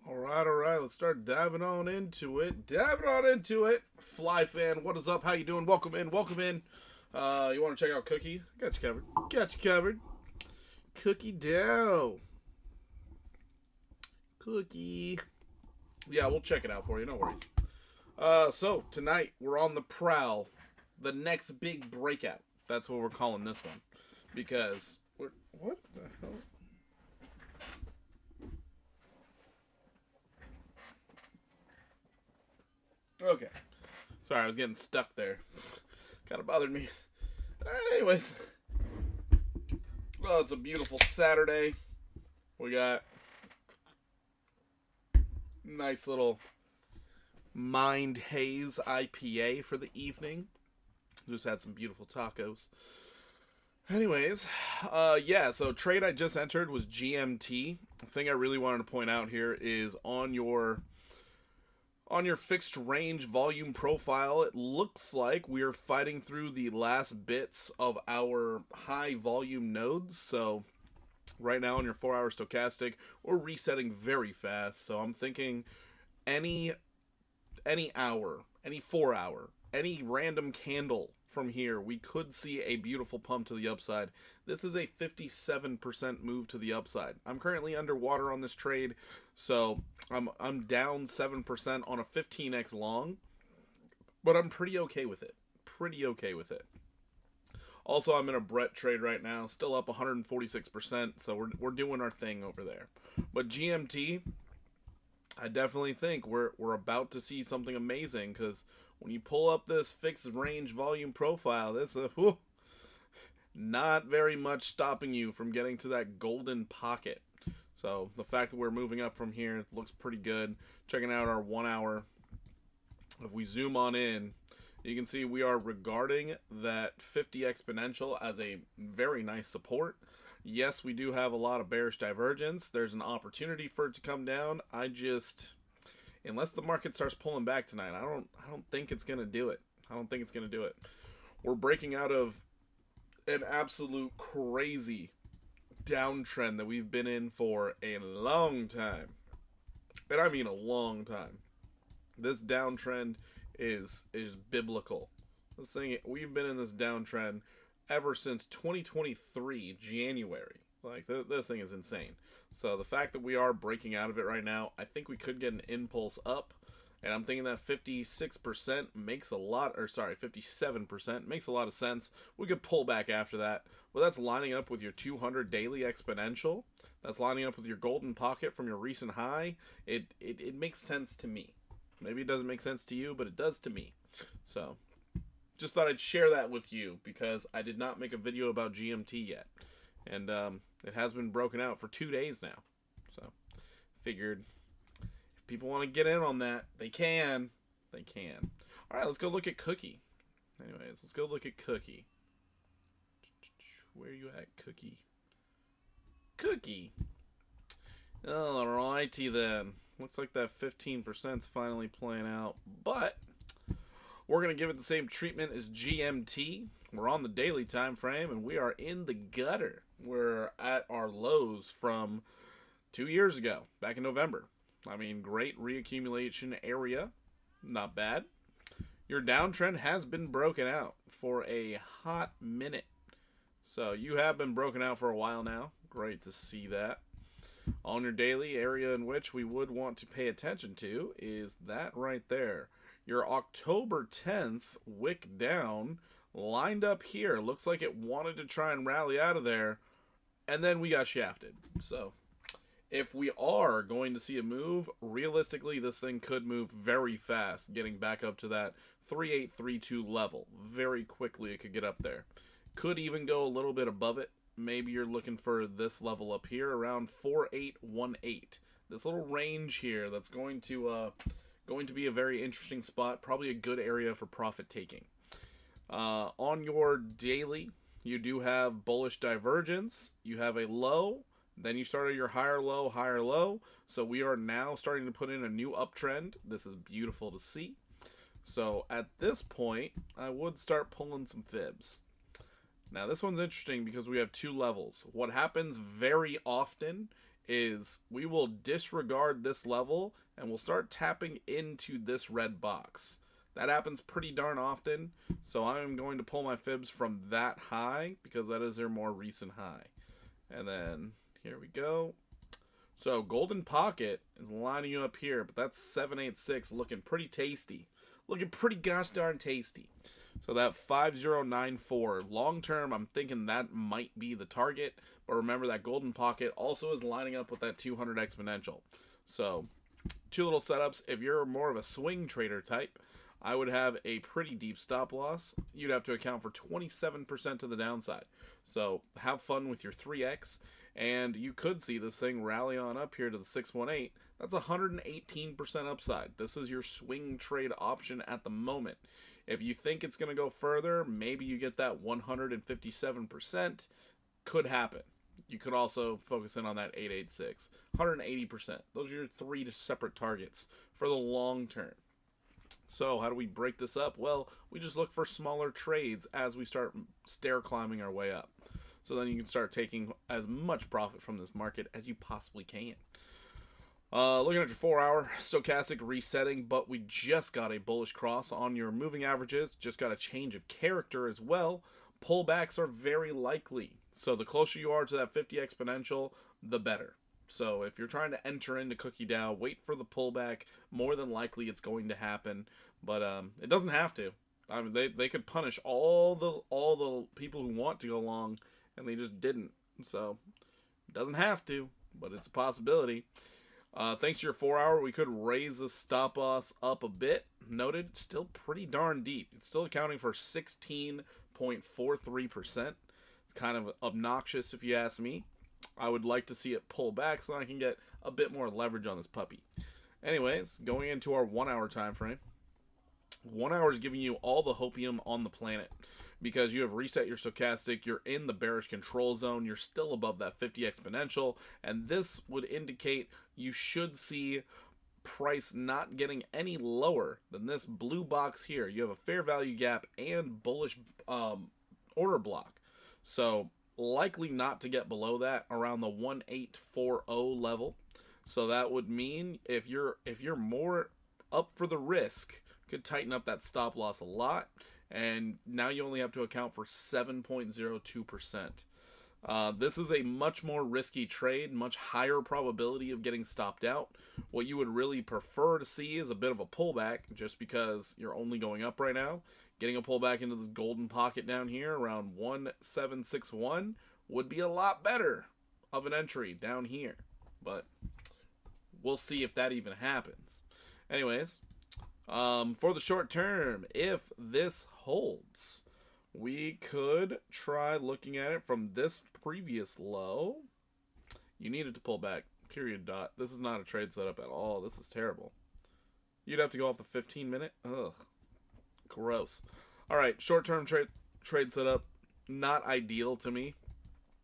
All right. Let's start diving on into it. Diving on into it. Fly fan, what is up? How you doing? Welcome in. Welcome in. You want to check out Cookie? Got you covered. Got you covered. Cookie dough. Cookie. Yeah, we'll check it out for you. No worries. So tonight we're on the prowl. The next big breakout. That's what we're calling this one, because we're what the hell? Okay. Sorry, I was getting stuck there. Kind of bothered me. Alright, anyways. Well, it's a beautiful Saturday. We got nice little Mind Haze IPA for the evening. Just had some beautiful tacos. Anyways, yeah, so trade I just entered was GMT. The thing I really wanted to point out here is on your fixed range volume profile, it looks like we are fighting through the last bits of our high volume nodes. So right now on your 4-hour stochastic, we're resetting very fast. So I'm thinking any hour, any 4-hour, any random candle from here, we could see a beautiful pump to the upside. This is a 57% move to the upside. I'm currently underwater on this trade, so I'm down 7% on a 15x long, but I'm pretty okay with it. Pretty okay with it. Also, I'm in a Brett trade right now, still up 146%, so we're doing our thing over there. But GMT, I definitely think we're about to see something amazing, because when you pull up this fixed range volume profile, this is not very much stopping you from getting to that golden pocket. So the fact that we're moving up from here looks pretty good. Checking out our 1 hour. If we zoom on in, you can see we are regarding that 50 exponential as a very nice support. Yes, we do have a lot of bearish divergence. There's an opportunity for it to come down. Unless the market starts pulling back tonight, I don't think it's gonna do it. I don't think it's gonna do it. We're breaking out of an absolute crazy downtrend that we've been in for a long time, and I mean a long time. This downtrend is biblical. This thing, we've been in this downtrend ever since 2023 January. Like, this thing is insane. So the fact that we are breaking out of it right now, I think we could get an impulse up. And I'm thinking that 56% makes a lot, or sorry, 57% makes a lot of sense. We could pull back after that. But that's lining up with your 200 daily exponential. That's lining up with your golden pocket from your recent high. It makes sense to me. Maybe it doesn't make sense to you, but it does to me. So just thought I'd share that with you, because I did not make a video about GMT yet. And it has been broken out for 2 days now. So figured if people want to get in on that, they can. They can. All right, let's go look at Cookie. Anyways, let's go look at Cookie. Where you at, Cookie? Cookie. Alrighty then. Looks like that 15% is finally playing out. But we're going to give it the same treatment as GMT. We're on the daily time frame, and we are in the gutter. We're at our lows from 2 years ago, back in November. I mean, great reaccumulation area. Not bad. Your downtrend has been broken out for a hot minute. So you have been broken out for a while now. Great to see that. On your daily, area in which we would want to pay attention to is that right there. Your October 10th wick down lined up here. Looks like it wanted to try and rally out of there, and then we got shafted. So if we are going to see a move, realistically this thing could move very fast, getting back up to that 3832 level. Very quickly it could get up there. Could even go a little bit above it. Maybe you're looking for this level up here around 4818. This little range here that's going to be a very interesting spot. Probably a good area for profit taking. On your daily, you do have bullish divergence. You have a low. Then you start at your higher low, higher low. So we are now starting to put in a new uptrend. This is beautiful to see. So at this point, I would start pulling some fibs. Now this one's interesting because we have two levels. What happens very often is we will disregard this level and we'll start tapping into this red box. That happens pretty darn often, so I'm going to pull my fibs from that high because that is their more recent high. And then here we go. So golden pocket is lining you up here, but that's 786 looking pretty tasty. Looking pretty gosh darn tasty. So that 5094, long term, I'm thinking that might be the target. But remember that golden pocket also is lining up with that 200 exponential. So two little setups. If you're more of a swing trader type, I would have a pretty deep stop loss. You'd have to account for 27% to the downside. So have fun with your 3x. And you could see this thing rally on up here to the 618. That's 118% upside. This is your swing trade option at the moment. If you think it's going to go further, maybe you get that 157%. Could happen. You could also focus in on that 886. 180%. Those are your three separate targets for the long term. So how do we break this up? Well, we just look for smaller trades as we start stair climbing our way up. So then you can start taking as much profit from this market as you possibly can. Looking at your 4-hour stochastic resetting, but we just got a bullish cross on your moving averages. Just got a change of character as well. Pullbacks are very likely. So the closer you are to that 50 exponential, the better. So if you're trying to enter into Cookie Dow, wait for the pullback. More than likely it's going to happen, but it doesn't have to. I mean, they could punish all the people who want to go long, and they just didn't. So it doesn't have to, but it's a possibility. Thanks to your 4-hour, we could raise the stop loss up a bit. Noted, still pretty darn deep. It's still accounting for 16.43%. It's kind of obnoxious if you ask me. I would like to see it pull back so I can get a bit more leverage on this puppy. Anyways, going into our 1-hour time frame. 1 hour is giving you all the hopium on the planet because you have reset your stochastic, you're in the bearish control zone, you're still above that 50 exponential, and this would indicate you should see price not getting any lower than this blue box here. You have a fair value gap and bullish order block. So likely not to get below that around the 1840 level. So that would mean if you're more up for the risk, could tighten up that stop loss a lot, and now you only have to account for 7.02%. This is a much more risky trade, much higher probability of getting stopped out. What you would really prefer to see is a bit of a pullback, just because you're only going up right now. Getting a pullback into this golden pocket down here around 1761 would be a lot better of an entry down here, but we'll see if that even happens. Anyways, for the short term, if this holds, we could try looking at it from this previous low. You needed to pull back, period, dot. This is not a trade setup at all. This is terrible. You'd have to go off the 15-minute. Ugh, gross. All right, short-term trade setup, not ideal to me.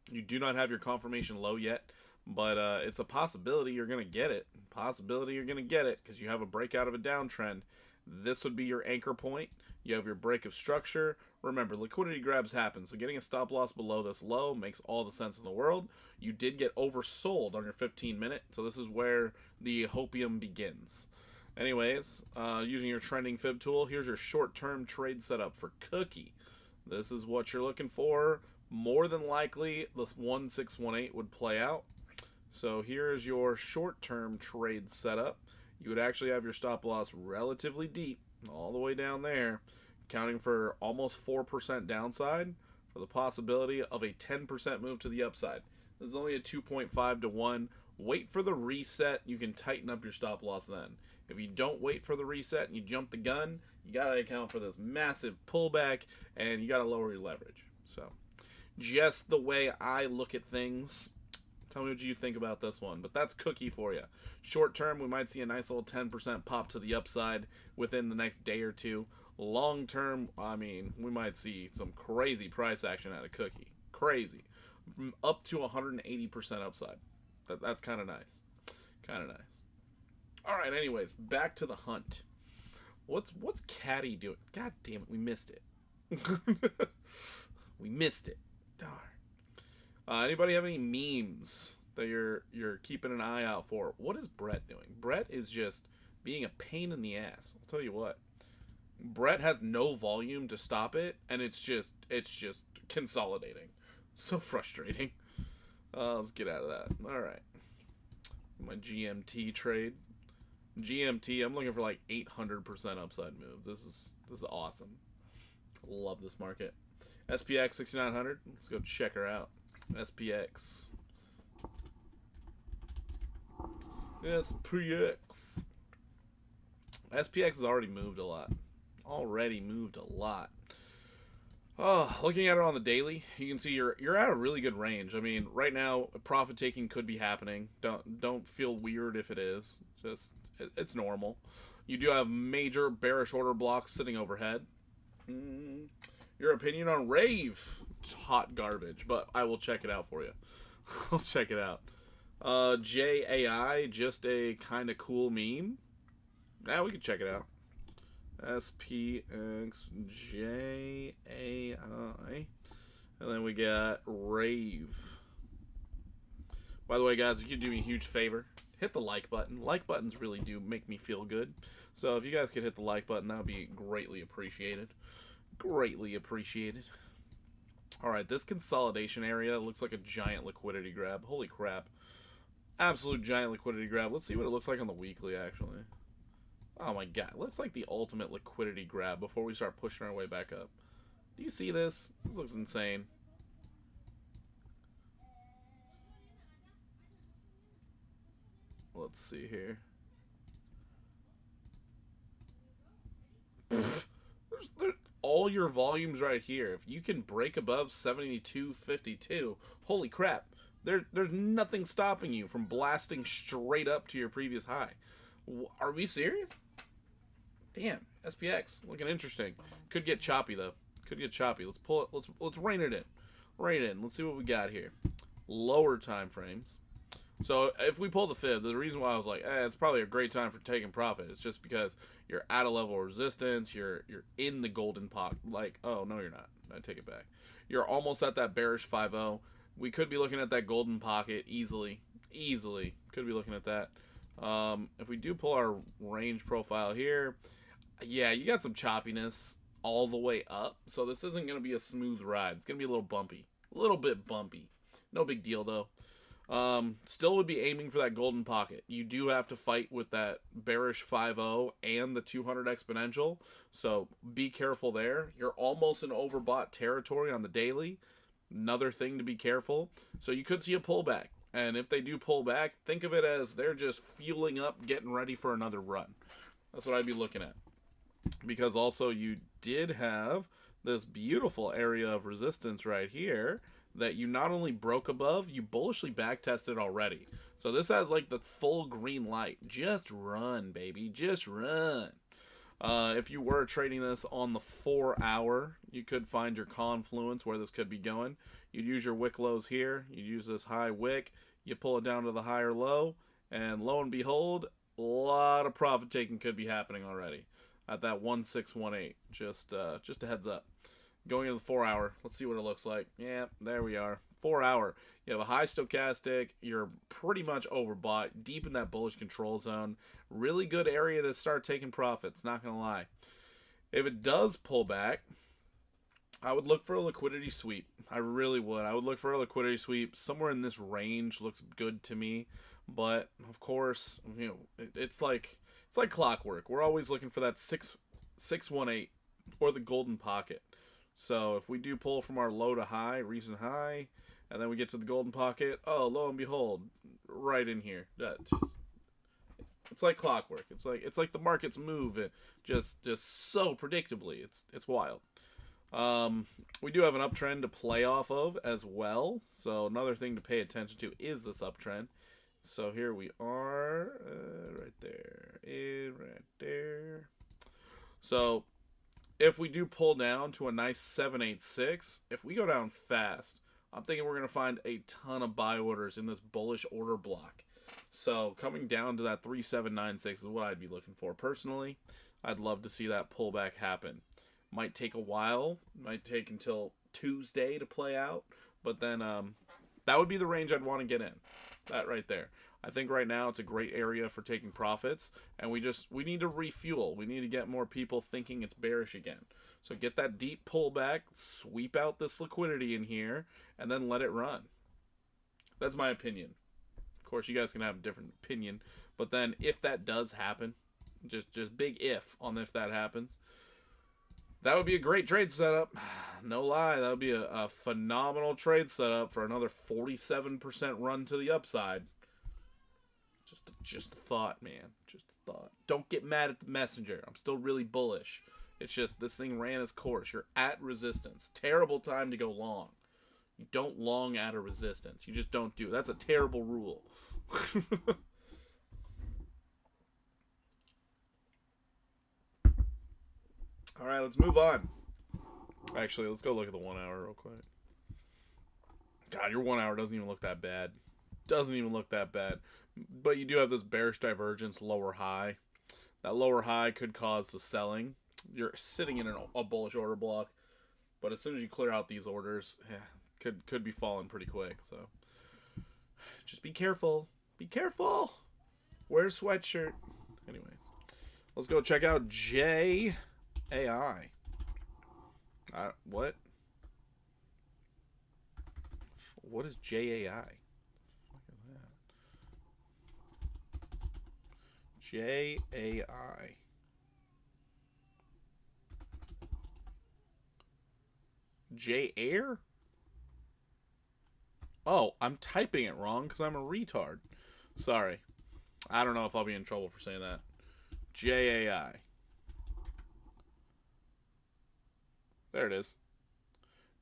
You do not have your confirmation low yet, but it's a possibility you're going to get it. Possibility you're going to get it because you have a breakout of a downtrend. This would be your anchor point. You have your break of structure. Remember, liquidity grabs happen, so getting a stop loss below this low makes all the sense in the world. You did get oversold on your 15-minute, so this is where the hopium begins. Anyways, using your trending fib tool, here's your short-term trade setup for Cookie. This is what you're looking for. More than likely, the 1618 would play out. So here's your short-term trade setup. You would actually have your stop loss relatively deep, all the way down there, counting for almost 4% downside for the possibility of a 10% move to the upside. This is only a 2.5 to 1. Wait for the reset. You can tighten up your stop loss then. If you don't wait for the reset and you jump the gun, you got to account for this massive pullback and you got to lower your leverage. So, just the way I look at things. Tell me what you think about this one. But that's Cookie for you. Short term, we might see a nice little 10% pop to the upside within the next day or two. Long term, I mean, we might see some crazy price action out of Cookie. Crazy. Up to 180% upside. That's kind of nice. Kind of nice. All right, anyways, back to the hunt. What's Caddy doing? God damn it, we missed it. We missed it. Darn. Anybody have any memes that you're keeping an eye out for? What is Brett doing? Brett is just being a pain in the ass. I'll tell you what. Brett has no volume to stop it, and it's just consolidating. So frustrating. Let's get out of that. All right. My GMT trade. GMT, I'm looking for like 800% upside move. This is awesome. Love this market. SPX 6900. Let's go check her out. SPX. SPX. SPX has already moved a lot. Oh, looking at it on the daily, you can see you're at a really good range. I mean, right now, profit taking could be happening. Don't feel weird if it is. Just it's normal. You do have major bearish order blocks sitting overhead. Your opinion on Rave? It's hot garbage, but I will check it out for you. I'll check it out. JAI, just a kind of cool meme. Yeah, we can check it out. SPXJAI. And then we got Rave. By the way, guys, if you could do me a huge favor, hit the like button. Like buttons really do make me feel good. So if you guys could hit the like button, that would be greatly appreciated. Greatly appreciated. Alright, this consolidation area looks like a giant liquidity grab. Holy crap. Absolute giant liquidity grab. Let's see what it looks like on the weekly, actually. Oh my god, looks like the ultimate liquidity grab before we start pushing our way back up. Do you see this? This looks insane. Let's see here. There's all your volumes right here. If you can break above 72.52, holy crap. There's nothing stopping you from blasting straight up to your previous high. Are we serious? Damn, SPX looking interesting. Could get choppy though. Could get choppy. Let's pull it. Let's rein it in. Rein it in. Let's see what we got here. Lower time frames. So if we pull the fib, the reason why I was like, it's probably a great time for taking profit. It's just because you're at a level of resistance. You're in the golden pocket. Like, oh no, you're not. I take it back. You're almost at that bearish 5-0. We could be looking at that golden pocket easily. Easily could be looking at that. If we do pull our range profile here, yeah, you got some choppiness all the way up. So this isn't going to be a smooth ride. It's going to be a little bumpy. A little bit bumpy. No big deal, though. Still would be aiming for that golden pocket. You do have to fight with that bearish 5-0 and the 200 exponential. So be careful there. You're almost in overbought territory on the daily. Another thing to be careful. So you could see a pullback. And if they do pull back, think of it as they're just fueling up, getting ready for another run. That's what I'd be looking at. Because also you did have this beautiful area of resistance right here that you not only broke above, you bullishly backtested already. So this has like the full green light. Just run, baby. Just run. If you were trading this on the 4-hour, you could find your confluence where this could be going. You'd use your wick lows here. You'd use this high wick. You pull it down to the higher low. And lo and behold, a lot of profit taking could be happening already at that 1618. Just a heads up. Going into the 4 hour. Let's see what it looks like. Yeah, there we are. 4 hour. You have a high stochastic. You're pretty much overbought. Deep in that bullish control zone. Really good area to start taking profits. Not going to lie. If it does pull back, I would look for a liquidity sweep. I really would. I would look for a liquidity sweep. Somewhere in this range looks good to me. But, of course, you know, it's like clockwork. We're always looking for that 618 or the golden pocket. So if we do pull from our low to high, recent high, and then we get to the golden pocket, oh, lo and behold, right in here. It's like clockwork. It's like the markets move just so predictably. It's wild. We do have an uptrend to play off of as well. So another thing to pay attention to is this uptrend. So here we are, right there, right there. So if we do pull down to a nice 786, if we go down fast, I'm thinking we're going to find a ton of buy orders in this bullish order block. So coming down to that 3796 is what I'd be looking for personally. I'd love to see that pullback happen. Might take a while, might take until Tuesday to play out, but then that would be the range I'd want to get in. That right there. I think right now it's a great area for taking profits, and we need to refuel. We need to get more people thinking it's bearish again. So get that deep pullback, sweep out this liquidity in here, and then let it run. That's my opinion. Of course, you guys can have a different opinion, but then if that does happen, just big if on if that happens, that would be a great trade setup. No lie, that would be a phenomenal trade setup for another 47% run to the upside. Just a thought, man. Just a thought. Don't get mad at the messenger. I'm still really bullish. It's just this thing ran its course. You're at resistance. Terrible time to go long. You don't long at a resistance. You just don't do it. That's a terrible rule. All right, let's move on. Actually, let's go look at the 1 hour real quick. God, your 1 hour doesn't even look that bad. Doesn't even look that bad. But you do have this bearish divergence lower high. That lower high could cause the selling. You're sitting in a bullish order block. But as soon as you clear out these orders, could be falling pretty quick. So just be careful. Be careful. Wear a sweatshirt. Anyways, let's go check out JAI. What? What is JAI? JAI. J-Air? Oh, I'm typing it wrong because I'm a retard. Sorry. I don't know if I'll be in trouble for saying that. JAI. There it is.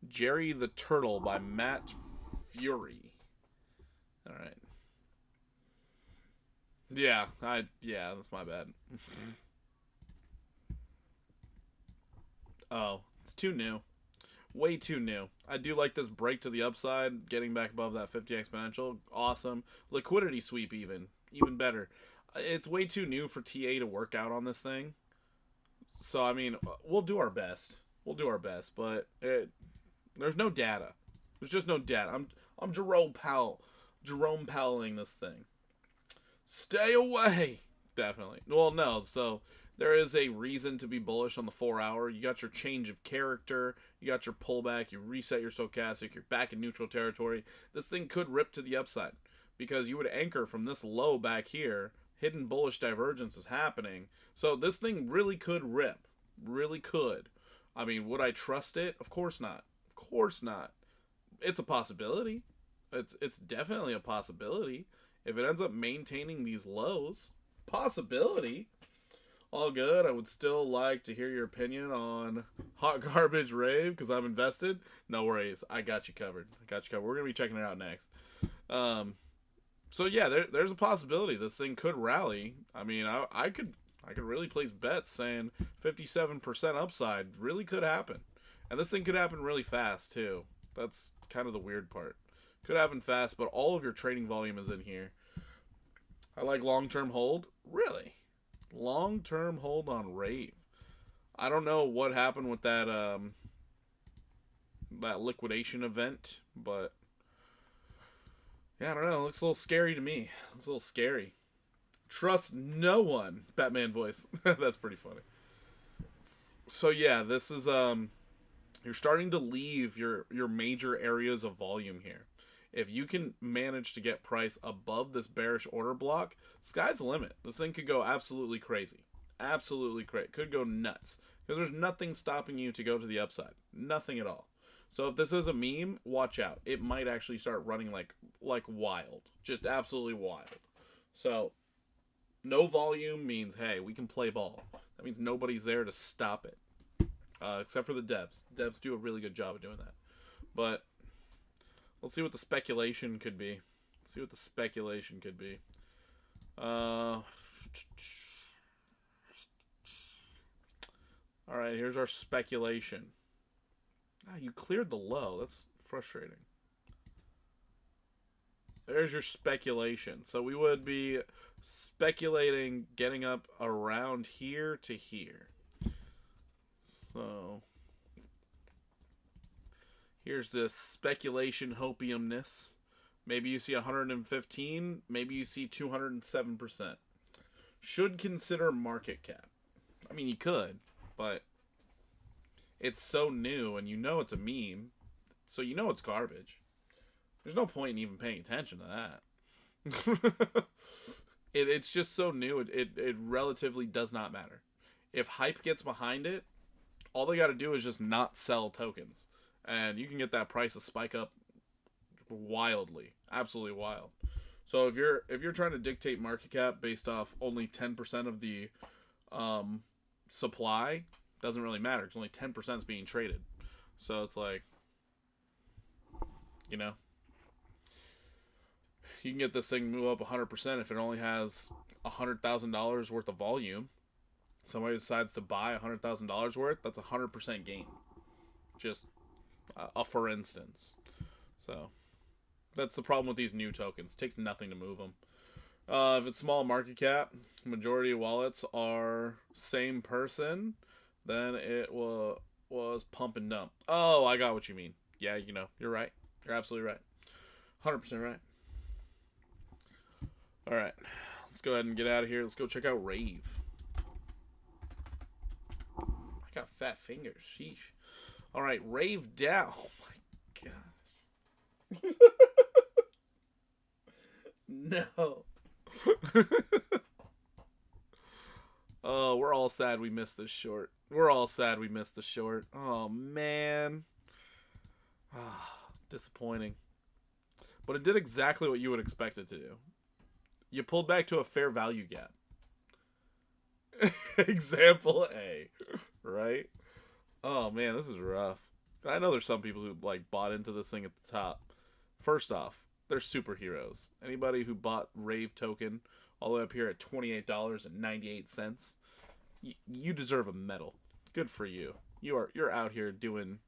Jerry the Turtle by Matt Fury. All right. Yeah, that's my bad. Oh, it's too new. Way too new. I do like this break to the upside, getting back above that 50 exponential. Awesome. Liquidity sweep even better. It's way too new for TA to work out on this thing. So, I mean, we'll do our best. But there's no data. There's just no data. I'm Jerome Powelling this thing. Stay away. Definitely. Well, no. So there is a reason to be bullish on the 4 hour. You got your change of character. You got your pullback. You reset your stochastic. You're back in neutral territory. This thing could rip to the upside because you would anchor from this low back here. Hidden bullish divergence is happening. So this thing really could rip. Really could. I mean, would I trust it? Of course not. Of course not. It's a possibility. It's definitely a possibility. If it ends up maintaining these lows, possibility. All good. I would still like to hear your opinion on Hot Garbage Rave because I'm invested. No worries. I got you covered. We're going to be checking it out next. So yeah, there's a possibility this thing could rally. I mean, I could really place bets saying 57% upside really could happen. And this thing could happen really fast too. That's kind of the weird part. Could happen fast, but all of your trading volume is in here. I like long-term hold. Really? Long-term hold on Rave. I don't know what happened with that that liquidation event, but yeah, I don't know. It looks a little scary to me. It looks a little scary. Trust no one. Batman voice. That's pretty funny. So yeah, this is you're starting to leave your major areas of volume here. If you can manage to get price above this bearish order block, sky's the limit. This thing could go absolutely crazy. Absolutely crazy. Could go nuts. Because there's nothing stopping you to go to the upside. Nothing at all. So if this is a meme, watch out. It might actually start running like wild. Just absolutely wild. So no volume means, hey, we can play ball. That means nobody's there to stop it. Except for the devs. Devs do a really good job of doing that. But let's see what the speculation could be. Let's see what the speculation could be. Alright, here's our speculation. Ah, you cleared the low. That's frustrating. There's your speculation. So we would be speculating getting up around here to here. So here's the speculation hopiumness. Maybe you see 115. Maybe you see 207%. Should consider market cap. I mean, you could, but it's so new and you know it's a meme. So you know it's garbage. There's no point in even paying attention to that. It's just so new. It relatively does not matter. If hype gets behind it, all they got to do is just not sell tokens. And you can get that price to spike up wildly. Absolutely wild. So if you're trying to dictate market cap based off only 10% of the supply, doesn't really matter. It's only 10% is being traded. So it's like, you know, you can get this thing move up 100% if it only has $100,000 worth of volume. Somebody decides to buy $100,000 worth, that's 100% gain. Just for instance. So that's the problem with these new tokens. It takes nothing to move them. If it's small market cap, majority of wallets are same person, then it was pump and dump. Oh, I got what you mean. Yeah, you know, you're right. You're absolutely right. 100% right. All right, let's go ahead and get out of here. Let's go check out Rave. I got fat fingers. Sheesh. All right, Rave down. Oh my gosh. No. Oh, we're all sad we missed this short. We're all sad we missed the short. Oh, man. Disappointing. But it did exactly what you would expect it to do. You pulled back to a fair value gap. Example A. Right? Oh, man, this is rough. I know there's some people who like bought into this thing at the top. First off, they're superheroes. Anybody who bought Rave token all the way up here at $28.98, you deserve a medal. Good for you. You're out here doing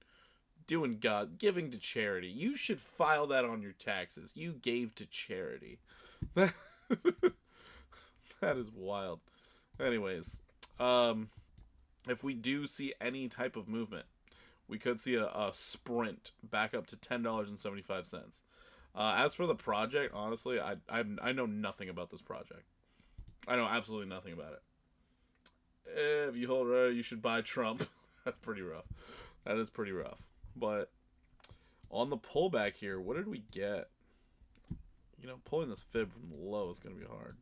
God, giving to charity. You should file that on your taxes. You gave to charity. That is wild. Anyways, if we do see any type of movement, we could see a sprint back up to $10.75. As for the project, honestly, I know nothing about this project. I know absolutely nothing about it. If you hold right, you should buy Trump. That's pretty rough. That is pretty rough. But on the pullback here, what did we get? You know, pulling this fib from the low is going to be hard.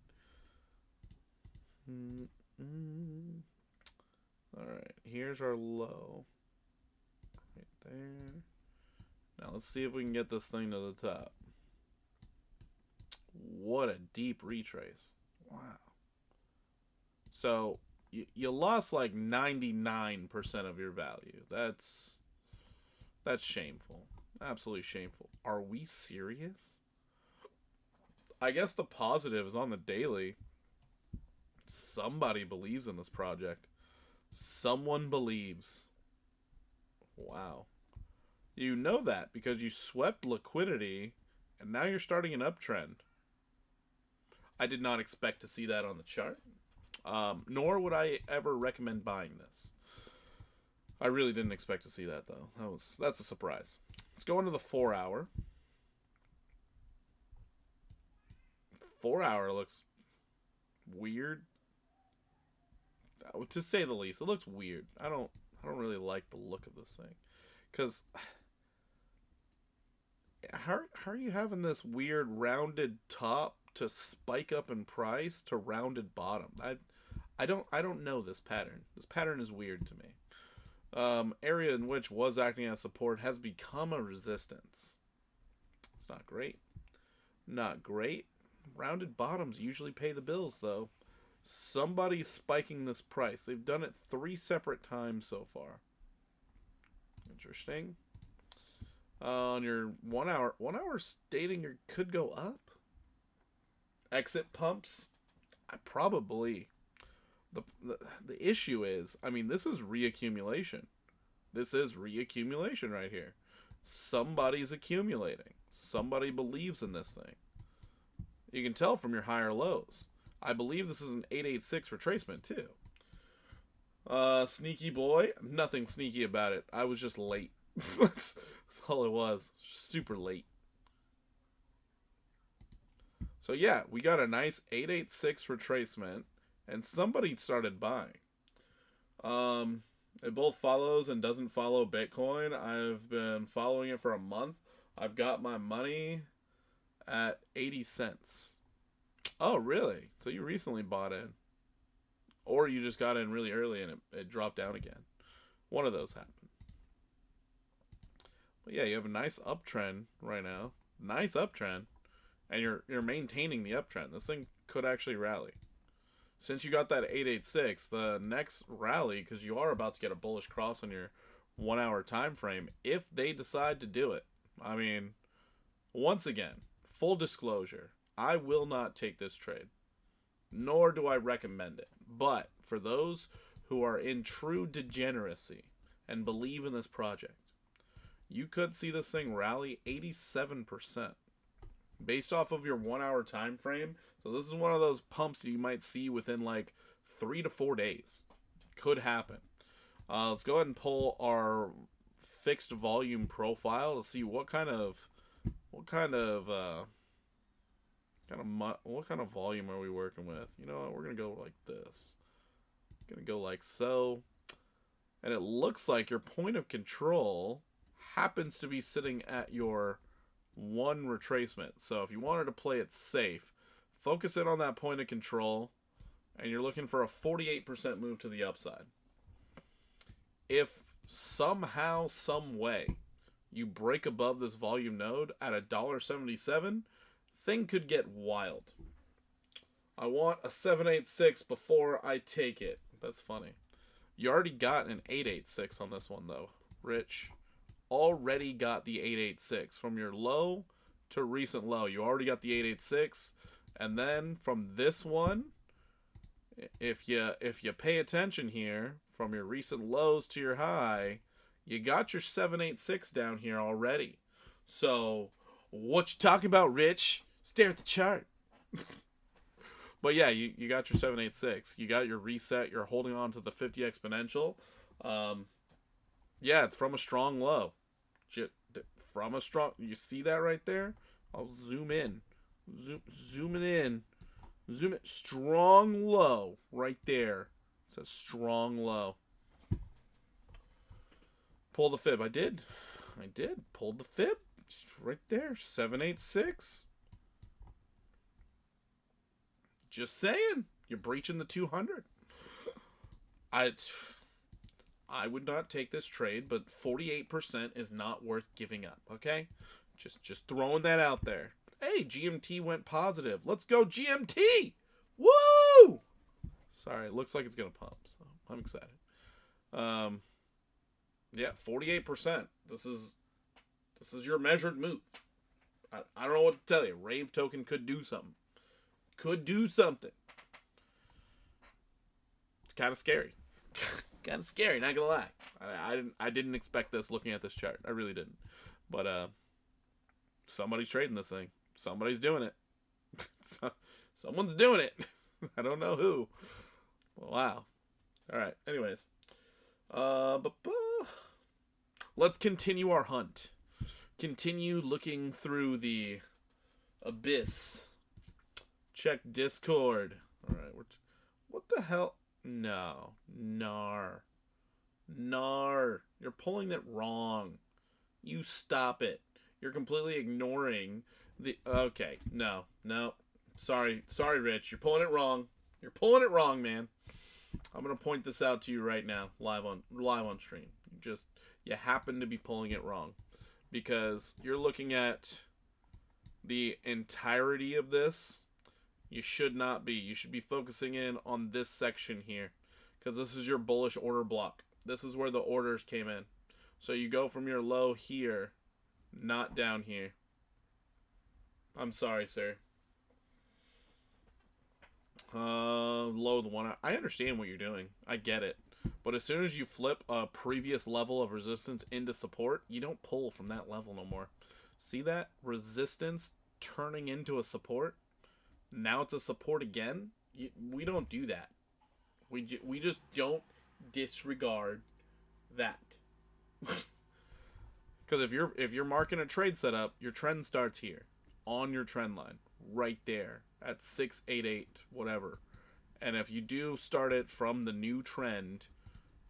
Alright, here's our low. Right there. Now let's see if we can get this thing to the top. What a deep retrace. Wow. So, you lost like 99% of your value. That's shameful. Absolutely shameful. Are we serious? I guess the positive is on the daily. Somebody believes in this project. Someone believes. Wow. You know that because you swept liquidity and now you're starting an uptrend. I did not expect to see that on the chart. Nor would I ever recommend buying this. I really didn't expect to see that, though. That's a surprise. Let's go into the 4 hour. 4 hour looks weird, to say the least. It looks weird. I don't really like the look of this thing, because how are you having this weird rounded top to spike up in price to rounded bottom? I don't know this pattern. This pattern is weird to me. Area in which was acting as support has become a resistance. It's not great. Not great. Rounded bottoms usually pay the bills, though. Somebody's spiking this price. They've done it 3 separate times so far. Interesting. On your 1 hour, 1 hour stating it could go up. Exit pumps, probably. The issue is, I mean, this is reaccumulation. This is reaccumulation right here. Somebody's accumulating. Somebody believes in this thing. You can tell from your higher lows. I believe this is an 886 retracement too. Sneaky boy. Nothing sneaky about it. I was just late. That's all it was. Super late. So yeah, we got a nice 886 retracement, and somebody started buying. It both follows and doesn't follow Bitcoin. I've been following it for a month. I've got my money at 80 cents. Oh, really? So you recently bought in. Or you just got in really early and it dropped down again. One of those happened. But yeah, you have a nice uptrend right now. Nice uptrend. And you're maintaining the uptrend. This thing could actually rally. Since you got that 886, the next rally, because you are about to get a bullish cross on your 1 hour time frame, if they decide to do it. I mean, once again, full disclosure, I will not take this trade, nor do I recommend it. But for those who are in true degeneracy and believe in this project, you could see this thing rally 87% based off of your 1 hour time frame. So this is one of those pumps you might see within like 3 to 4 days. Could happen. Let's go ahead and pull our fixed volume profile to see what kind of volume are we working with. You know what? We're gonna go like this. Gonna go like so. And it looks like your point of control happens to be sitting at your 1 retracement. So if you wanted to play it safe, focus in on that point of control, and you're looking for a 48% move to the upside. If somehow, some way, you break above this volume node at $1.77, thing could get wild. I want a 786 before I take it. That's funny. You already got an 886 on this one, though. Rich already got the 886 from your low to recent low. You already got the 886, and then from this one, if you pay attention here, from your recent lows to your high, you got your 786 down here already. So what you talking about, Rich? Stare at the chart. But yeah, you got your 786. You got your reset. You're holding on to the 50 exponential. Yeah, it's from a strong low. From a strong... You see that right there? I'll zoom in. Zoom it in. Zoom it. Strong low right there. It's a strong low. Pull the fib. I did. Pulled the fib. Just right there. 786. Just saying. You're breaching the 200. I would not take this trade, but 48% is not worth giving up, okay? Just throwing that out there. Hey, GMT went positive. Let's go GMT! Woo! Sorry, it looks like it's going to pump, so I'm excited. Yeah, 48%. This is your measured move. I don't know what to tell you. Rave token could do something. Could do something. It's kind of scary. Kind of scary, not gonna lie. I didn't expect this looking at this chart. I really didn't. But somebody's trading this thing. Somebody's doing it. Someone's doing it. I don't know who. Wow. All right. Anyways, let's continue our hunt. Continue looking through the abyss. Check Discord. All right, what the hell? No, nar. You're pulling it wrong. You stop it. You're completely ignoring the. Okay, no. Sorry, Rich. You're pulling it wrong. You're pulling it wrong, man. I'm gonna point this out to you right now, live on stream. You happen to be pulling it wrong, because you're looking at the entirety of this. You should not be. You should be focusing in on this section here, because this is your bullish order block. This is where the orders came in. So you go from your low here, not down here. I'm sorry, sir. Low the one. I understand what you're doing. I get it. But as soon as you flip a previous level of resistance into support, you don't pull from that level no more. See that? Resistance turning into a support. Now it's a support again. We don't do that. We just don't disregard that. Because if you're marking a trade setup, your trend starts here on your trend line, right there at 688 whatever. And if you do start it from the new trend,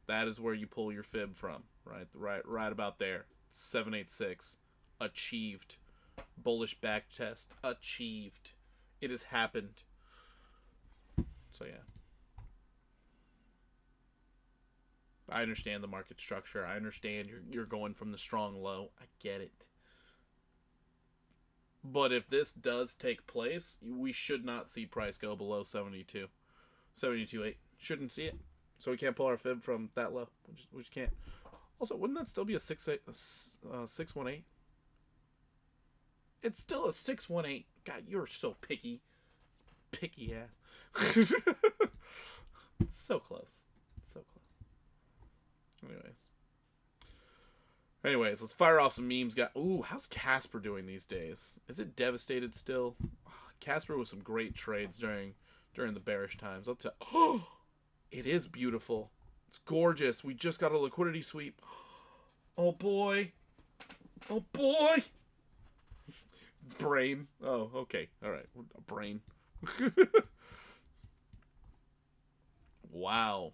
that is where you pull your fib from, right about there. 786 achieved. Bullish back test achieved. It has happened. So yeah. I understand the market structure. I understand you're going from the strong low. I get it. But if this does take place, we should not see price go below 72. 72.8. Shouldn't see it. So we can't pull our fib from that low. We just can't. Also, wouldn't that still be a 618? It's still a 618. God, you're so picky. Picky ass. It's so close. So close. Anyways, let's fire off some memes. Ooh, how's Casper doing these days? Is it devastated still? Casper with some great trades during the bearish times. I'll tell. Oh, it is beautiful. It's gorgeous. We just got a liquidity sweep. Oh boy. Oh boy. Brain. Oh, okay. All right. A brain. Wow.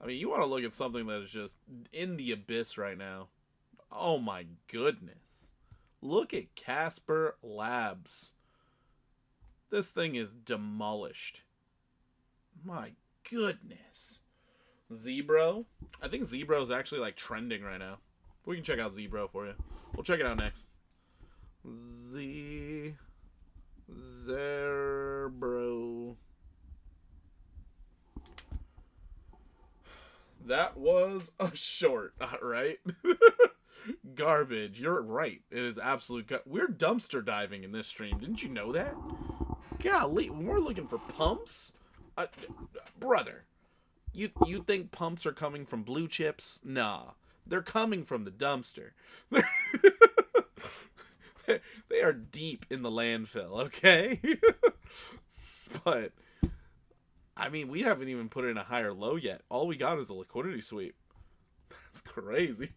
I mean, you want to look at something that is just in the abyss right now. Oh my goodness. Look at Casper Labs. This thing is demolished. My goodness. Zebro. I think Zebro is actually like trending right now. We can check out Zebro for you. We'll check it out next. Zebro. That was a short, right? Garbage. You're right. It is absolute. We're dumpster diving in this stream. Didn't you know that? Golly, when we're looking for pumps, brother, you think pumps are coming from blue chips? Nah, they're coming from the dumpster. They are deep in the landfill. Okay, but. I mean, we haven't even put in a higher low yet. All we got is a liquidity sweep. That's crazy.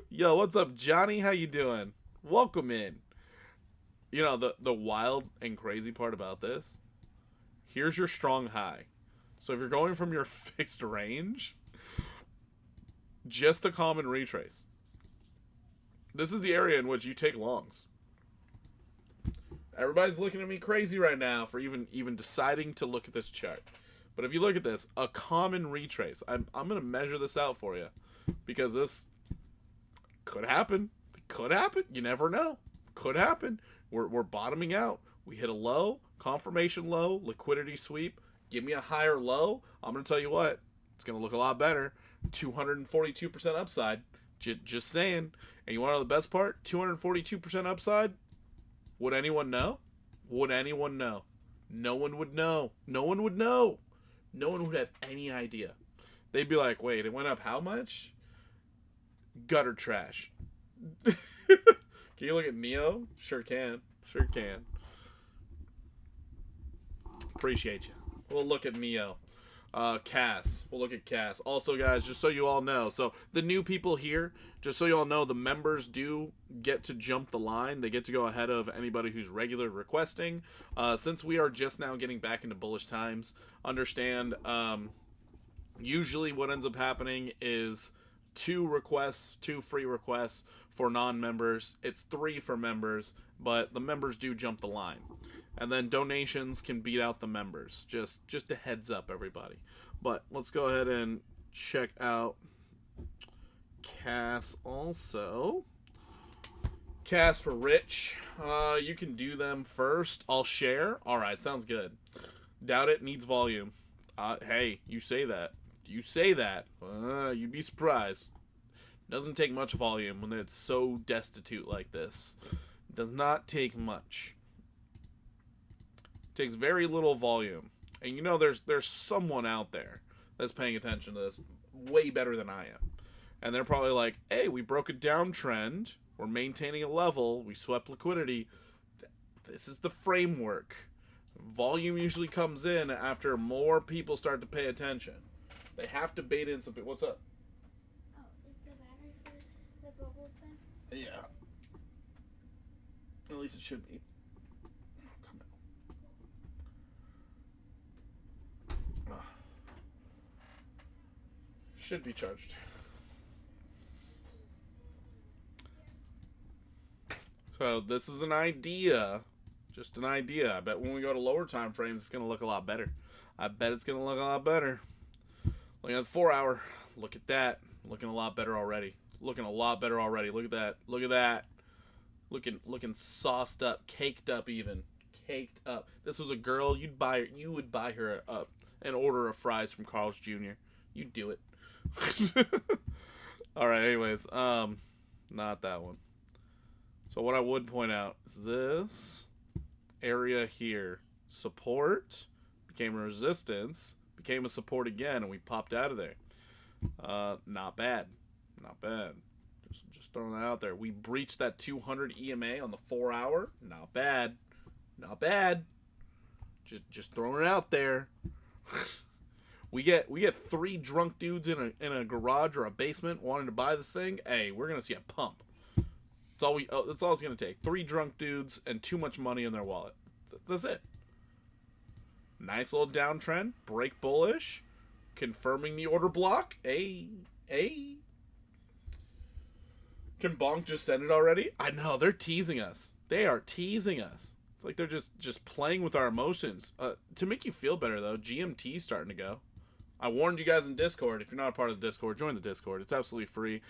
Yo, what's up, Johnny? How you doing? Welcome in. You know, the wild and crazy part about this, here's your strong high. So if you're going from your fixed range, just a common retrace. This is the area in which you take longs. Everybody's looking at me crazy right now for even deciding to look at this chart. But if you look at this, a common retrace. I'm going to measure this out for you, because this could happen. Could happen. You never know. Could happen. We're bottoming out. We hit a low, confirmation low, liquidity sweep. Give me a higher low. I'm going to tell you what. It's going to look a lot better. 242% upside. Just saying. And you want to know the best part? 242% upside. Would anyone know? Would anyone know? No one would know. No one would know. No one would have any idea. They'd be like, wait, it went up how much? Gutter trash. Can you look at Neo? Sure can. Sure can. Appreciate you. We'll look at Neo. Cass. We'll look at Cass. Also, guys, just so you all know, so the new people here, just so you all know, the members do get to jump the line. They get to go ahead of anybody who's regular requesting. Since we are just now getting back into bullish times, understand, usually what ends up happening is 2 requests, 2 free requests for non-members. It's 3 for members, but the members do jump the line. And then donations can beat out the members. Just a heads up, everybody. But let's go ahead and check out Cass also. Cass for Rich. You can do them first. I'll share. Alright, sounds good. Doubt it needs volume. Hey, you say that. You say that. You'd be surprised. Doesn't take much volume when it's so destitute like this. It does not take much. Takes very little volume, and you know there's someone out there that's paying attention to this way better than I am, and they're probably like, hey, we broke a downtrend, we're maintaining a level, we swept liquidity, this is the framework. Volume usually comes in after more people start to pay attention. They have to bait in something. What's up? Oh, is the battery for the bubbles then? Yeah, at least it should be. Should be charged. So this is an idea, just an idea. I bet when we go to lower time frames, it's going to look a lot better. I bet it's going to look a lot better. Looking at the 4 hour, look at that. Looking a lot better already. Looking a lot better already. Look at that. Look at that. Looking sauced up, caked up even. Caked up. This was a girl, you would buy her an order of fries from Carl's Jr. You'd do it. Alright, anyways, not that one. So what I would point out is this area here. Support, became a resistance, became a support again, and we popped out of there. Not bad. Not bad. Just throwing that out there. We breached that 200 EMA on the 4 hour. Not bad. Not bad. Just throwing it out there. We get 3 drunk dudes in a garage or a basement wanting to buy this thing. Hey, we're gonna see a pump. That's all it's gonna take. 3 drunk dudes and too much money in their wallet. That's it. Nice little downtrend. Break bullish. Confirming the order block. Can Bonk just send it already? I know, they're teasing us. They are teasing us. It's like they're just playing with our emotions. To make you feel better though, GMT's starting to go. I warned you guys in Discord. If you're not a part of the Discord, join the Discord. It's absolutely free.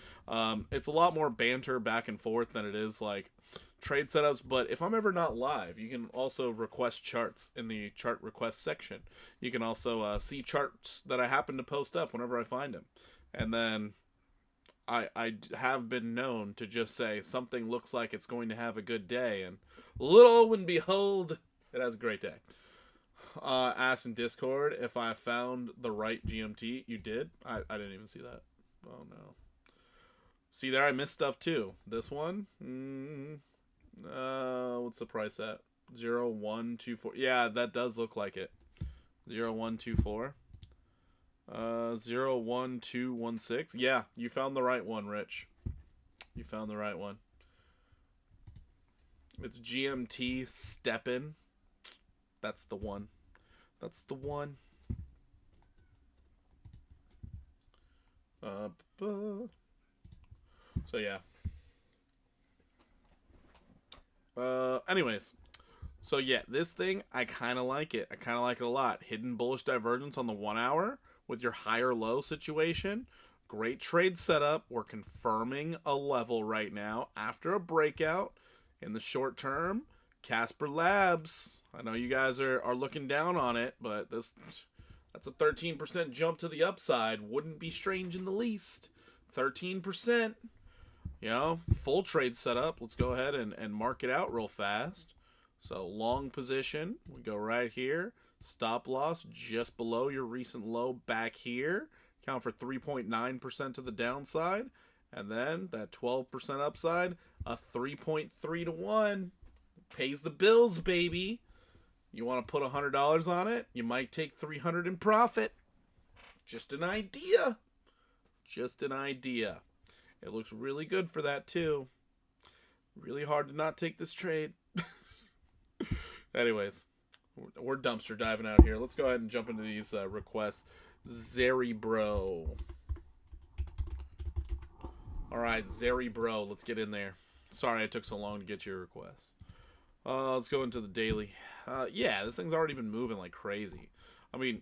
It's a lot more banter back and forth than it is like trade setups. But if I'm ever not live, you can also request charts in the chart request section. You can also see charts that I happen to post up whenever I find them. And then I have been known to just say something looks like it's going to have a good day. And lo and behold, it has a great day. Asked in Discord if I found the right GMT. You did? I didn't even see that. Oh no. See there, I missed stuff too. This one? What's the price at? 0124. Yeah, that does look like it. 0124. 01216. Yeah, you found the right one, Rich. You found the right one. It's GMT Steppin'. That's the one. That's the one. So yeah. Anyways. So yeah, this thing, I kind of like it. I kind of like it a lot. Hidden bullish divergence on the 1 hour with your higher low situation. Great trade setup. We're confirming a level right now after a breakout in the short term. Casper Labs. I know you guys are looking down on it, but that's a 13% jump to the upside. Wouldn't be strange in the least. 13%. You know, full trade setup. Let's go ahead and mark it out real fast. So long position. We go right here. Stop loss just below your recent low back here. Count for 3.9% to the downside. And then that 12% upside, a 3.3 to 1. Pays the bills, baby. You want to put $100 on it? You might take $300 in profit. Just an idea. Just an idea. It looks really good for that too. Really hard to not take this trade. Anyways, we're dumpster diving out here. Let's go ahead and jump into these requests. Zeri Bro. Alright, Zeri Bro, let's get in there. Sorry I took so long to get your request. Let's go into the daily. Yeah, this thing's already been moving like crazy. I mean,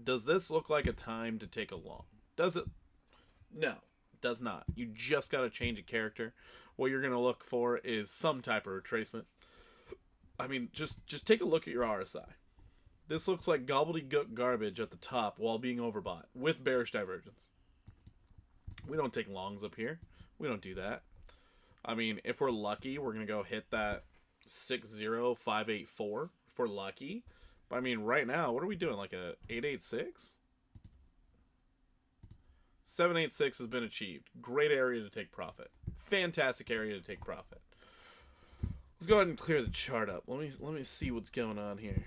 does this look like a time to take a long? Does it? No, it does not. You just got to change a character. What you're going to look for is some type of retracement. I mean, just take a look at your RSI. This looks like gobbledygook garbage at the top while being overbought with bearish divergence. We don't take longs up here. We don't do that. I mean, if we're lucky, we're going to go hit that 60584 if we're lucky. But I mean, right now, what are we doing? Like a 886? 786 has been achieved. Great area to take profit. Fantastic area to take profit. Let's go ahead and clear the chart up. Let me see what's going on here.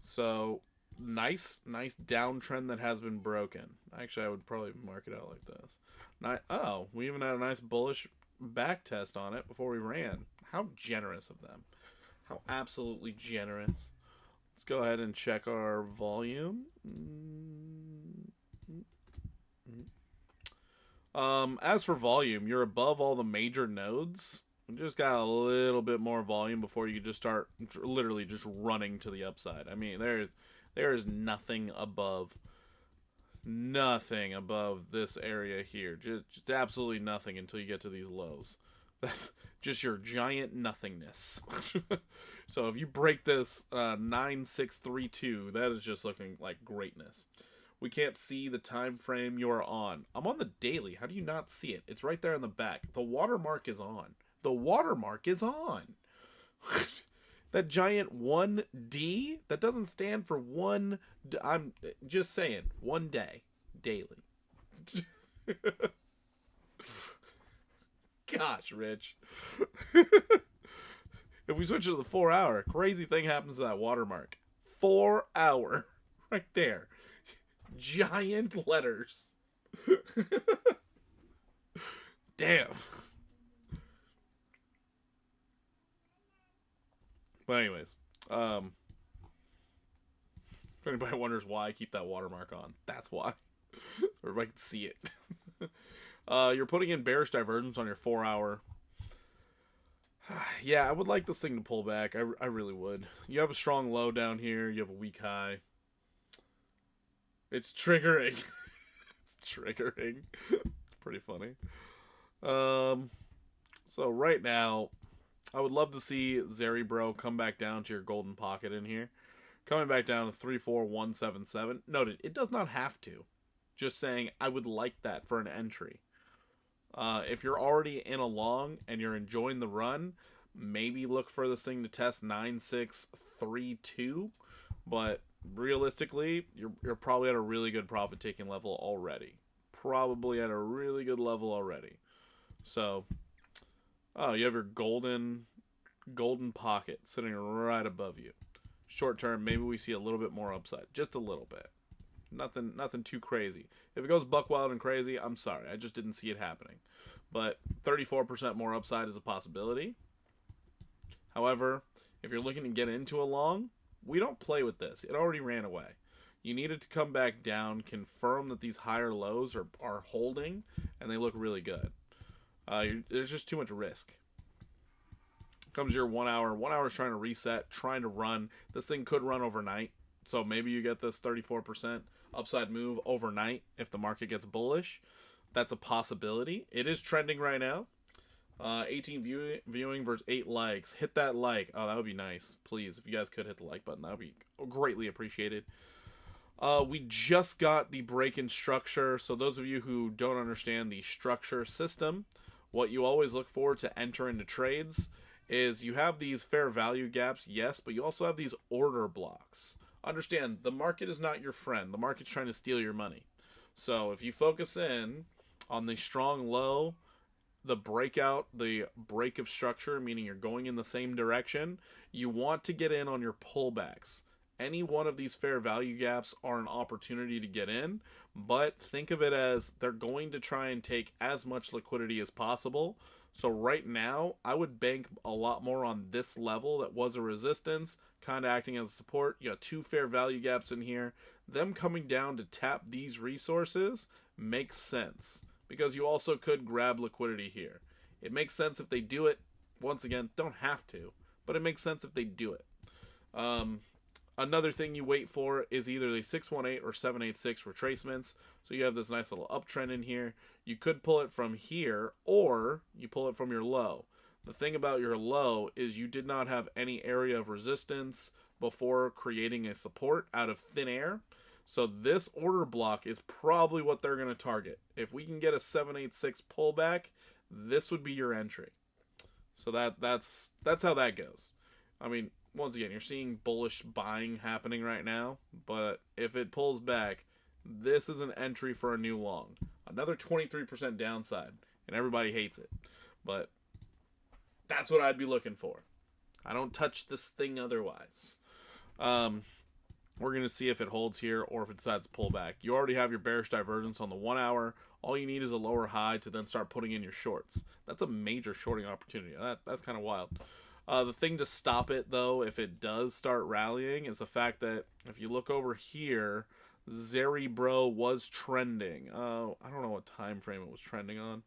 So, nice downtrend that has been broken. Actually, I would probably mark it out like this. Oh, we even had a nice bullish back test on it before we ran. How generous of them. How absolutely generous. Let's go ahead and check our volume. As for volume, you're above all the major nodes. You just got a little bit more volume before you just start literally just running to the upside. I mean, there is nothing above this area here. Just absolutely nothing until you get to these lows. That's just your giant nothingness. So if you break this 9632, that is just looking like greatness. We can't see the time frame you're on. I'm on the daily. How do you not see it? It's right there in the back. The watermark is on. The watermark is on. That giant 1D, that doesn't stand for one. I'm just saying, one day, daily. Gosh, Rich. If we switch to the 4 hour, crazy thing happens to that watermark. 4 hour. Right there. Giant letters. Damn. But anyways, if anybody wonders why I keep that watermark on, that's why. Everybody can see it. You're putting in bearish divergence on your 4 hour. Yeah, I would like this thing to pull back. I really would. You have a strong low down here. You have a weak high. It's triggering. It's triggering. It's pretty funny. So right now, I would love to see Zeri Bro come back down to your golden pocket in here. Coming back down to 34177. Noted, it does not have to. Just saying, I would like that for an entry. If you're already in a long and you're enjoying the run, maybe look for this thing to test 9632. But realistically, you're probably at a really good profit-taking level already. Probably at a really good level already. So, oh, you have your golden pocket sitting right above you. Short term, maybe we see a little bit more upside. Just a little bit. Nothing too crazy. If it goes buck wild and crazy, I'm sorry. I just didn't see it happening. But 34% more upside is a possibility. However, if you're looking to get into a long, we don't play with this. It already ran away. You need it to come back down, confirm that these higher lows are holding, and they look really good. There's just too much risk. Comes your 1 hour. 1 hour is trying to reset, trying to run. This thing could run overnight. So maybe you get this 34% upside move overnight if the market gets bullish. That's a possibility. It is trending right now. 18 viewing versus 8 likes. Hit that like. Oh, that would be nice. Please, if you guys could hit the like button, that would be greatly appreciated. We just got the break-in structure. So those of you who don't understand the structure system, what you always look for to enter into trades is you have these fair value gaps, yes, but you also have these order blocks. Understand, the market is not your friend. The market's trying to steal your money. So if you focus in on the strong low, the breakout, the break of structure, meaning you're going in the same direction, you want to get in on your pullbacks. any one of these fair value gaps are an opportunity to get in, but think of it as they're going to try and take as much liquidity as possible. So right now, I would bank a lot more on this level that was a resistance, kind of acting as a support. You got two fair value gaps in here. Them coming down to tap these resources makes sense, because you also could grab liquidity here. It makes sense if they do it. Once again, don't have to, but it makes sense if they do it. Another thing you wait for is either the 618 or 786 retracements. So you have this nice little uptrend in here. You could pull it from here, or you pull it from your low. The thing about your low is you did not have any area of resistance before creating a support out of thin air. So this order block is probably what they're going to target. If we can get a 786 pullback, this would be your entry. So that's how that goes. I mean, once again, you're seeing bullish buying happening right now, but if it pulls back, this is an entry for a new long. Another 23% downside, and everybody hates it. But that's what I'd be looking for. I don't touch this thing otherwise. We're going to see if it holds here or if it decides to pull back. You already have your bearish divergence on the 1 hour. All you need is a lower high to then start putting in your shorts. That's a major shorting opportunity. That's kind of wild. The thing to stop it, though, if it does start rallying, is the fact that if you look over here, Zerebro was trending. I don't know what time frame it was trending on.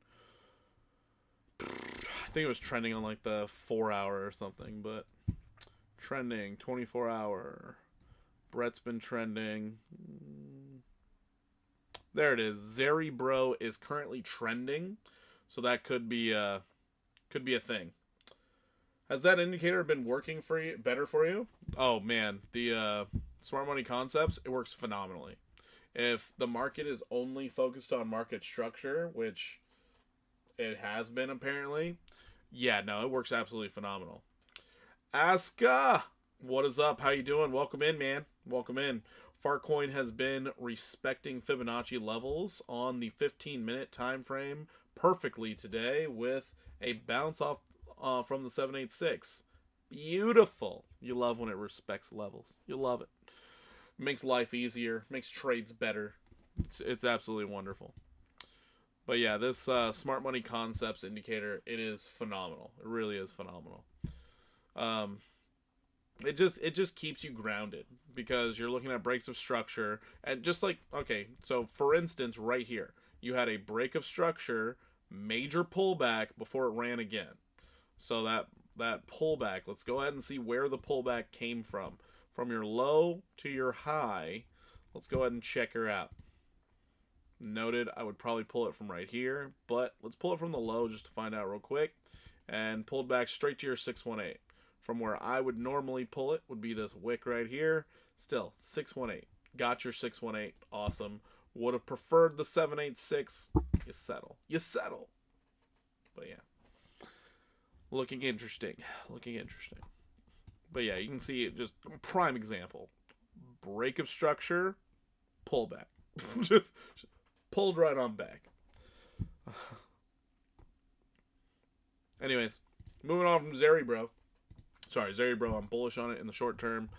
I think it was trending on like the 4 hour or something, but trending 24 hour. Brett's been trending. There it is. Zerebro is currently trending, so that could be a thing. Has that indicator been working for you better for you? Oh man, the smart money concepts, it works phenomenally. If the market is only focused on market structure, which it has been apparently, yeah, no, it works absolutely phenomenal. Aska, what is up? How you doing? Welcome in, man. Welcome in. Farcoin has been respecting Fibonacci levels on the 15-minute time frame perfectly today with a bounce off from the 786. Beautiful. You love when it respects levels. You love it. Makes life easier. Makes trades better. It's absolutely wonderful. But yeah, this smart money concepts indicator, it is phenomenal. It really is phenomenal. It just keeps you grounded because you're looking at breaks of structure, and just like, okay, so for instance, right here, you had a break of structure, major pullback before it ran again. So that pullback, let's go ahead and see where the pullback came from. From your low to your high, let's go ahead and check her out. Noted, I would probably pull it from right here, but let's pull it from the low just to find out real quick. And pulled back straight to your 618. From where I would normally pull it would be this wick right here. Still, 618. Got your 618. Awesome. Would have preferred the 786. You settle. You settle. But yeah. Looking interesting. Looking interesting. But yeah, you can see it, just prime example. Break of structure, pullback. just pulled right on back. Anyways, moving on from Zerebro. Sorry, Zerebro, I'm bullish on it in the short term.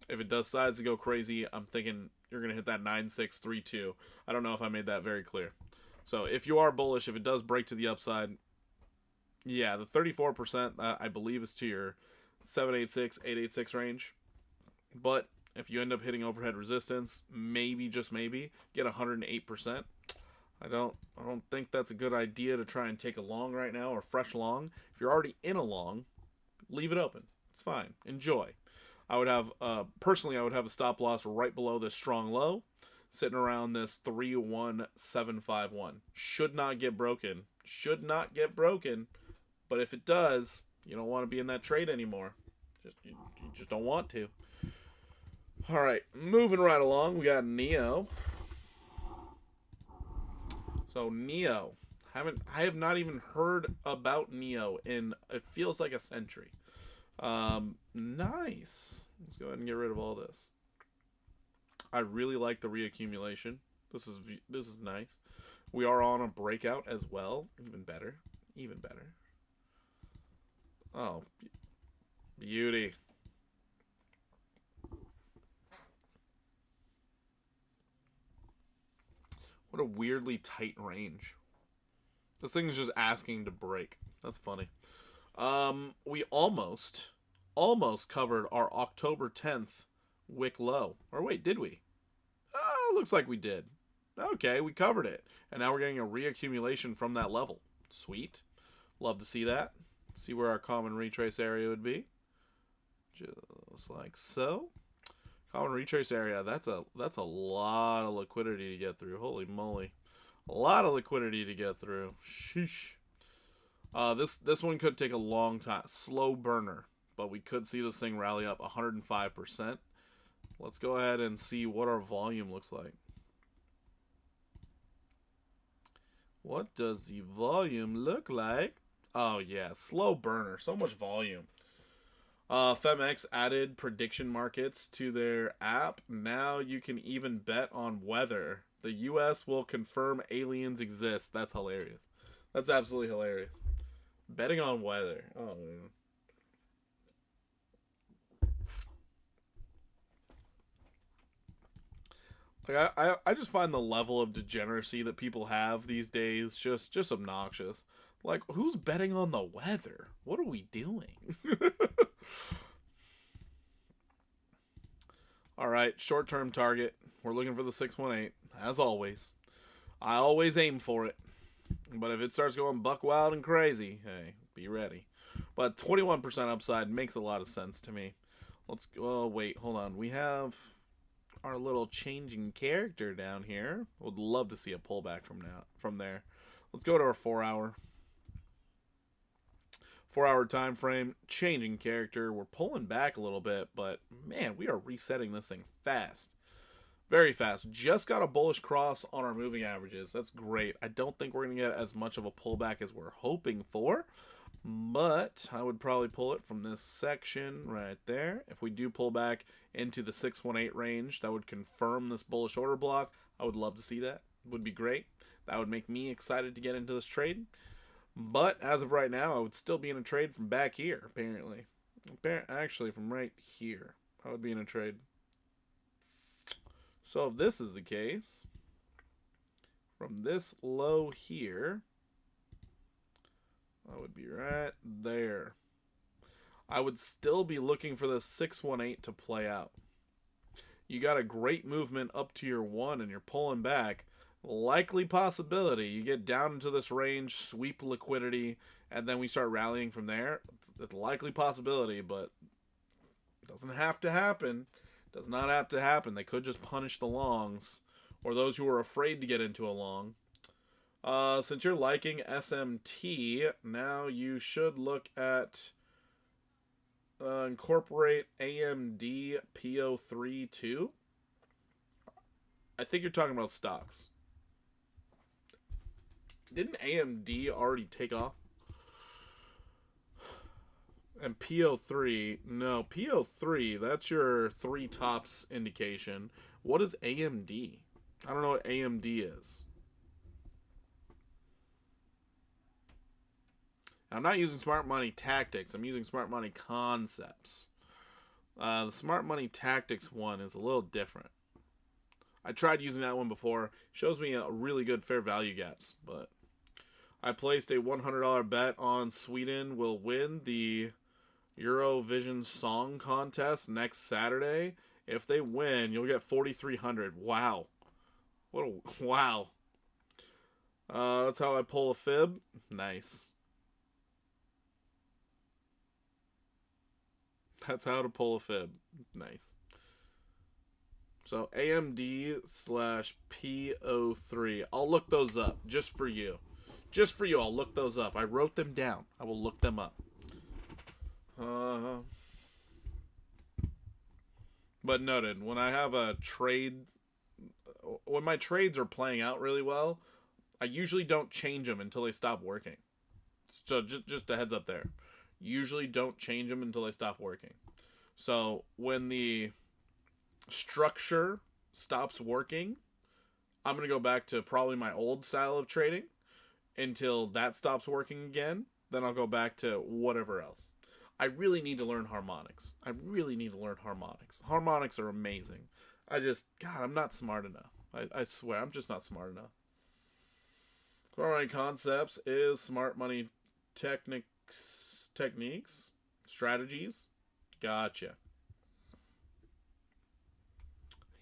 If it does size to go crazy, I'm thinking you're going to hit that 9632. I don't know if I made that very clear. So if you are bullish, if it does break to the upside, yeah, the 34% I believe is to your 786, 886 range. But if you end up hitting overhead resistance, maybe, just maybe, get 108%. I don't think that's a good idea to try and take a long right now, or fresh long. If you're already in a long, leave it open. It's fine. Enjoy. I would have, personally, I would have a stop loss right below this strong low, sitting around this 31751. Should not get broken. Should not get broken. But if it does, you don't want to be in that trade anymore. You just don't want to. All right, moving right along, we got Neo. So Neo, I have not even heard about Neo in, it feels like, a century. Nice. Let's go ahead and get rid of all this. I really like the reaccumulation. This is nice. We are on a breakout as well. Even better. Even better. Oh, beauty. What a weirdly tight range. This thing's just asking to break. That's funny. We almost covered our October 10th wick low. Or wait, did we? Oh, looks like we did. Okay, we covered it. And now we're getting a reaccumulation from that level. Sweet. Love to see that. See where our common retrace area would be. Just like so. Common retrace area, that's a lot of liquidity to get through. Holy moly. A lot of liquidity to get through. Sheesh. This one could take a long time. Slow burner. But we could see this thing rally up 105%. Let's go ahead and see what our volume looks like. What does the volume look like? Oh yeah, slow burner. So much volume. FemX added prediction markets to their app. Now you can even bet on weather. The U.S. will confirm aliens exist. That's hilarious. That's absolutely hilarious. Betting on weather. Oh man. Like I just find the level of degeneracy that people have these days just obnoxious. Like, who's betting on the weather? What are we doing? All right, short-term target. We're looking for the 618, as always. I always aim for it. But if it starts going buck wild and crazy, hey, be ready. But 21% upside makes a lot of sense to me. Let's go. Oh, wait, hold on. We have our little changing character down here. Would love to see a pullback from there. Let's go to our 4-hour. 4-hour time frame, changing character. We're pulling back a little bit, but man, we are resetting this thing fast. Very fast. Just got a bullish cross on our moving averages. That's great. I don't think we're going to get as much of a pullback as we're hoping for, but I would probably pull it from this section right there. If we do pull back into the 618 range, that would confirm this bullish order block. I would love to see that. Would be great. That would make me excited to get into this trade. But as of right now, I would still be in a trade from back here, apparently. Actually, from right here, I would be in a trade. So if this is the case, from this low here, I would be right there. I would still be looking for the 618 to play out. You got a great movement up to your 1 and you're pulling back. Likely possibility you get down into this range, sweep liquidity, and then we start rallying from there. It's a likely possibility, but it doesn't have to happen. Does not have to happen. They could just punish the longs or those who are afraid to get into a long. Since you're liking SMT, now you should look at incorporate AMD PO3 too. I think you're talking about stocks. Didn't AMD already take off? And PO3, no, PO3, that's your 3 tops indication. What is AMD? I don't know what AMD is. I'm not using smart money tactics. I'm using smart money concepts. The smart money tactics one is a little different. I tried using that one before. Shows me a really good fair value gaps, but I placed a $100 bet on Sweden will win the Eurovision Song Contest next Saturday. If they win, you'll get 4,300. Wow. Wow. That's how I pull a fib. Nice. That's how to pull a fib. Nice. So AMD/PO3. I'll look those up just for you. Just for you, I'll look those up. I wrote them down. I will look them up. But noted, when I have a trade, when my trades are playing out really well, I usually don't change them until they stop working. So just a heads up there. Usually don't change them until they stop working. So when the structure stops working, I'm going to go back to probably my old style of trading until that stops working again. Then I'll go back to whatever else. I really need to learn harmonics. Harmonics are amazing. God, I'm not smart enough. I swear, I'm just not smart enough. Smart money concepts is smart money techniques, strategies. Gotcha.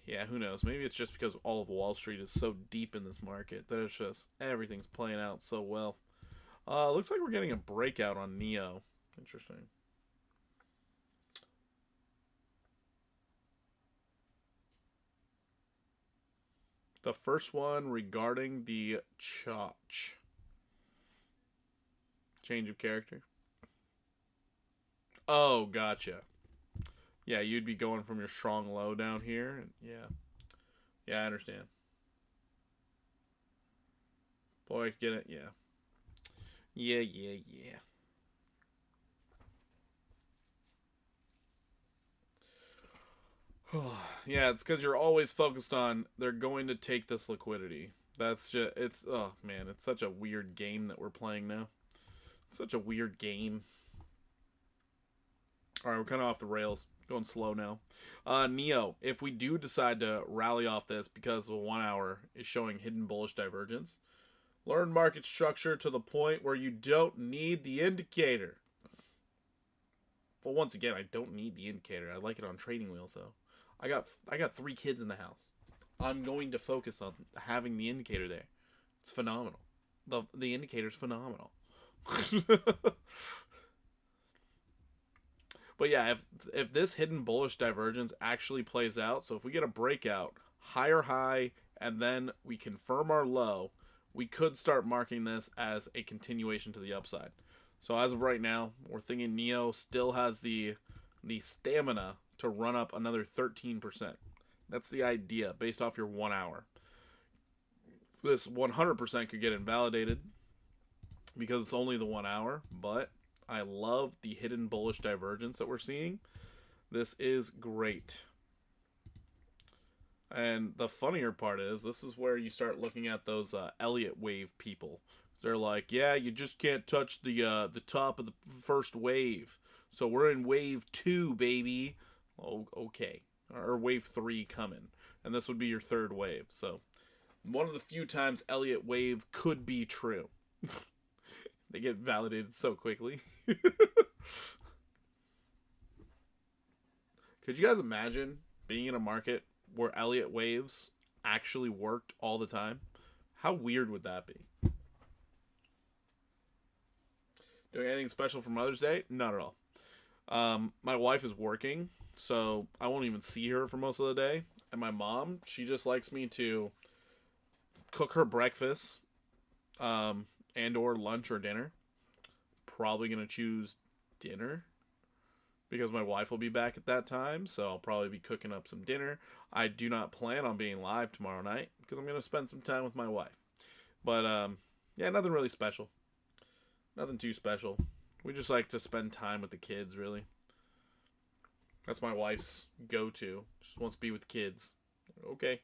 Yeah, who knows? Maybe it's just because all of Wall Street is so deep in this market that it's just everything's playing out so well. Looks like we're getting a breakout on Neo. Interesting. The first one regarding the change of character. Oh, gotcha. Yeah, you'd be going from your strong low down here. And yeah, I understand. Boy, get it? Yeah. Yeah. Yeah, it's because you're always focused on they're going to take this liquidity. That's just, it's, oh man, it's such a weird game that we're playing now. Such a weird game. Alright, we're kind of off the rails. Going slow now. Neo, if we do decide to rally off this because the 1 hour is showing hidden bullish divergence, learn market structure to the point where you don't need the indicator. Well, once again, I don't need the indicator. I like it on trading wheels, though. I got 3 kids in the house. I'm going to focus on having the indicator there. It's phenomenal. The indicator's phenomenal. But yeah, if this hidden bullish divergence actually plays out, so if we get a breakout, higher high, and then we confirm our low, we could start marking this as a continuation to the upside. So as of right now, we're thinking Neo still has the stamina to run up another 13%. That's the idea based off your 1 hour. This 100% could get invalidated because it's only the 1 hour, but I love the hidden bullish divergence that we're seeing. This is great. And the funnier part is, this is where you start looking at those Elliott wave people. They're like, yeah, you just can't touch the top of the first wave. So we're in wave 2, baby. Oh, okay. Or wave 3 coming. And this would be your third wave. So one of the few times Elliott wave could be true. They get validated so quickly. Could you guys imagine being in a market where Elliott waves actually worked all the time? How weird would that be? Doing anything special for Mother's Day? Not at all. My wife is working, so I won't even see her for most of the day. And my mom, she just likes me to cook her breakfast, and or lunch or dinner. Probably going to choose dinner because my wife will be back at that time, so I'll probably be cooking up some dinner. I do not plan on being live tomorrow night because I'm going to spend some time with my wife. But, yeah, nothing really special. Nothing too special. We just like to spend time with the kids, really. That's my wife's go-to. Just wants to be with kids. Okay.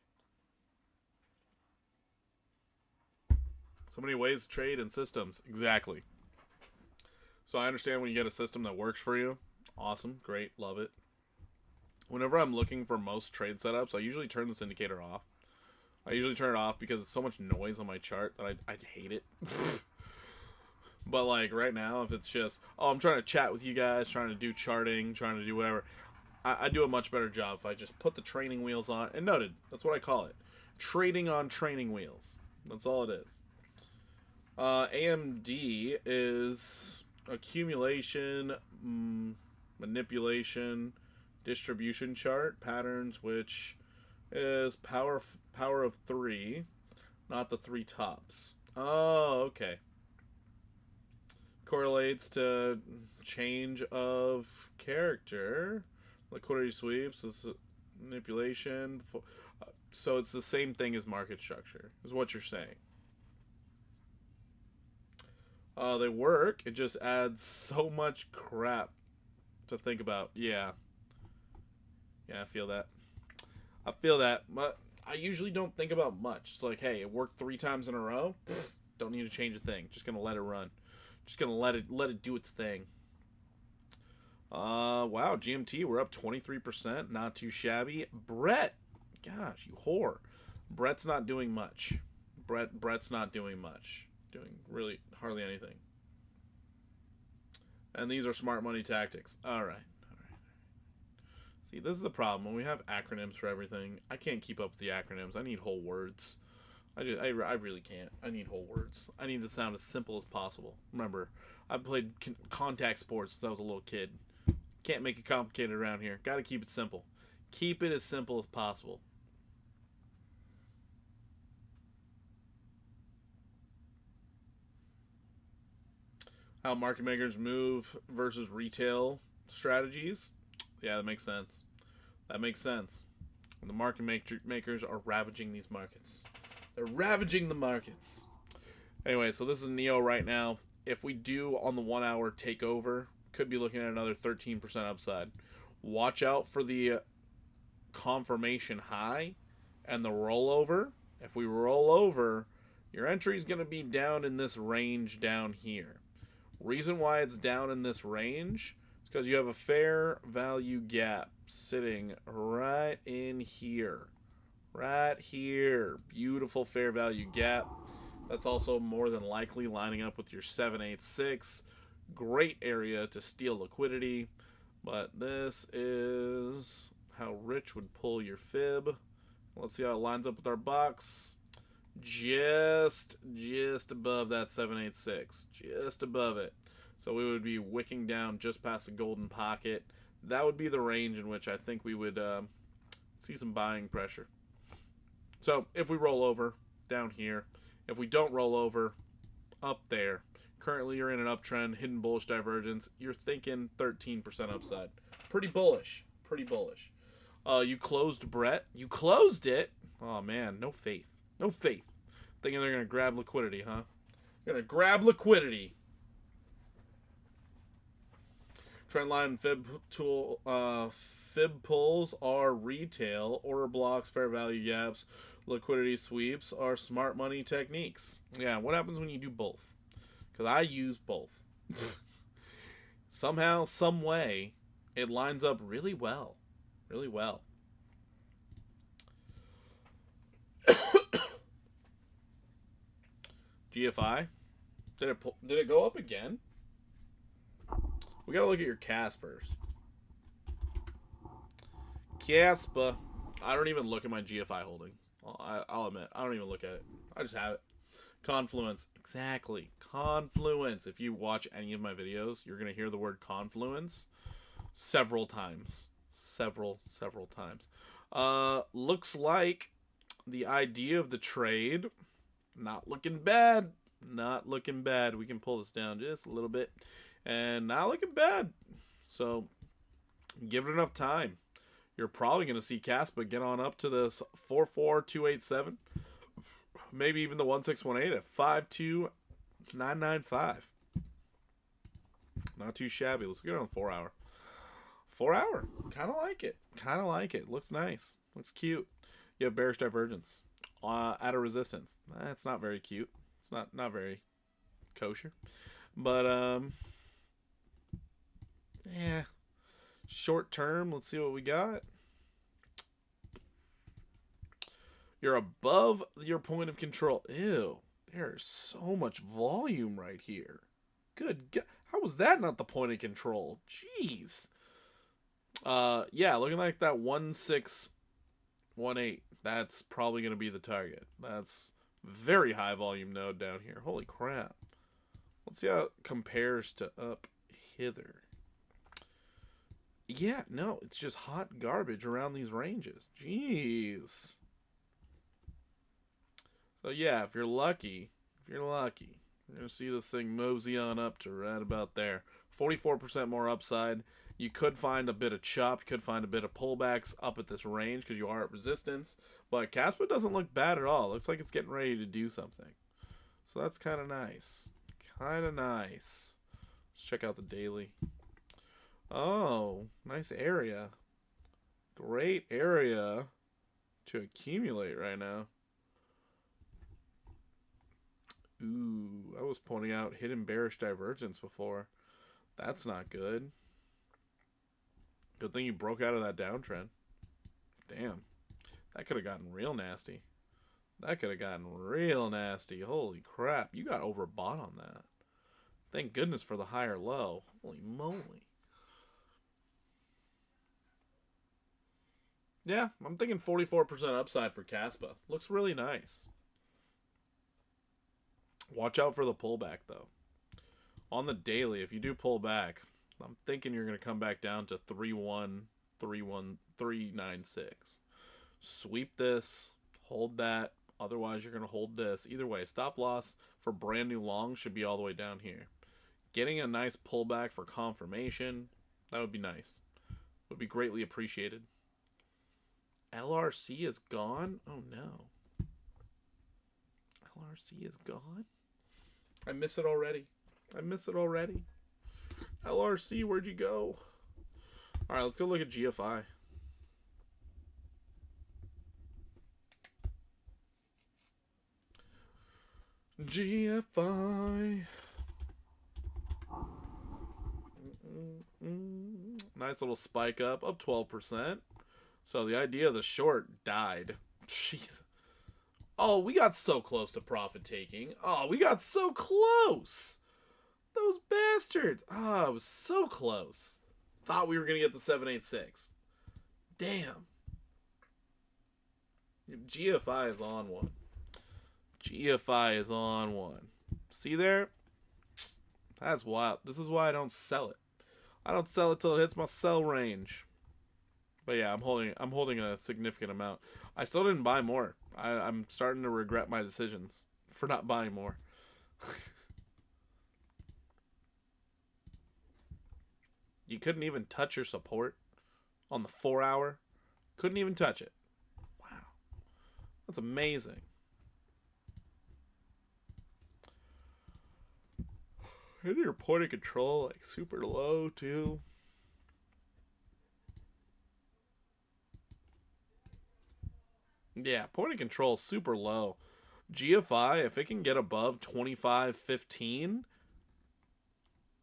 So many ways to trade and systems. Exactly. So I understand when you get a system that works for you. Awesome. Great. Love it. Whenever I'm looking for most trade setups, I usually turn this indicator off. I usually turn it off because it's so much noise on my chart that I hate it. But like right now, if it's just, oh, I'm trying to chat with you guys, trying to do charting, trying to do whatever, I do a much better job if I just put the training wheels on. And noted, that's what I call it. Trading on training wheels. That's all it is. AMD is accumulation, manipulation, distribution chart patterns, which is power of 3, not the 3 tops. Oh, okay. Correlates to change of character, liquidity sweeps, manipulation. So it's the same thing as market structure, is what you're saying. They work. It just adds so much crap to think about. Yeah, I feel that. But I usually don't think about much. It's like, hey, it worked 3 times in a row. Don't need to change a thing. Just gonna let it run. Just gonna let it do its thing. Wow, GMT, we're up 23%. Not too shabby. Brett, gosh, you whore. Brett's not doing much. Brett's not doing much. doing really hardly anything. And these are smart money tactics. All right. See, this is the problem. When we have acronyms for everything, I can't keep up with the acronyms. I need whole words. I really can't. I need whole words. I need to sound as simple as possible. Remember, I've played contact sports since I was a little kid. Can't make it complicated around here. Got to keep it simple. Keep it as simple as possible. How market makers move versus retail strategies. Yeah, that makes sense. That makes sense. And the market makers are ravaging these markets. They're ravaging the markets. Anyway, so this is Neo right now. If we do on the 1 hour takeover, could be looking at another 13% upside. Watch out for the confirmation high and the rollover. If we roll over, your entry is going to be down in this range down here. Reason why it's down in this range is because you have a fair value gap sitting right in here. Right here. Beautiful fair value gap. That's also more than likely lining up with your 786. Great area to steal liquidity. But this is how Rich would pull your fib. Let's see how it lines up with our box. Just above that 786. Just above it. So we would be wicking down just past the golden pocket. That would be the range in which I think we would see some buying pressure. So if we roll over, down here. If we don't roll over, up there. Currently you're in an uptrend, hidden bullish divergence. You're thinking 13% upside. Pretty bullish. Pretty bullish. You closed Brett. You closed it. Oh man, no faith. No faith. Thinking they're going to grab liquidity, huh? Going to grab liquidity. Trendline and fib pulls are retail. Order blocks, fair value gaps, liquidity sweeps are smart money techniques. Yeah, what happens when you do both? Because I use both. Somehow, some way, it lines up really well. Really well. GFI. Did it go up again? We gotta look at your CAS first. Caspa. I don't even look at my GFI holdings. I'll admit, I don't even look at it. I just have it. Confluence. Exactly. Confluence. If you watch any of my videos, you're gonna hear the word confluence several times. Several times. Looks like the idea of the trade, not looking bad. Not looking bad. We can pull this down just a little bit. And not looking bad. So, give it enough time. You're probably going to see Caspa get on up to this 44287. Maybe even the 1618 at 52995. Not too shabby. Let's get on 4 hour. 4 hour. Kind of like it. Kind of like it. Looks nice. Looks cute. You have bearish divergence. At a resistance. That's not very cute. It's not very kosher. But, yeah. Short term, let's see what we got. You're above your point of control. Ew. There's so much volume right here. Good God. How was that not the point of control? Jeez. Yeah, looking like that 1618. That's probably going to be the target. That's very high volume node down here. Holy crap. Let's see how it compares to up hither. Yeah, no, it's just hot garbage around these ranges. Jeez. So yeah, if you're lucky, you're going to see this thing mosey on up to right about there. 44% more upside. You could find a bit of chop. You could find a bit of pullbacks up at this range because you are at resistance. But Caspa doesn't look bad at all. Looks like it's getting ready to do something. So that's kind of nice. Kind of nice. Let's check out the daily. Oh, nice area. Great area to accumulate right now. Ooh, I was pointing out hidden bearish divergence before. That's not good. Good thing you broke out of that downtrend. Damn. That could have gotten real nasty. That could have gotten real nasty. Holy crap. You got overbought on that. Thank goodness for the higher low. Holy moly. Yeah, I'm thinking 44% upside for Caspa. Looks really nice. Watch out for the pullback, though. On the daily, if you do pull back, I'm thinking you're going to come back down to 396. Sweep this, hold that. Otherwise, you're going to hold this. Either way, stop loss for brand new long should be all the way down here. Getting a nice pullback for confirmation, that would be nice. Would be greatly appreciated. LRC is gone? Oh no. LRC is gone? I miss it already. LRC, where'd you go? Alright, let's go look at GFI. GFI. Nice little spike up 12%. So the idea of the short died. Jeez. Oh, we got so close to profit taking. Oh, we got so close. Those bastards. Oh, it was so close. Thought we were going to get the 786. Damn. GFI is on one. GFI is on one. See there? That's wild. This is why I don't sell it. I don't sell it till it hits my sell range. But yeah, I'm holding a significant amount. I still didn't buy more. I'm starting to regret my decisions for not buying more. You couldn't even touch your support on the 4 hour. Couldn't even touch it. Wow. That's amazing. And your point of control like super low too. Yeah, point of control super low. GFI, if it can get above 25.15,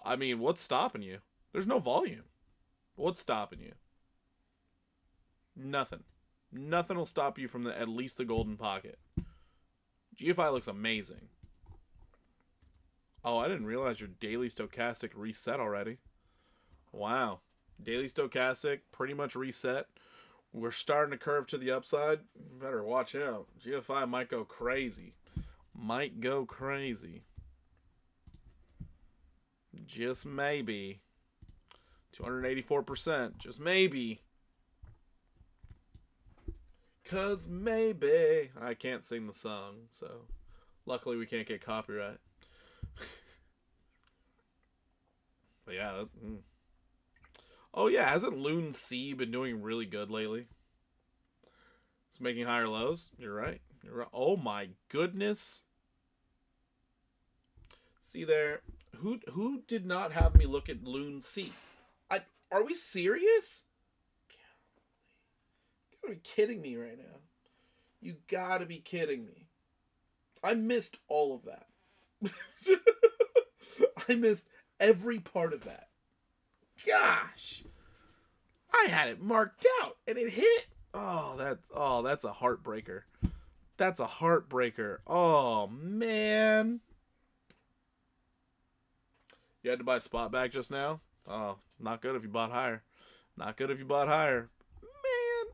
I mean, what's stopping you? There's no volume. What's stopping you? Nothing. Nothing will stop you from at least the golden pocket. GFI looks amazing. Oh, I didn't realize your daily stochastic reset already. Wow. Daily stochastic pretty much reset. We're starting to curve to the upside. Better watch out. GFI might go crazy. Might go crazy. Just maybe. 284%. Just maybe. 'Cause maybe. I can't sing the song, so luckily we can't get copyright. But yeah. Oh yeah, hasn't Loon C been doing really good lately? It's making higher lows. You're right. You're right. Oh my goodness. See there. Who did not have me look at Loon C? Are we serious? You gotta be kidding me right now. You gotta be kidding me. I missed all of that. I missed every part of that. Gosh. I had it marked out and it hit. Oh, that's a heartbreaker. That's a heartbreaker. Oh, man. You had to buy spot back just now? Oh, not good if you bought higher. Not good if you bought higher. Man.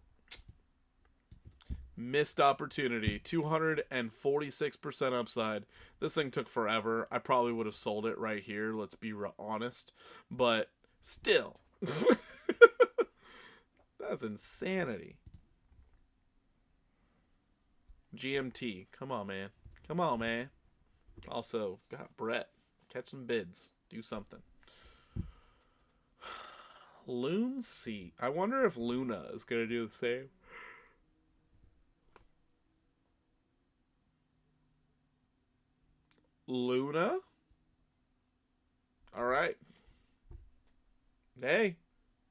Missed opportunity. 246% upside. This thing took forever. I probably would have sold it right here. Let's be honest. But still. That's insanity. GMT. Come on, man. Come on, man. Also, got Brett. Catch some bids. Do something. Loon C. I wonder if Luna is going to do the same. Luna? Alright. Hey.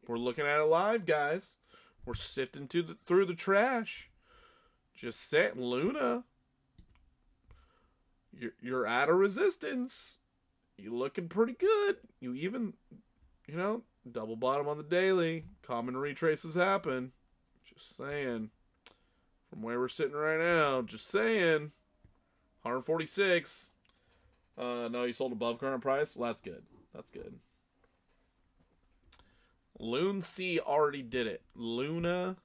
We're looking at it live, guys. We're sifting through the trash. Just saying, Luna. You're at a resistance. You looking pretty good. You even, double bottom on the daily. Common retraces happen. Just saying. From where we're sitting right now, just saying. 146. No, you sold above current price? Well, that's good. That's good. Loon C already did it. Luna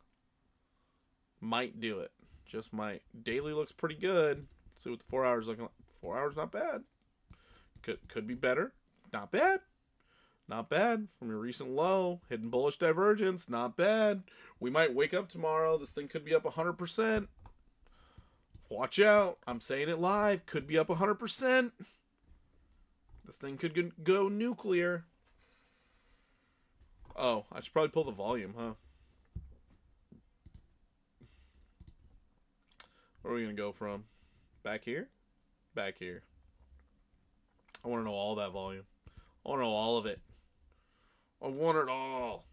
might do it. Just might. Daily looks pretty good. Let's see what the 4 hours looking like. 4 hours not bad. Could be better. Not bad. Not bad. From your recent low. Hidden bullish divergence. Not bad. We might wake up tomorrow. This thing could be up 100%. Watch out. I'm saying it live. Could be up 100%. This thing could go nuclear. Oh, I should probably pull the volume, huh? Where are we going to go from? Back here? Back here. I want to know all that volume. I want to know all of it. I want it all.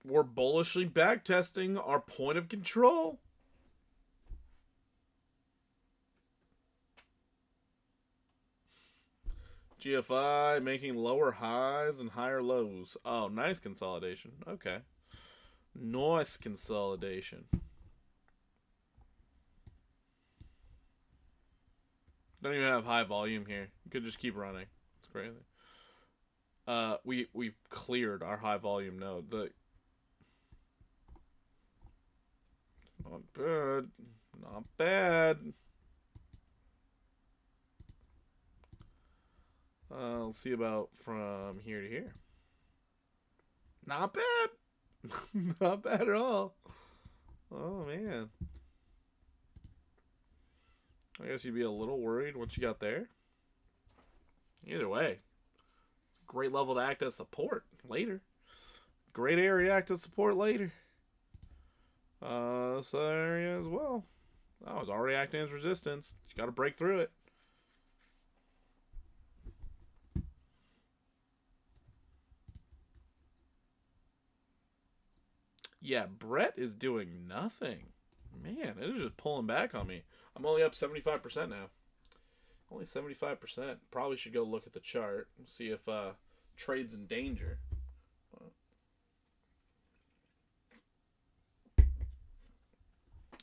We're bullishly backtesting our point of control. GFI making lower highs and higher lows. Oh, nice consolidation. Okay. Nice consolidation. Don't even have high volume here. You could just keep running. It's crazy. We cleared our high volume node. Not bad. Not bad. Let's see about from here to here. Not bad. Not bad at all. Oh, man. I guess you'd be a little worried once you got there. Either way. Great level to act as support later. Great area to act as support later. This area as well. Oh, it's already acting as resistance. You got to break through it. Yeah, Brett is doing nothing. Man, it is just pulling back on me. I'm only up 75% now. Only 75%. Probably should go look at the chart and see if trade's in danger.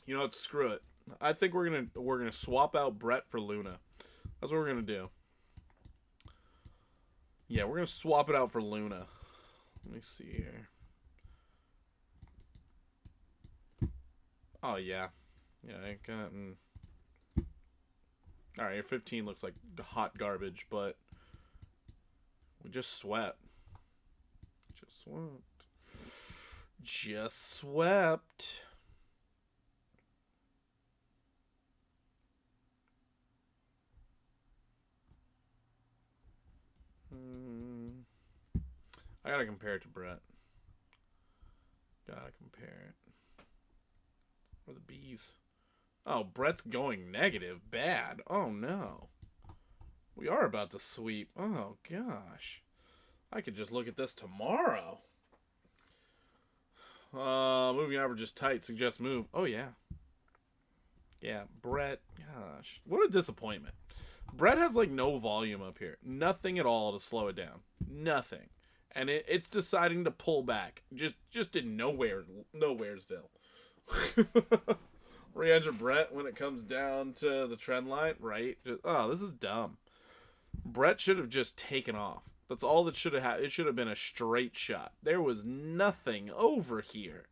You know what? Screw it. I think we're gonna swap out Brett for Luna. That's what we're gonna do. Yeah, we're gonna swap it out for Luna. Let me see here. Oh yeah, yeah. I got. All right, your 15 looks like hot garbage, but we just swept. Just swept. Just swept. I gotta compare it to Brett. Gotta compare it. Where are the bees? Oh, Brett's going negative. Bad. Oh, no. We are about to sweep. Oh, gosh. I could just look at this tomorrow. Moving average is tight. Suggest move. Oh, yeah. Yeah, Brett. Gosh. What a disappointment. Brett has, like, no volume up here. Nothing at all to slow it down. Nothing. And it's deciding to pull back. Just in nowheresville. Re-enter Brett when it comes down to the trend line, right? Oh, this is dumb. Brett should have just taken off. That's all that should have happened. It should have been a straight shot. There was nothing over here.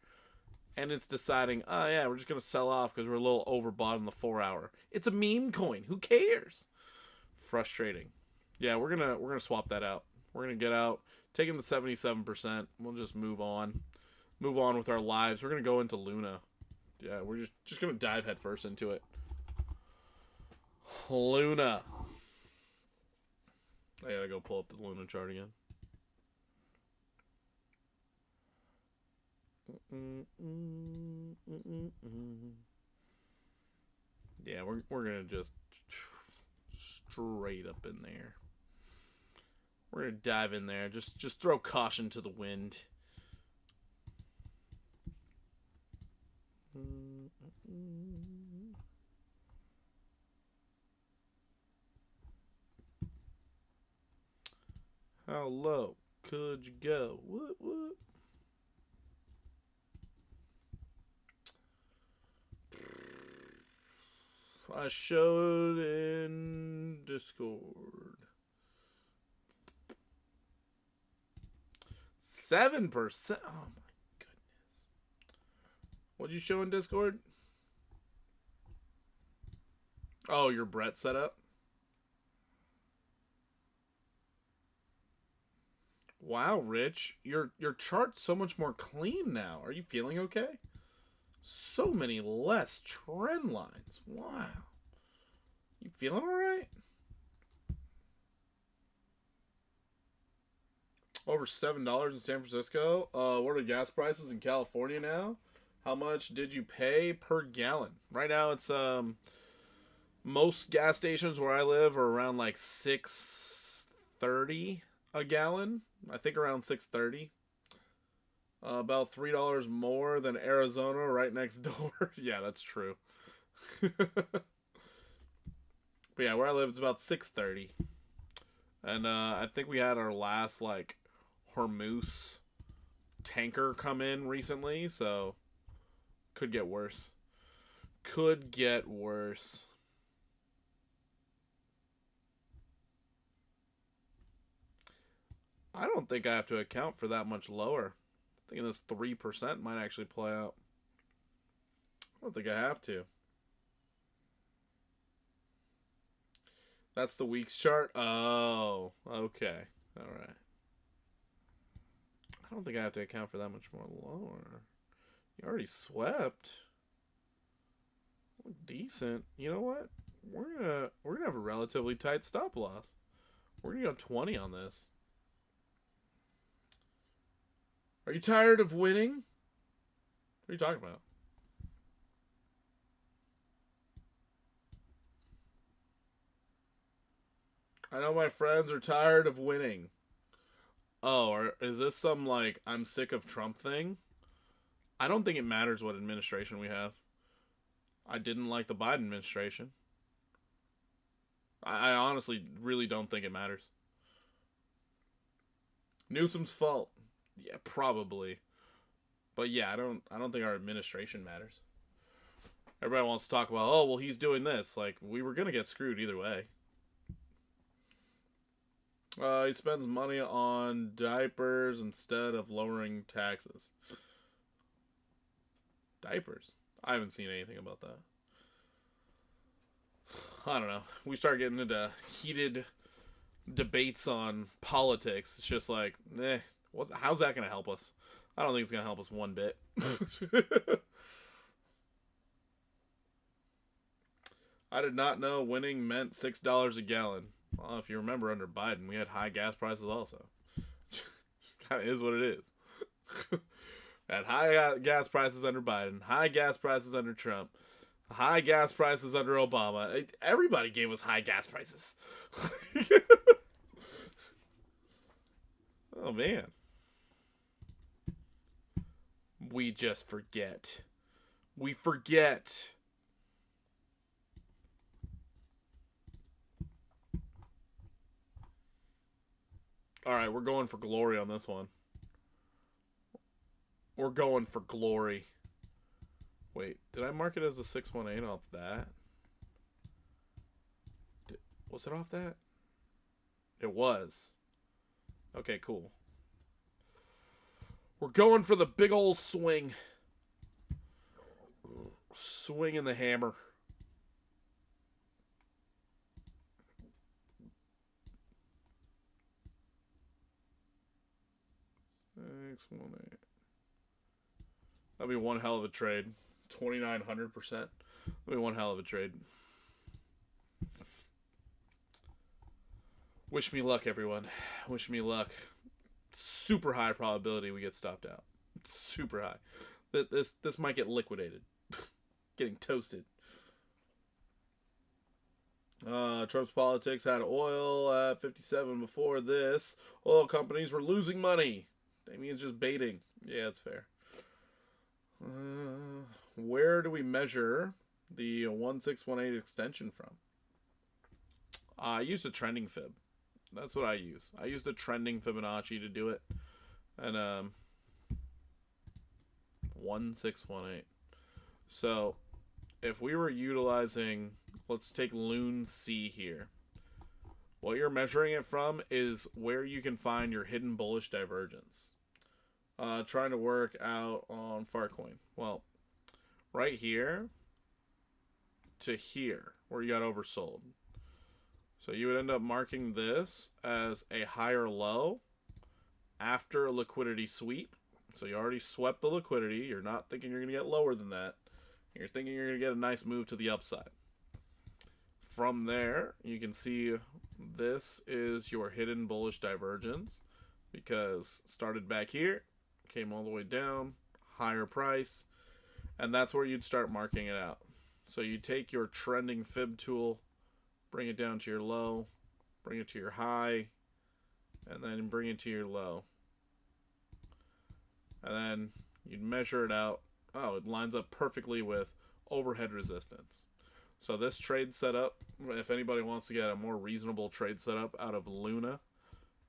And it's deciding, oh yeah, we're just going to sell off because we're a little overbought in the 4 hour. It's a meme coin. Who cares? Frustrating. Yeah, we're gonna swap that out. We're going to get out. Taking the 77%. We'll just move on. Move on with our lives. We're going to go into Luna. Yeah, we're just going to dive headfirst into it. Luna. I gotta go pull up the Luna chart again. Yeah, we're going to just straight up in there. We're going to dive in there. Just throw caution to the wind. How low could you go? What? I showed in Discord. 7%. Oh my goodness. What'd you show in Discord? Oh, your Brett setup? Wow, Rich. Your chart's so much more clean now. Are you feeling okay? So many less trend lines. Wow. You feeling alright? Over $7 in San Francisco. What are the gas prices in California now? How much did you pay per gallon? Right now it's most gas stations where I live are around like $6.30 a gallon. I think around $6.30. About $3 more than Arizona right next door. Yeah, that's true. But yeah, where I live it's about $6.30. And I think we had our last like Hormuz tanker come in recently, so could get worse. Could get worse. I don't think I have to account for that much lower. I think this 3% might actually play out. I don't think I have to. That's the week's chart? Oh, okay. Alright. I don't think I have to account for that much more lower. You already swept. Decent. You know what? We're gonna have a relatively tight stop loss. We're gonna go 20 on this. Are you tired of winning? What are you talking about? I know my friends are tired of winning. Oh, or is this some like I'm sick of Trump thing? I don't think it matters what administration we have. I didn't like the Biden administration. I honestly really don't think it matters. Newsom's fault. Yeah, probably. But yeah, I don't think our administration matters. Everybody wants to talk about, oh, well, he's doing this. Like, we were going to get screwed either way. He spends money on diapers instead of lowering taxes. Diapers? I haven't seen anything about that. I don't know. We start getting into heated debates on politics. It's just like, how's that going to help us? I don't think it's going to help us one bit. I did not know winning meant $6 a gallon. Well, if you remember under Biden, we had high gas prices also. Kind of is what it is. Had high gas prices under Biden, high gas prices under Trump, high gas prices under Obama. Everybody gave us high gas prices. Oh, man. We just forget. We forget. Alright, we're going for glory on this one. We're going for glory. Wait, did I mark it as a 618 off that? Was it off that? It was. Okay, cool. We're going for the big old swing. Swinging the hammer. That'd be one hell of a trade. 2,900%. That'd be one hell of a trade. Wish me luck, everyone. Wish me luck. Super high probability we get stopped out. Super high. This might get liquidated. Getting toasted. Trump's politics had oil at 57 before this. Oil companies were losing money. Damien's just baiting. Yeah, that's fair. Where do we measure the 1618 extension from? I used a trending fib. That's what I use. I used a trending Fibonacci to do it. And 1618. So if we were utilizing, let's take Loon C here. What you're measuring it from is where you can find your hidden bullish divergence. Trying to work out on Farcoin. Well, right here to here, where you got oversold. So you would end up marking this as a higher low after a liquidity sweep. So you already swept the liquidity. You're not thinking you're going to get lower than that. You're thinking you're going to get a nice move to the upside. From there, you can see this is your hidden bullish divergence, because started back here, came all the way down, higher price, and that's where you'd start marking it out. So you take your trending fib tool, bring it down to your low, bring it to your high, and then bring it to your low. And then you'd measure it out. Oh, it lines up perfectly with overhead resistance. So this trade setup, if anybody wants to get a more reasonable trade setup out of Luna,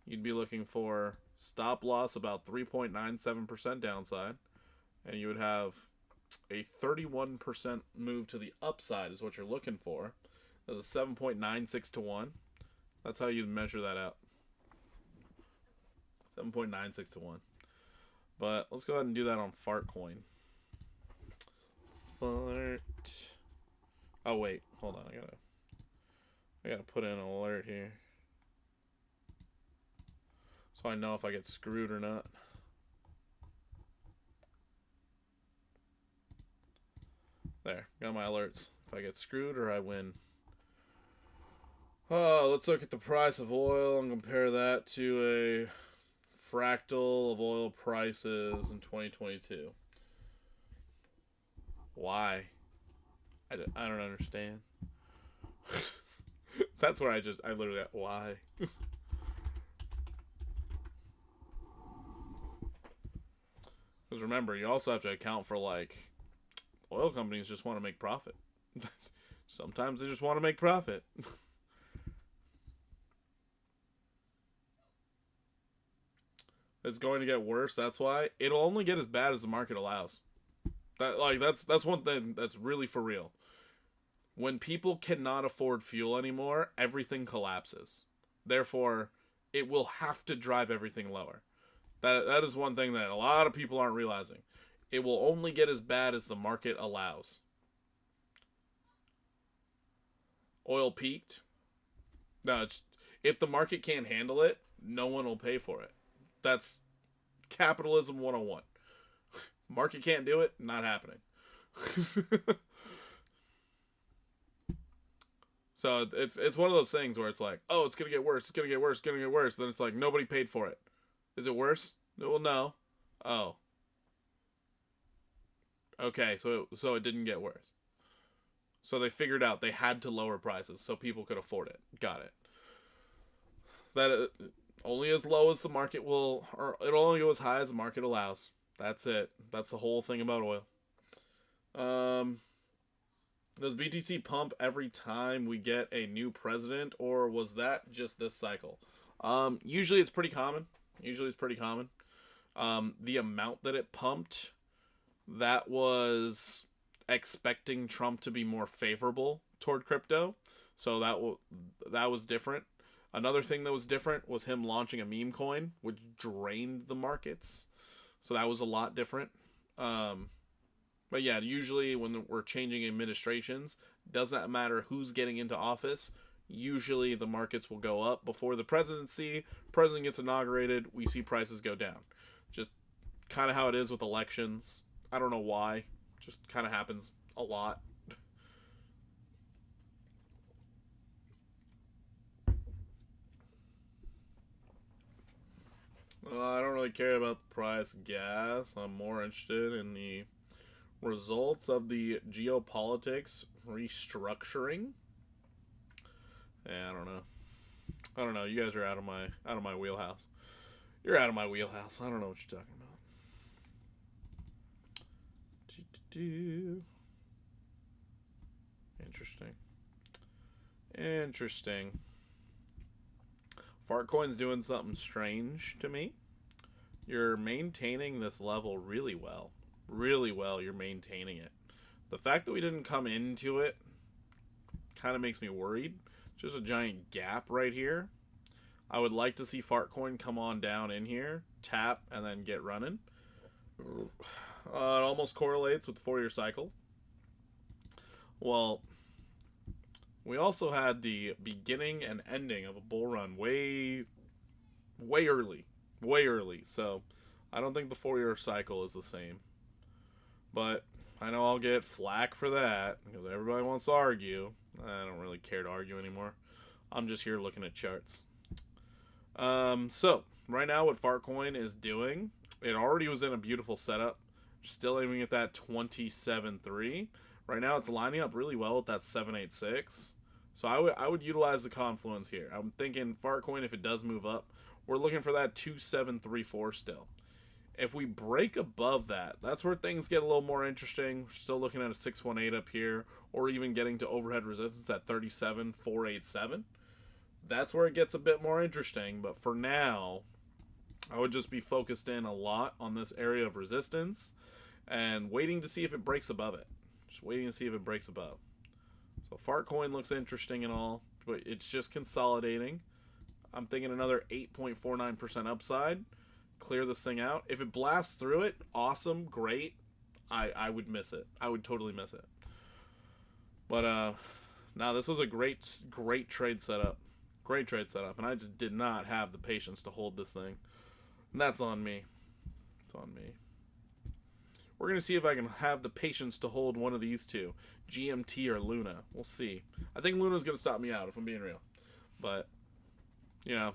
you'd be looking for stop loss about 3.97% downside, and you would have a 31% move to the upside is what you're looking for. There's a 7.96 to 1. That's how you measure that out. 7.96 to 1. But let's go ahead and do that on Fartcoin. Fart. Oh wait, hold on. I gotta put in an alert here, so I know if I get screwed or not. There, got my alerts. If I get screwed or I win. Oh, let's look at the price of oil and compare that to a fractal of oil prices in 2022. Why? I don't understand. That's where I literally got why. Because remember, you also have to account for, like, oil companies just want to make profit. Sometimes they just want to make profit. It's going to get worse, that's why. It'll only get as bad as the market allows. That's one thing that's really for real. When people cannot afford fuel anymore, everything collapses. Therefore, it will have to drive everything lower. That is one thing that a lot of people aren't realizing. It will only get as bad as the market allows. Oil peaked. No, if the market can't handle it, no one will pay for it. That's capitalism 101. Market can't do it, not happening. So it's one of those things where it's like, oh, it's gonna get worse, it's gonna get worse, it's gonna get worse. Then it's like nobody paid for it. Is it worse? Well, no. Oh. Okay, so it didn't get worse. So they figured out they had to lower prices so people could afford it. Got it. That only as low as the market will, or it'll only go as high as the market allows. That's it. That's the whole thing about oil. Does BTC pump every time we get a new president, or was that just this cycle? Usually it's pretty common. The amount that it pumped, that was expecting Trump to be more favorable toward crypto. So that was different. Another thing that was different was him launching a meme coin, which drained the markets. So that was a lot different. But yeah, usually when we're changing administrations, doesn't matter who's getting into office, usually the markets will go up. Before the presidency, president gets inaugurated, we see prices go down. Just kind of how it is with elections. I don't know why. Just kind of happens a lot. I don't really care about the price of gas. I'm more interested in the results of the geopolitics restructuring. Yeah, I don't know. You guys are out of my wheelhouse. You're out of my wheelhouse. I don't know what you're talking about. Interesting. Fartcoin's doing something strange to me. You're maintaining this level really well. Really well, you're maintaining it. The fact that we didn't come into it kind of makes me worried. Just a giant gap right here. I would like to see Fartcoin come on down in here, tap, and then get running. It almost correlates with the 4-year cycle. Well, we also had the beginning and ending of a bull run way early. Way early. So I don't think the 4-year cycle is the same. But I know I'll get flack for that because everybody wants to argue. I don't really care to argue anymore. I'm just here looking at charts. So right now what Fartcoin is doing, it already was in a beautiful setup. Still aiming at that 27.3. Right now it's lining up really well with that 786. So I would utilize the confluence here. I'm thinking Fartcoin, if it does move up, we're looking for that 2734 still. If we break above that, that's where things get a little more interesting. We're still looking at a 618 up here, or even getting to overhead resistance at 37,487. That's where it gets a bit more interesting, but for now, I would just be focused in a lot on this area of resistance and waiting to see if it breaks above it. Just waiting to see if it breaks above. So Fartcoin looks interesting and all, but it's just consolidating. I'm thinking another 8.49% upside. Clear this thing out. If it blasts through it, awesome, great. I would miss it. I would totally miss it. But now this was a great trade setup. Great trade setup, and I just did not have the patience to hold this thing. And that's on me. It's on me. We're going to see if I can have the patience to hold one of these two, GMT or Luna. We'll see. I think Luna's going to stop me out, if I'm being real. But, you know,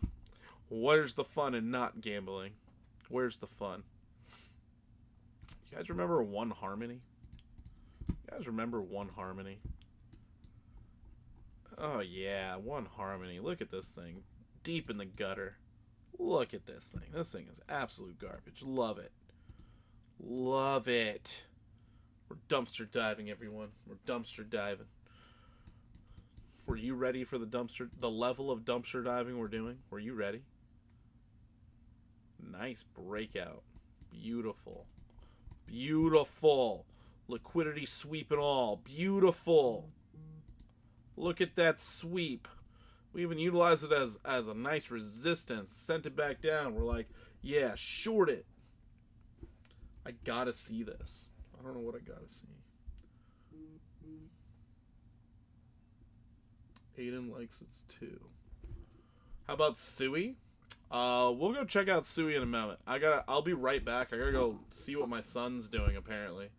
where's the fun in not gambling? Where's the fun? You guys remember One Harmony? You guys remember One Harmony? Oh, yeah, One Harmony. Look at this thing. Deep in the gutter. Look at this thing. This thing is absolute garbage. Love it. Love it. We're dumpster diving, everyone. We're dumpster diving. Were you ready for the level of dumpster diving we're doing? Were you ready? Nice breakout. Beautiful. Beautiful. Liquidity sweep and all. Beautiful. Look at that sweep. We even utilized it as a nice resistance. Sent it back down. We're like, yeah, short it. I gotta see this. I don't know what I gotta see. Aiden likes it too. How about Sui? We'll go check out Sui in a moment. I'll be right back. I gotta go see what my son's doing apparently.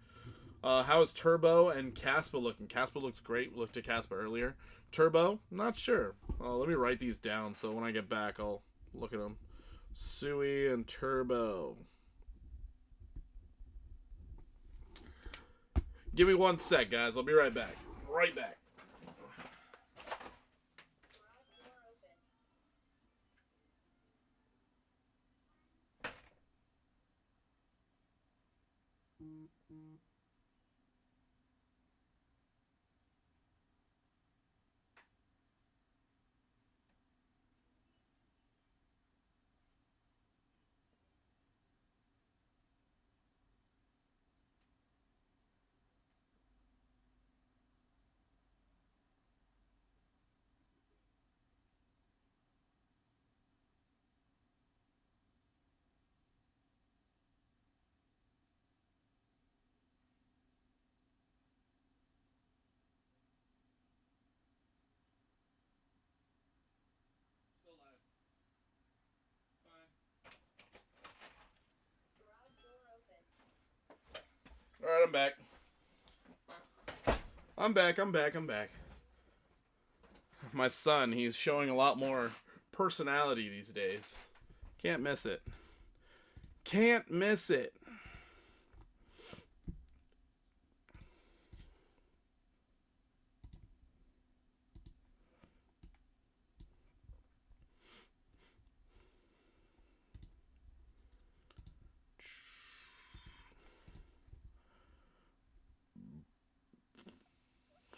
How is Turbo and Caspa looking? Caspa looks great. We looked at Caspa earlier. Turbo, not sure. Let me write these down so when I get back I'll look at them. Sui and Turbo. Give me 1 sec, guys. I'll be right back. Right back. Alright, I'm back. I'm back. My son, he's showing a lot more personality these days. Can't miss it. Can't miss it.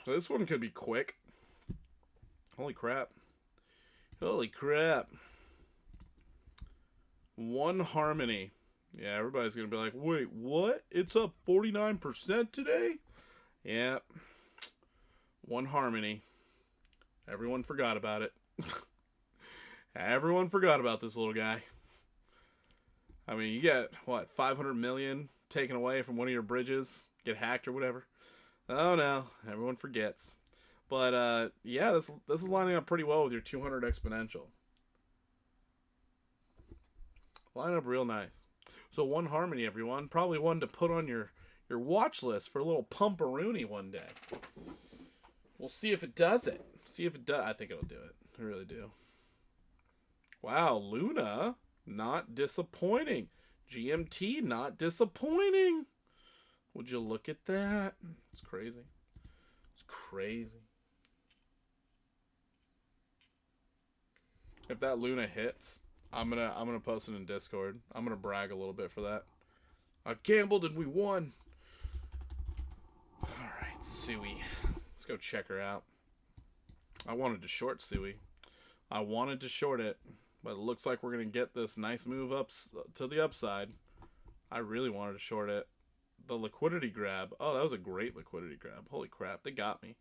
So this one could be quick. Holy crap. Holy crap. One Harmony. Yeah, everybody's going to be like, wait, what? It's up 49% today? Yep. One harmony. Everyone forgot about it. Everyone forgot about this little guy. I mean, you get, what, 500 million taken away from one of your bridges, get hacked or whatever. Oh no, everyone forgets. But yeah, this is lining up pretty well with your 200 exponential. Line up real nice. So one harmony, everyone. Probably one to put on your watch list for a little pumperoonie one day. We'll see if it does it. See if it does. I think it'll do it. I really do. Wow, Luna, not disappointing. GMT, not disappointing. Would you look at that? It's crazy. It's crazy. If that Luna hits, I'm gonna post it in Discord. I'm gonna brag a little bit for that. I gambled and we won. All right, Sui. Let's go check her out. I wanted to short Sui. I wanted to short it, but it looks like we're gonna get this nice move up to the upside. I really wanted to short it. The liquidity grab. Oh, that was a great liquidity grab. Holy crap, they got me.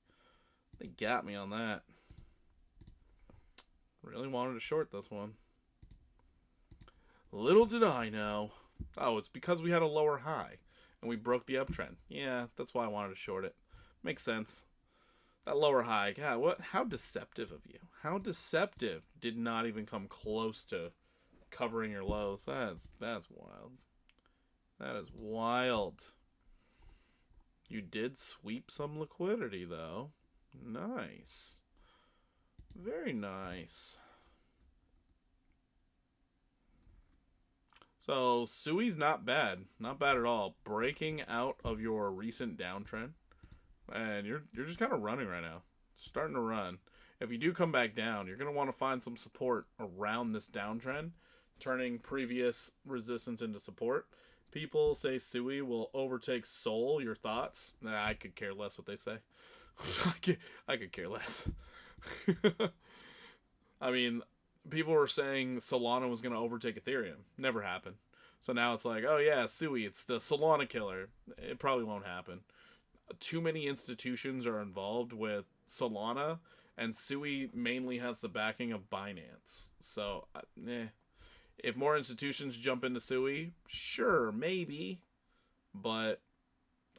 They got me on that. Really wanted to short this one. Little did I know. Oh, it's because we had a lower high and we broke the uptrend. Yeah, that's why I wanted to short it. Makes sense. That lower high. Yeah, what? How deceptive of you. How deceptive. Did not even come close to covering your lows. That's wild. That is wild. You did sweep some liquidity, though. Nice. Very nice. So, Sui's not bad. Not bad at all. Breaking out of your recent downtrend. And you're just kind of running right now. Starting to run. If you do come back down, you're going to want to find some support around this downtrend, turning previous resistance into support. People say Sui will overtake Sol. Your thoughts? Nah, I could care less what they say. I could care less. I mean, people were saying Solana was going to overtake Ethereum. Never happened. So now it's like, oh yeah, Sui, it's the Solana killer. It probably won't happen. Too many institutions are involved with Solana, and Sui mainly has the backing of Binance. So, if more institutions jump into Sui, sure, maybe. But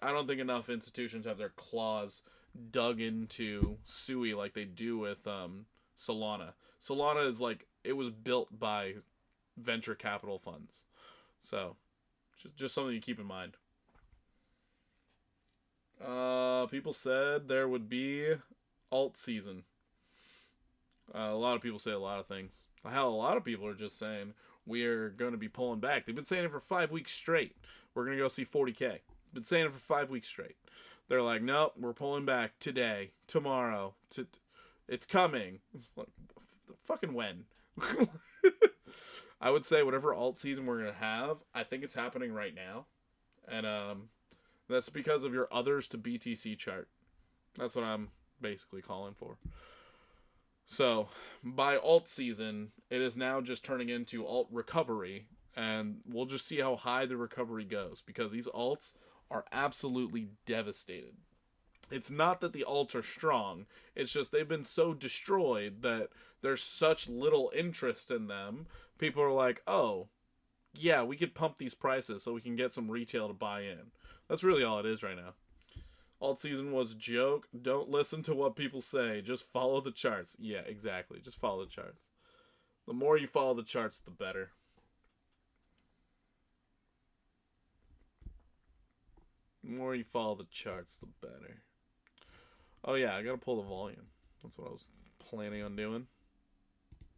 I don't think enough institutions have their claws dug into Sui like they do with Solana. Solana is like, it was built by venture capital funds. So, just something to keep in mind. People said there would be alt season. A lot of people say a lot of things. Hell, a lot of people are just saying we're going to be pulling back. They've been saying it for 5 weeks straight. We're going to go see 40K. Been saying it for 5 weeks straight. They're like, nope, we're pulling back today, tomorrow. It's coming. Fucking when? I would say whatever alt season we're going to have, I think it's happening right now. And that's because of your others to BTC chart. That's what I'm basically calling for. So, by alt season, it is now just turning into alt recovery, and we'll just see how high the recovery goes, because these alts are absolutely devastated. It's not that the alts are strong, it's just they've been so destroyed that there's such little interest in them. People are like, oh, yeah, we could pump these prices so we can get some retail to buy in. That's really all it is right now. Alt season was a joke. Don't listen to what people say. Just follow the charts. Yeah, exactly. Just follow the charts. The more you follow the charts, the better. The more you follow the charts, the better. Oh yeah, I gotta pull the volume. That's what I was planning on doing.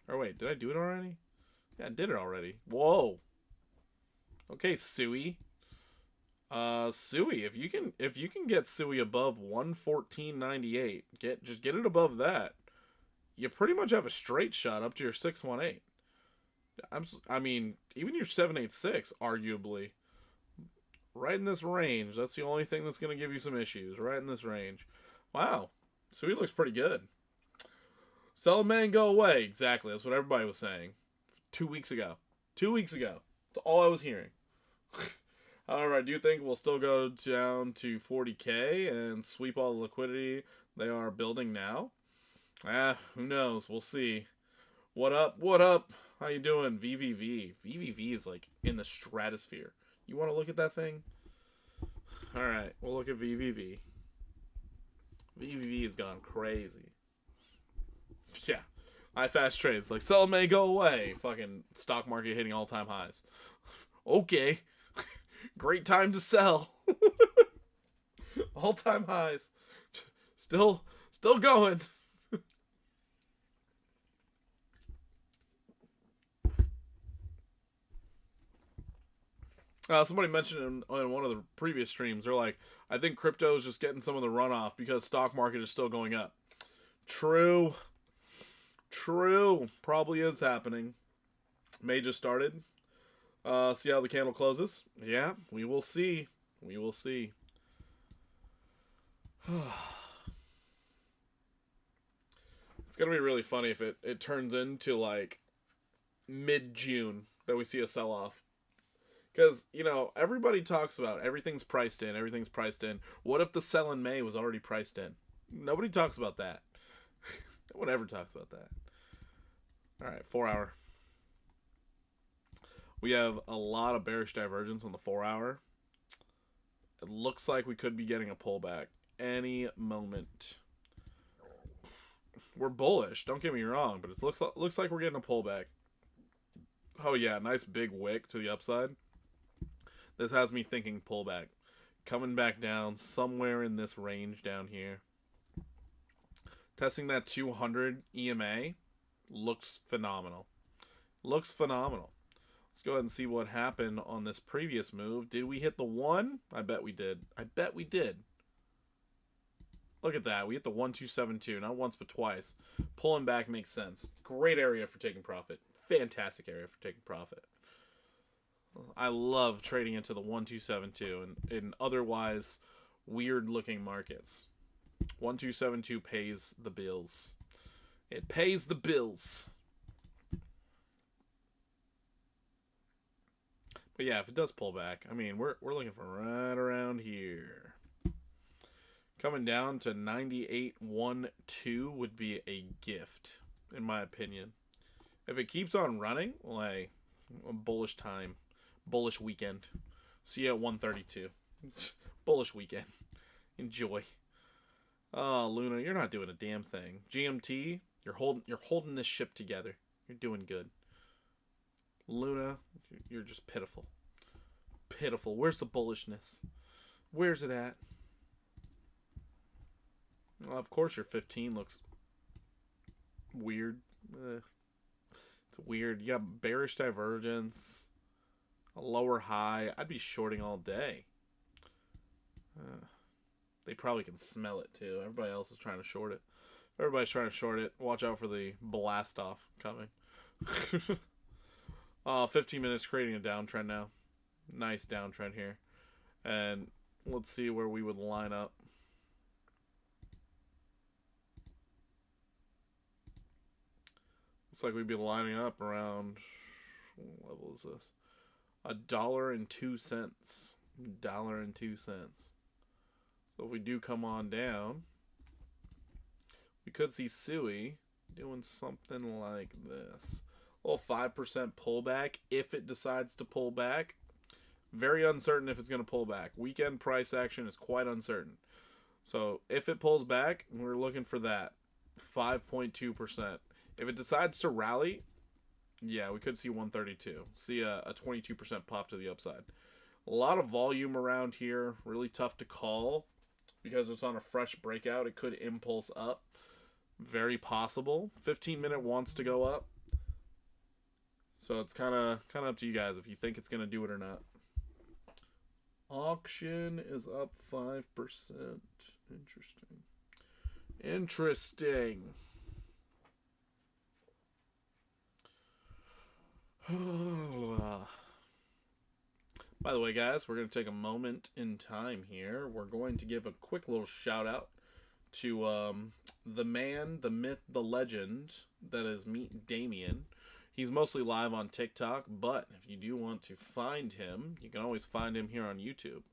Or wait, did I do it already? Yeah, I did it already. Whoa. Okay, Sui. Sui, if you can get Sui above 114.98, just get it above that, you pretty much have a straight shot up to your 618. I mean, even your 786, arguably, right in this range. That's the only thing that's going to give you some issues. Right in this range. Wow, Sui looks pretty good. Sell a man, go away. Exactly, that's what everybody was saying 2 weeks ago. 2 weeks ago. That's all I was hearing. However, I do think we'll still go down to 40K and sweep all the liquidity they are building now. Who knows? We'll see. What up? What up? How you doing? VVV. VVV is like in the stratosphere. You want to look at that thing? All right, we'll look at VVV. VVV has gone crazy. Yeah. I fast trades like sell may go away. Fucking stock market hitting all-time highs. Okay. Great time to sell. All-time highs. Still going. Somebody mentioned in one of the previous streams, they're like, I think crypto is just getting some of the runoff because stock market is still going up. True. Probably is happening. May just started. See how the candle closes? Yeah, we will see. We will see. It's going to be really funny if it turns into like mid-June that we see a sell-off. Because, you know, everybody talks about everything's priced in. Everything's priced in. What if the sell in May was already priced in? Nobody talks about that. No one ever talks about that. All right, 4 hour. We have a lot of bearish divergence on the 4 hour. It looks like we could be getting a pullback any moment. We're bullish, don't get me wrong, but it looks like we're getting a pullback. Oh yeah, nice big wick to the upside. This has me thinking pullback. Coming back down somewhere in this range down here. Testing that 200 EMA looks phenomenal. Looks phenomenal. Let's go ahead and see what happened on this previous move. Did we hit the 1? I bet we did. I bet we did. Look at that. We hit the 1272. Not once, but twice. Pulling back makes sense. Great area for taking profit. Fantastic area for taking profit. I love trading into the 1272 and in otherwise weird-looking markets. 1272 pays the bills. It pays the bills. But yeah, if it does pull back, I mean, we're looking for right around here. Coming down to 98.12 would be a gift, in my opinion. If it keeps on running, like a bullish time, bullish weekend. See you at 132. Bullish weekend. Enjoy. Oh, Luna, you're not doing a damn thing. GMT, you're holding this ship together. You're doing good. Luna, you're just pitiful. Pitiful. Where's the bullishness? Where's it at? Well, of course your 15 looks weird. It's weird. You got bearish divergence, a lower high. I'd be shorting all day. They probably can smell it too. Everybody else is trying to short it. Everybody's trying to short it. Watch out for the blast off coming. 15 minutes creating a downtrend now. Nice downtrend here. And let's see where we would line up. Looks like we'd be lining up around, what level is this? $1.02. $1.02. So if we do come on down, we could see Sui doing something like this. A little 5% pullback if it decides to pull back. Very uncertain if it's going to pull back. Weekend price action is quite uncertain. So if it pulls back, we're looking for that 5.2%. If it decides to rally, yeah, we could see 132. See a 22% pop to the upside. A lot of volume around here. Really tough to call because it's on a fresh breakout. It could impulse up. Very possible. 15-minute wants to go up. So it's kind of up to you guys if you think it's going to do it or not. Auction is up 5%. Interesting. By the way, guys, we're going to take a moment in time here. We're going to give a quick little shout out to the man, the myth, the legend that is Meet Damien. He's mostly live on TikTok, but if you do want to find him, you can always find him here on YouTube.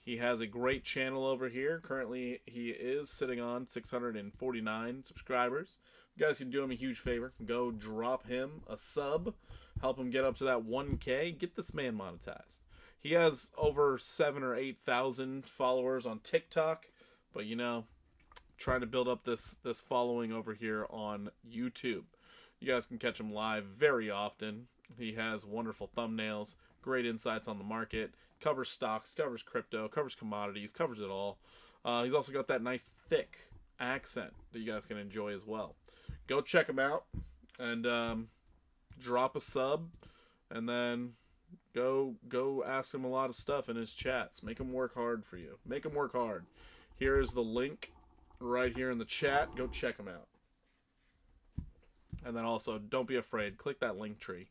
He has a great channel over here. Currently, he is sitting on 649 subscribers. You guys can do him a huge favor. Go drop him a sub. Help him get up to that 1K. Get this man monetized. He has over 7,000 or 8,000 followers on TikTok. But, you know, trying to build up this following over here on YouTube. You guys can catch him live very often. He has wonderful thumbnails, great insights on the market, covers stocks, covers crypto, covers commodities, covers it all. He's also got that nice thick accent that you guys can enjoy as well. Go check him out and drop a sub, and then go ask him a lot of stuff in his chats. Make him work hard for you. Make him work hard. Here is the link right here in the chat. Go check him out. And then also, don't be afraid. Click that link tree.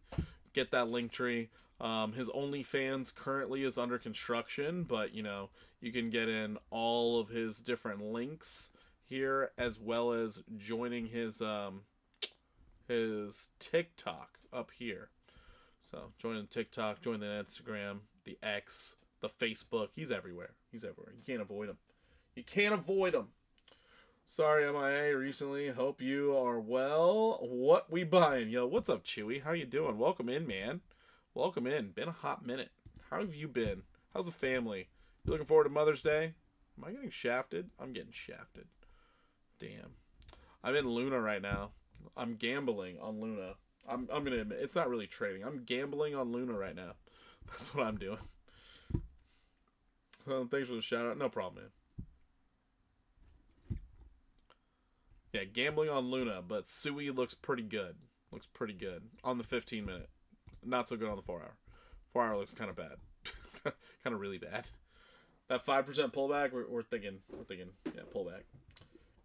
Get that link tree. His OnlyFans currently is under construction, but, you know, you can get in all of his different links here, as well as joining his TikTok up here. So, join the TikTok, join the Instagram, the X, the Facebook. He's everywhere. He's everywhere. You can't avoid him. You can't avoid him. Sorry, MIA recently. Hope you are well. What we buying? Yo, what's up, Chewy? How you doing? Welcome in, man. Welcome in. Been a hot minute. How have you been? How's the family? You looking forward to Mother's Day? Am I getting shafted? I'm getting shafted. Damn. I'm in Luna right now. I'm gambling on Luna. I'm gonna admit, it's not really trading. I'm gambling on Luna right now. That's what I'm doing. Thanks for the shout out. No problem, man. Yeah, gambling on Luna, but Sui looks pretty good. Looks pretty good on the 15-minute. Not so good on the 4-hour. 4-hour looks kind of bad. Kind of really bad. That 5% pullback, we're thinking, yeah, pullback.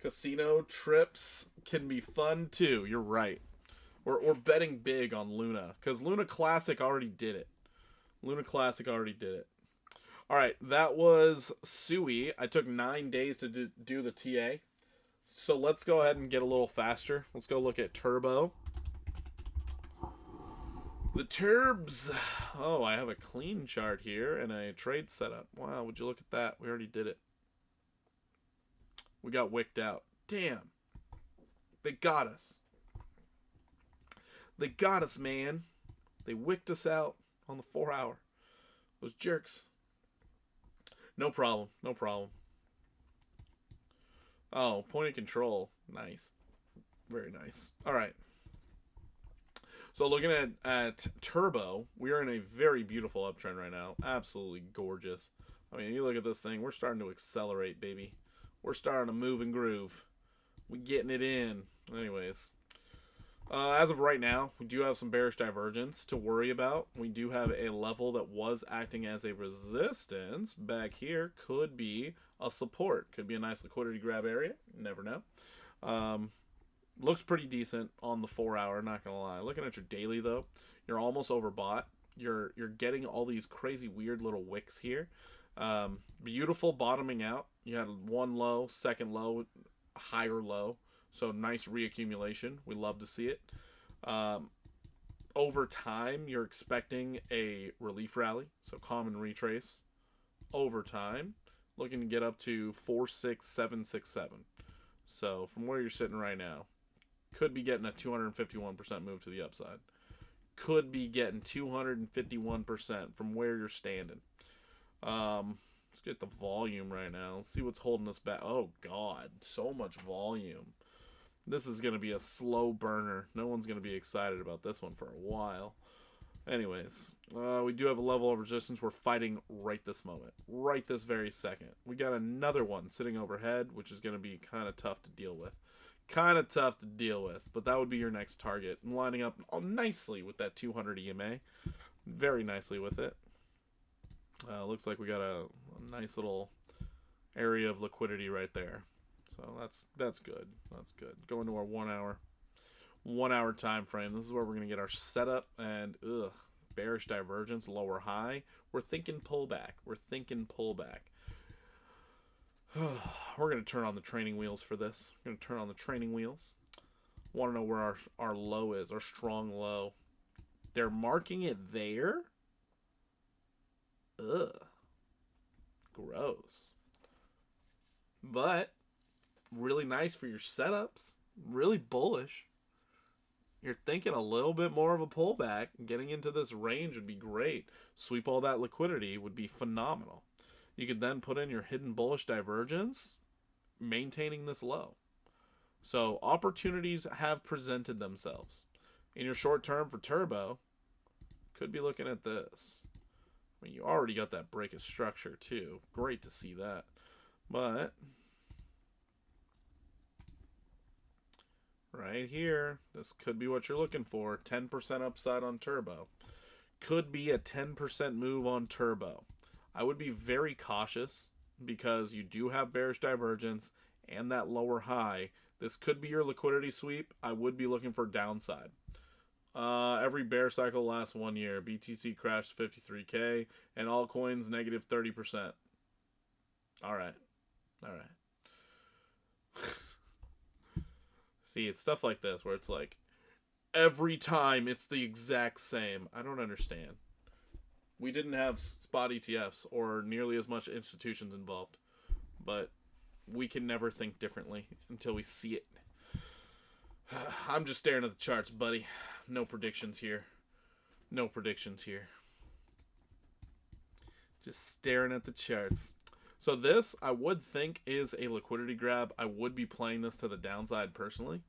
Casino trips can be fun too. You're right. We're betting big on Luna because Luna Classic already did it. Luna Classic already did it. All right, that was Sui. I took 9 days to do the TA. So let's go ahead and get a little faster. Let's go look at Turbo. The Turbs. Oh, I have a clean chart here and a trade setup. Wow, would you look at that? We already did it. We got wicked out. Damn. They got us. They got us, man. They wicked us out on the 4-hour. Those jerks. No problem. No problem. Oh, point of control. Nice. Very nice. All right. So looking at Turbo, we are in a very beautiful uptrend right now. Absolutely gorgeous. I mean, you look at this thing. We're starting to accelerate, baby. We're starting to move and groove. We're getting it in. Anyways. As of right now, we do have some bearish divergence to worry about. We do have a level that was acting as a resistance back here. Could be a support. Could be a nice liquidity grab area. You never know. Looks pretty decent on the 4-hour, not gonna lie. Looking at your daily though, you're almost overbought. You're getting all these crazy weird little wicks here. Beautiful bottoming out. You had one low, second low, higher low. So nice reaccumulation. We love to see it. Over time, you're expecting a relief rally. So common retrace. Over time, looking to get up to 46767. So from where you're sitting right now, could be getting a 251% move to the upside. Could be getting 251% from where you're standing. Let's get the volume right now. Let's see what's holding us back. Oh, God. So much volume. This is going to be a slow burner. No one's going to be excited about this one for a while. Anyways, we do have a level of resistance we're fighting right this moment. Right this very second. We got another one sitting overhead, which is going to be kind of tough to deal with. But that would be your next target. And lining up nicely with that 200 EMA. Very nicely with it. Looks like we got a nice little area of liquidity right there. So that's good. That's good. Going to our 1-hour time frame. This is where we're going to get our setup and bearish divergence, lower high. We're thinking pullback. We're going to turn on the training wheels for this. We're going to turn on the training wheels. Want to know where our low is, our strong low. They're marking it there? Ugh. Gross. But really nice for your setups. Really bullish. You're thinking a little bit more of a pullback. Getting into this range would be great. Sweep all that liquidity would be phenomenal. You could then put in your hidden bullish divergence, maintaining this low. So opportunities have presented themselves. In your short term for turbo, could be looking at this. I mean, you already got that break of structure too. Great to see that. But right here, this could be what you're looking for. 10% upside on turbo. Could be a 10% move on turbo. I would be very cautious because you do have bearish divergence and that lower high. This could be your liquidity sweep. I would be looking for downside. Every bear cycle lasts 1 year. BTC crashed 53K and altcoins negative 30%. All right. See, it's stuff like this where it's like every time it's the exact same. I don't understand. We didn't have spot ETFs or nearly as much institutions involved, but we can never think differently until we see it. I'm just staring at the charts, buddy. No predictions here. No predictions here. Just staring at the charts. So this, I would think, is a liquidity grab. I would be playing this to the downside personally.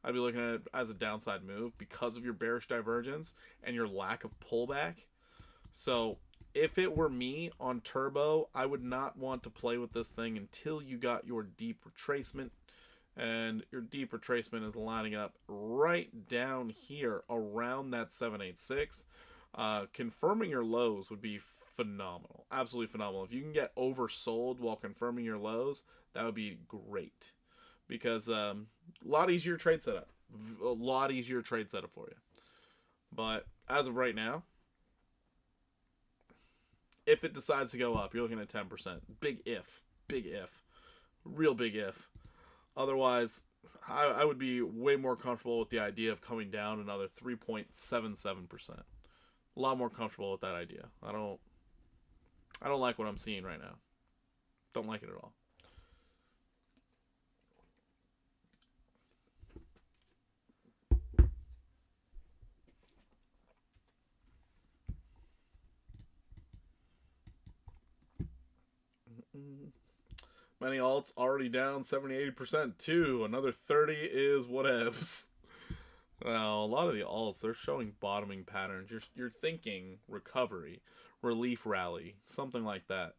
I'd be looking at it as a downside move because of your bearish divergence and your lack of pullback. So if it were me on turbo, I would not want to play with this thing until you got your deep retracement. And your deep retracement is lining up right down here around that 786. Confirming your lows would be phenomenal. Absolutely phenomenal. If you can get oversold while confirming your lows, that would be great. Because a lot easier trade setup. A lot easier trade setup for you. But as of right now, if it decides to go up, you're looking at 10%. Big if. Big if. Real big if. Otherwise, I would be way more comfortable with the idea of coming down another 3.77%. A lot more comfortable with that idea. I don't like what I'm seeing right now. Don't like it at all. Many alts already down 70-80% too. Another 30 is whatevs. Well, a lot of the alts, they're showing bottoming patterns. You're thinking recovery, relief rally, something like that.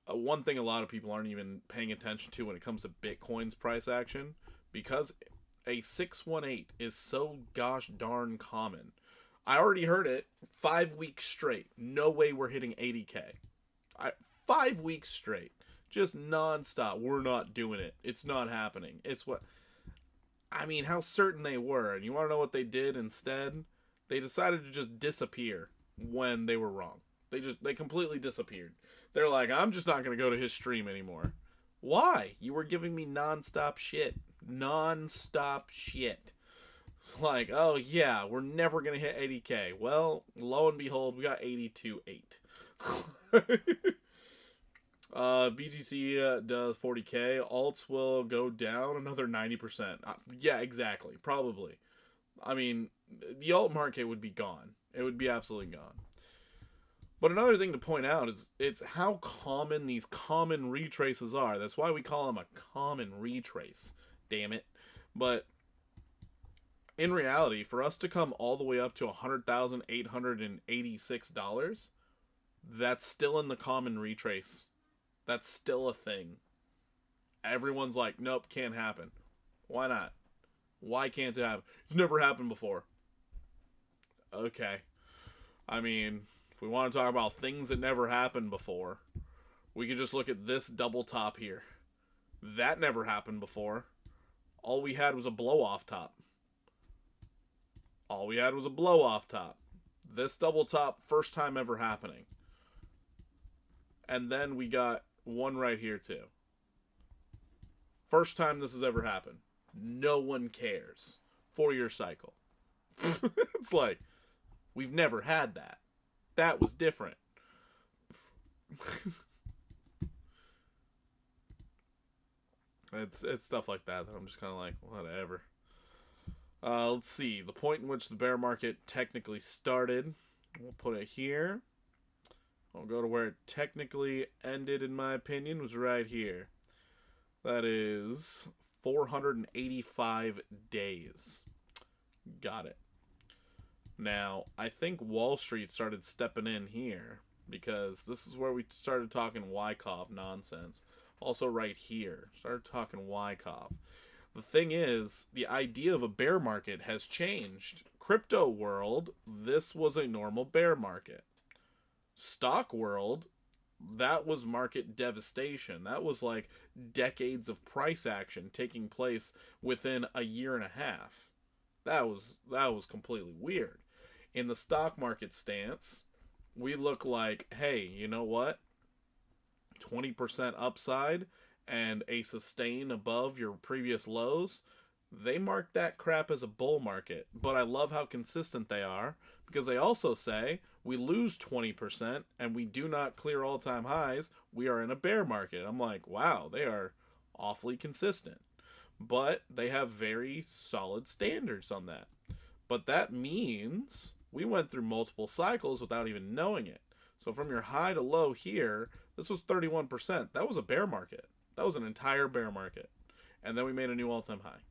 One thing a lot of people aren't even paying attention to when it comes to Bitcoin's price action, because a 618 is so gosh darn common. I already heard it 5 weeks straight. No way we're hitting 80K. 5 weeks straight. Just non-stop. We're not doing it. It's not happening. It's what... I mean, how certain they were. And you want to know what they did instead? They decided to just disappear when they were wrong. They completely disappeared. They're like, I'm just not going to go to his stream anymore. Why? You were giving me non-stop shit. Non-stop shit. It's like, oh yeah, we're never going to hit 80K. Well, lo and behold, we got 82.8. BTC does 40K. Alts will go down another 90%. Yeah, exactly. Probably. I mean, the alt market would be gone. It would be absolutely gone. But another thing to point out is it's how common these common retraces are. That's why we call them a common retrace. Damn it. But in reality, for us to come all the way up to $100,886, that's still in the common retrace. That's still a thing. Everyone's like, nope, can't happen. Why not? Why can't it happen? It's never happened before. Okay. I mean, if we want to talk about things that never happened before, we could just look at this double top here. That never happened before. All we had was a blow-off top. All we had was a blow-off top. This double top, first time ever happening. And then we got one right here too. First time this has ever happened. No one cares. 4-year cycle. It's like, we've never had that. That was different. It's stuff like that I'm just kind of like, whatever. Let's see. The point in which the bear market technically started. We'll put it here. I'll go to where it technically ended, in my opinion, was right here. That is 485 days. Got it. Now, I think Wall Street started stepping in here because this is where we started talking Wyckoff nonsense. Also right here, started talking Wyckoff. The thing is, the idea of a bear market has changed. Crypto world, this was a normal bear market. Stock world, that was market devastation. That was like decades of price action taking place within a year and a half. That was completely weird. In the stock market stance, we look like, hey, you know what? 20% upside and a sustain above your previous lows. They mark that crap as a bull market. But I love how consistent they are because they also say we lose 20% and we do not clear all-time highs. We are in a bear market. I'm like, wow, they are awfully consistent. But they have very solid standards on that. But that means we went through multiple cycles without even knowing it. So from your high to low here, this was 31%. That was a bear market. That was an entire bear market. And then we made a new all-time high.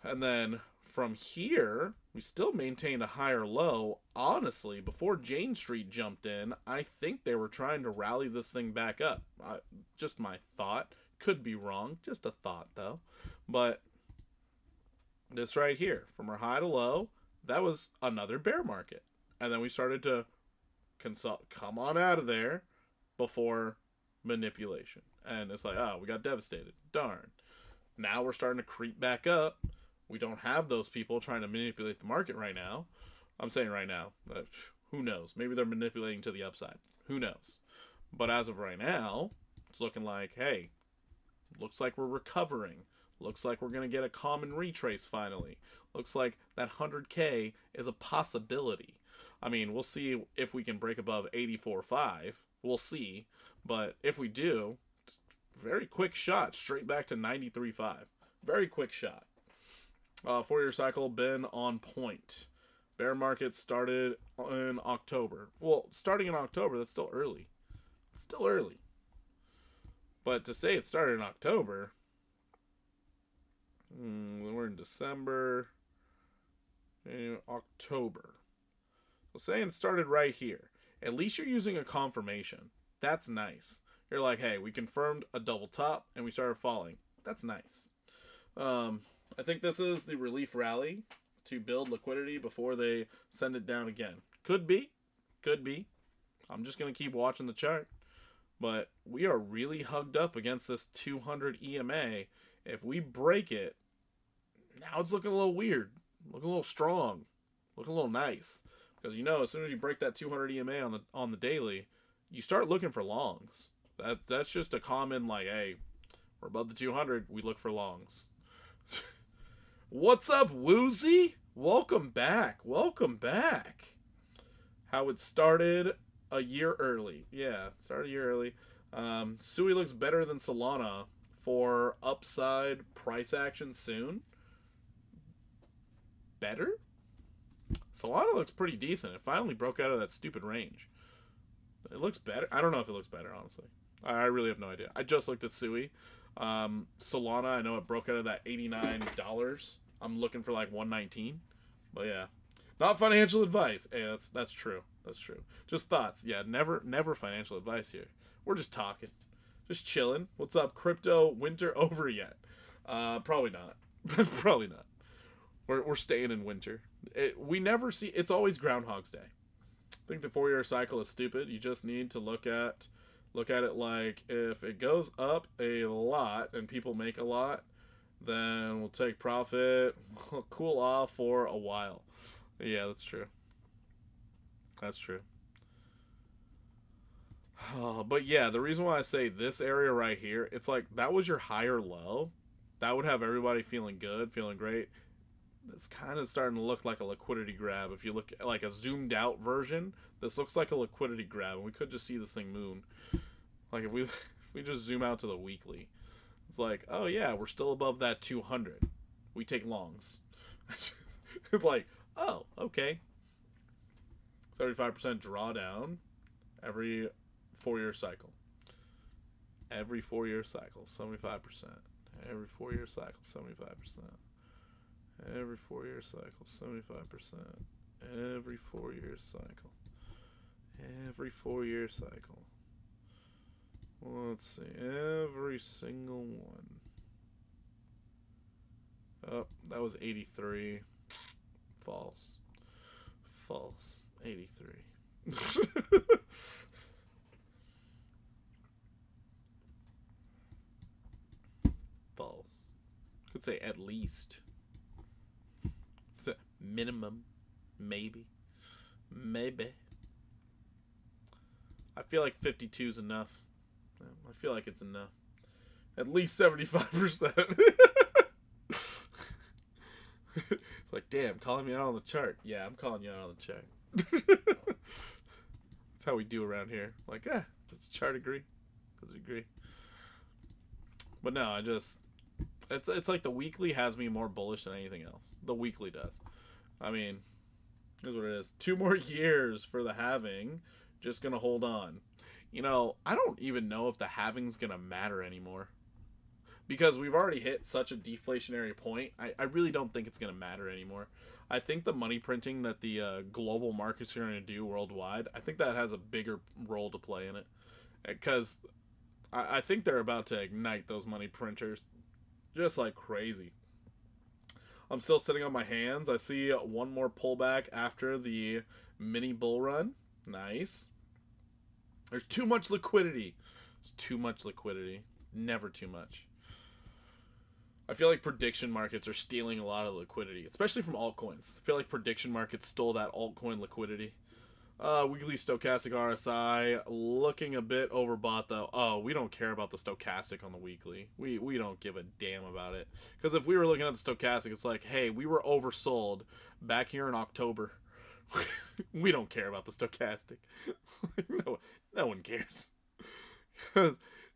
And then from here, we still maintained a higher low. Honestly, before Jane Street jumped in, I think they were trying to rally this thing back up. Just my thought. Could be wrong. Just a thought, though. But this right here, from our high to low, that was another bear market. And then we started to come on out of there before manipulation. And it's like, oh, we got devastated. Darn. Now we're starting to creep back up. We don't have those people trying to manipulate the market right now. I'm saying right now. Who knows? Maybe they're manipulating to the upside. Who knows? But as of right now, it's looking like, hey, looks like we're recovering. Looks like we're going to get a common retrace finally. Looks like that 100K is a possibility. I mean, we'll see if we can break above 84.5. We'll see. But if we do, very quick shot straight back to 93.5. Very quick shot. 4-year cycle been on point. Bear market started in October. Well, starting in October, that's still early. It's still early. But to say it started in October, we're in December, October. So saying it started right here. At least you're using a confirmation. That's nice. You're like, hey, we confirmed a double top and we started falling. That's nice. I think this is the relief rally to build liquidity before they send it down again. Could be. Could be. I'm just going to keep watching the chart. But we are really hugged up against this 200 EMA. If we break it, now it's looking a little weird. Looking a little strong. Looking a little nice. Because, you know, as soon as you break that 200 EMA on the daily, you start looking for longs. That's just a common, like, hey, we're above the 200, we look for longs. What's up, Woozy? Welcome back. Welcome back. How it started a year early. Yeah, started a year early. Sui looks better than Solana for upside price action soon. Better? Solana looks pretty decent. It finally broke out of that stupid range. It looks better. I don't know if it looks better, honestly. I really have no idea. I just looked at Sui. Solana, I know it broke out of that $89. I'm looking for like $119. But yeah. Not financial advice. Hey, that's true. That's true. Just thoughts. Yeah, never financial advice here. We're just talking. Just chilling. What's up, crypto? Winter over yet? Probably not. Probably not. We're staying in winter. We never see. It's always Groundhog's Day. I think the 4-year cycle is stupid. You just need to look at it like if it goes up a lot and people make a lot, then we'll take profit. We'll cool off for a while. Yeah, that's true. That's true. But yeah, the reason why I say this area right here, it's like that was your higher low. That would have everybody feeling good, feeling great. It's kind of starting to look like a liquidity grab. If you look at like a zoomed out version, this looks like a liquidity grab, and we could just see this thing moon. Like if we just zoom out to the weekly, it's like, oh yeah, we're still above that 200. We take longs. It's like, oh, okay. 75% drawdown every 4-year cycle. Every 4-year cycle, 75%. Every 4-year cycle, 75%. Every 4-year cycle, 75%. Every 4-year cycle. Every 4-year cycle. Let's see. Every single one. Oh, that was 83. False. False. 83. False. Could say at least. It's a minimum. Maybe. Maybe. I feel like 52 is enough. I feel like it's enough. At least 75%. It's like, damn, calling me out on the chart. Yeah, I'm calling you out on the chart. That's how we do around here. Like, does the chart agree? Does it agree? But no, it's like the weekly has me more bullish than anything else. The weekly does. I mean, here's what it is. 2 more years for the halving. Just gonna hold on. You know, I don't even know if the halving's gonna matter anymore. Because we've already hit such a deflationary point, I really don't think it's going to matter anymore. I think the money printing that the global markets are going to do worldwide, I think that has a bigger role to play in it. Because I think they're about to ignite those money printers just like crazy. I'm still sitting on my hands. I see one more pullback after the mini bull run. Nice. There's too much liquidity. There's too much liquidity. Never too much. I feel like prediction markets are stealing a lot of liquidity, especially from altcoins. I feel like prediction markets stole that altcoin liquidity. Weekly stochastic RSI looking a bit overbought though. Oh, we don't care about the stochastic on the weekly. We don't give a damn about it. Because if we were looking at the stochastic, it's like, hey, we were oversold back here in October. We don't care about the stochastic. No one cares.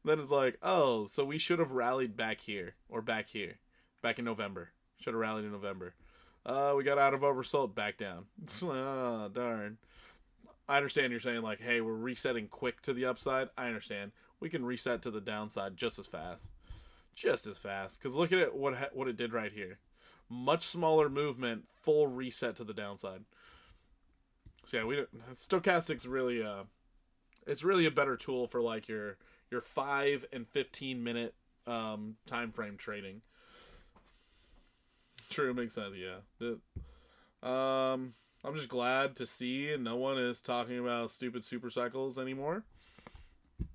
Then it's like, oh, so we should have rallied back here or back here, back in November. Should have rallied in November. We got out of oversold, back down. Oh, darn. I understand you're saying like, hey, we're resetting quick to the upside. I understand. We can reset to the downside just as fast, Because look at it, what it did right here. Much smaller movement, full reset to the downside. So yeah, stochastic's really it's really a better tool for like your 5 and 15 minute time frame trading. True, makes sense. Yeah. I'm just glad to see no one is talking about stupid super cycles anymore.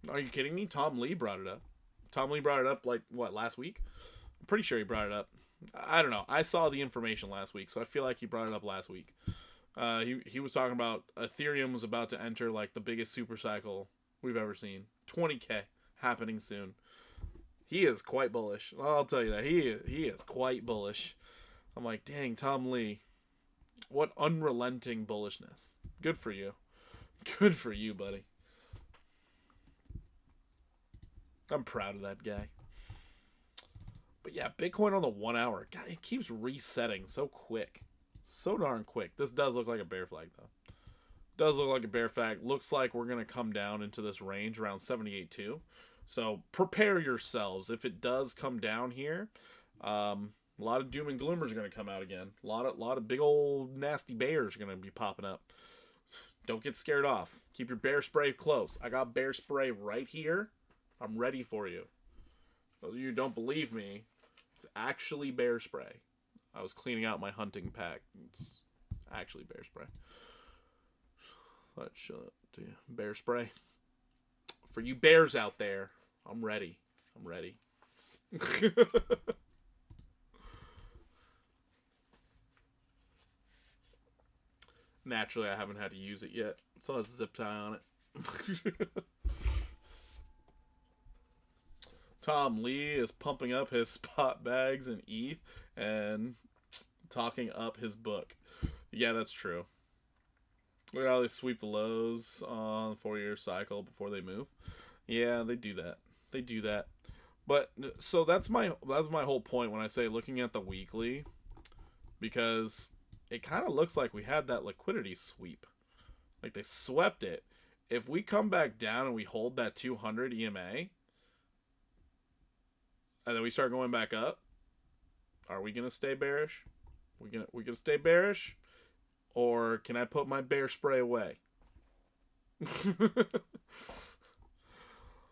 Are you kidding me? Tom Lee brought it up. Tom Lee brought it up like what, last week? I'm pretty sure he brought it up. I don't know. I saw the information last week, so I feel like he brought it up last week. He was talking about Ethereum was about to enter like the biggest super cycle we've ever seen. 20K happening soon. He is quite bullish. I'll tell you that. He is quite bullish. I'm like, dang, Tom Lee. What unrelenting bullishness. Good for you. Good for you, buddy. I'm proud of that guy. But yeah, Bitcoin on the 1 hour. God, it keeps resetting so quick. So darn quick. This does look like a bear flag, though. Does look like a bear flag. Looks like we're going to come down into this range around 78.2. So prepare yourselves. If it does come down here, a lot of doom and gloomers are going to come out again. A lot of big old nasty bears are going to be popping up. Don't get scared off. Keep your bear spray close. I got bear spray right here. I'm ready for you. Those of you who don't believe me, it's actually bear spray. I was cleaning out my hunting pack. It's actually bear spray. Let's show it to you. Bear spray. For you bears out there, I'm ready. I'm ready. Naturally, I haven't had to use it yet. It still has a zip tie on it. Tom Lee is pumping up his spot bags in ETH and talking up his book. Yeah, that's true. Look at how they sweep the lows on the 4-year cycle before they move. Yeah, they do that. They do that. But so that's my whole point when I say looking at the weekly, because it kind of looks like we had that liquidity sweep. Like they swept it. If we come back down and we hold that 200 EMA, and then we start going back up, are we gonna stay bearish? We gonna stay bearish, or can I put my bear spray away?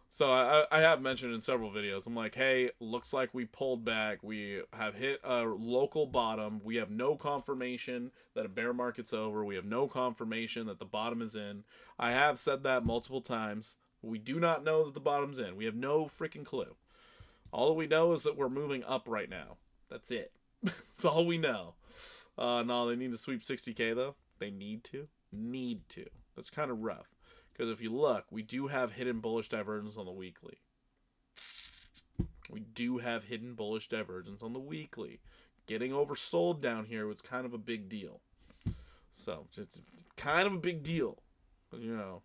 So I have mentioned in several videos, I'm like, hey, looks like we pulled back. We have hit a local bottom. We have no confirmation that a bear market's over. We have no confirmation that the bottom is in. I have said that multiple times. We do not know that the bottom's in. We have no freaking clue. All we know is that we're moving up right now. That's it. That's all we know. No, they need to sweep 60K, though. They need to. Need to. That's kind of rough. Because if you look, we do have hidden bullish divergence on the weekly. We do have hidden bullish divergence on the weekly. Getting oversold down here was kind of a big deal. So, it's kind of a big deal. You know,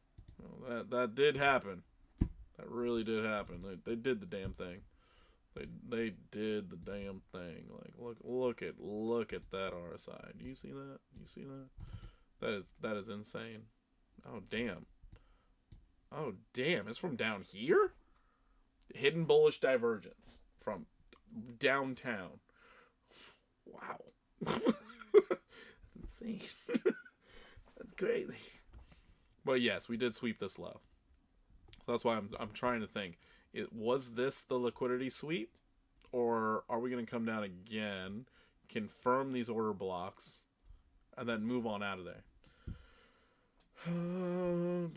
that did happen. That really did happen. They did the damn thing. They did the damn thing. Like, look at that RSI. Do you see that? Do you see that? That is insane. Oh, damn. Oh, damn. It's from down here? Hidden bullish divergence from downtown. Wow. That's insane. That's crazy. But yes, we did sweep this low. So that's why I'm trying to think. Was this the liquidity sweep? Or are we going to come down again, confirm these order blocks, and then move on out of there? I'm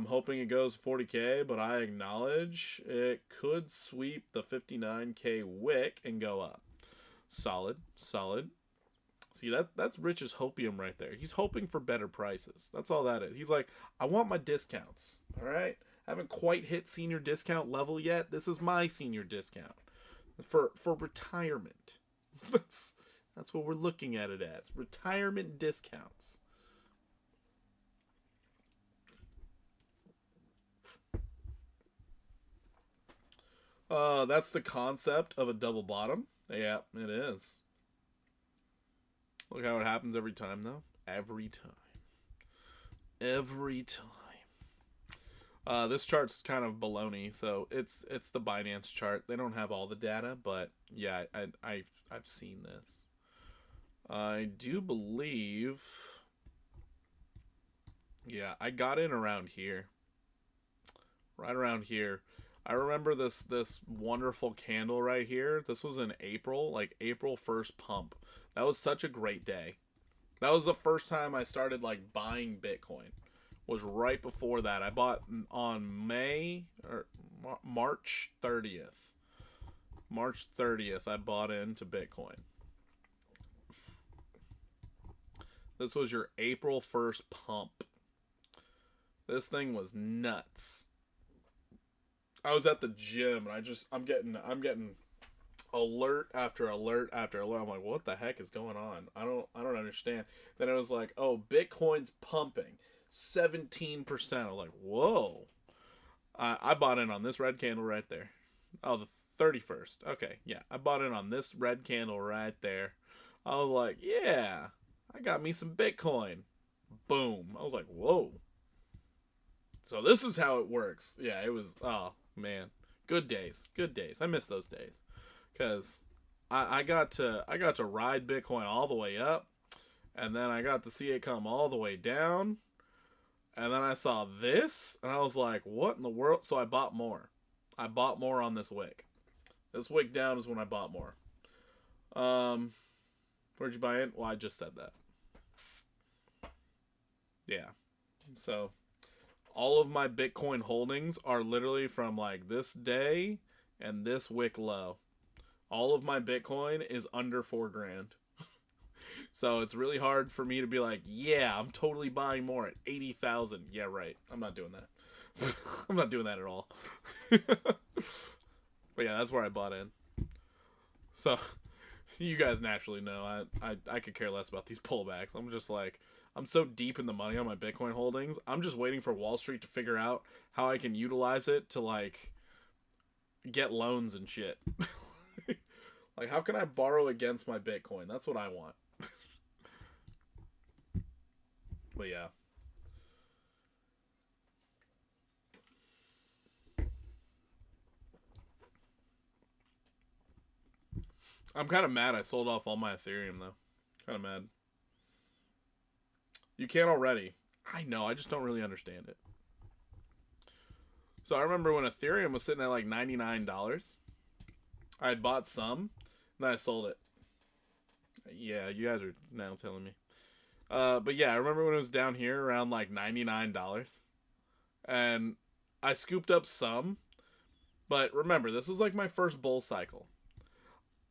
hoping it goes 40K, but I acknowledge it could sweep the 59K wick and go up. Solid. See, that's Rich's hopium right there. He's hoping for better prices. That's all that is. He's like, I want my discounts. All right? I haven't quite hit senior discount level yet. This is my senior discount for retirement. That's what we're looking at it as. Retirement discounts. That's the concept of a double bottom. Yeah, it is. Look how it happens every time, though. Every time. This chart's kind of baloney, so it's the Binance chart. They don't have all the data, but yeah, I've seen this. I do believe. Yeah, I got in around here. Right around here. I remember this wonderful candle right here. This was in April, like April 1st pump. That was such a great day. That was the first time I started like buying Bitcoin. Was right before that. I bought on March 30th. March 30th I bought into Bitcoin. This was your April 1st pump. This thing was nuts. I was at the gym and I'm getting alert after alert after alert. I'm like, what the heck is going on? I don't understand. Then it was like, oh, Bitcoin's pumping 17%. I'm like, whoa. I bought in on this red candle right there. Oh, the 31st. Okay, yeah. I bought in on this red candle right there. I was like, yeah, I got me some Bitcoin. Boom. I was like, whoa. So this is how it works. Yeah, it was, oh, man. Good days. I miss those days. Because I got to ride Bitcoin all the way up. And then I got to see it come all the way down. And then I saw this. And I was like, what in the world? So I bought more. I bought more on this wick. This wick down is when I bought more. Where'd you buy it? Well, I just said that. Yeah. So all of my Bitcoin holdings are literally from like this day and this wick low. All of my Bitcoin is under $4,000. So it's really hard for me to be like, yeah, I'm totally buying more at 80,000. Yeah, right. I'm not doing that. I'm not doing that at all. But yeah, that's where I bought in. So you guys naturally know I could care less about these pullbacks. I'm just like, I'm so deep in the money on my Bitcoin holdings. I'm just waiting for Wall Street to figure out how I can utilize it to like get loans and shit. Like, how can I borrow against my Bitcoin? That's what I want. But yeah. I'm kind of mad I sold off all my Ethereum, though. Kind of mad. You can't already. I know, I just don't really understand it. So I remember when Ethereum was sitting at like $99. I had bought some, and then I sold it. Yeah, you guys are now telling me. But yeah, I remember when it was down here around like $99. And I scooped up some. But remember, this was like my first bull cycle.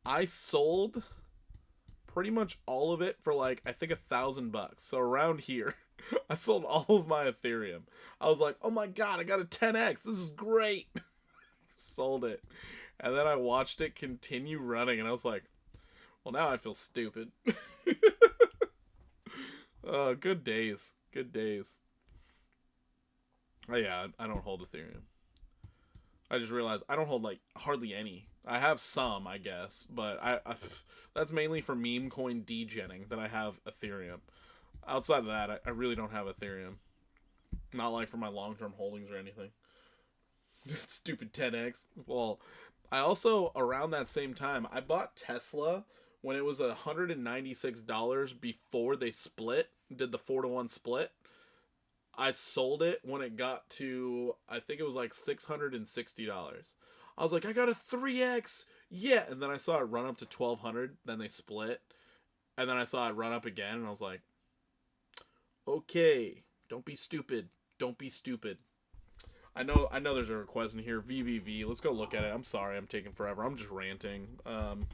I sold pretty much all of it for like, I think $1,000. So around here, I sold all of my Ethereum. I was like, oh my god, I got a 10x. This is great. Sold it. And then I watched it continue running, and I was like, well, now I feel stupid. Good days. Good days. Oh, yeah, I don't hold Ethereum. I just realized I don't hold, like, hardly any. I have some, I guess, but that's mainly for meme coin degenning that I have Ethereum. Outside of that, I really don't have Ethereum. Not like for my long-term holdings or anything. Stupid 10x. Well, I also, around that same time, I bought Tesla when it was $196 before they split, did the 4-to-1 split. I sold it when it got to, I think it was like $660. I was like, I got a 3x. Yeah. And then I saw it run up to 1,200. Then they split. And then I saw it run up again. And I was like, okay, don't be stupid. Don't be stupid. I know there's a request in here. VVV. Let's go look at it. I'm sorry. I'm taking forever. I'm just ranting. I'm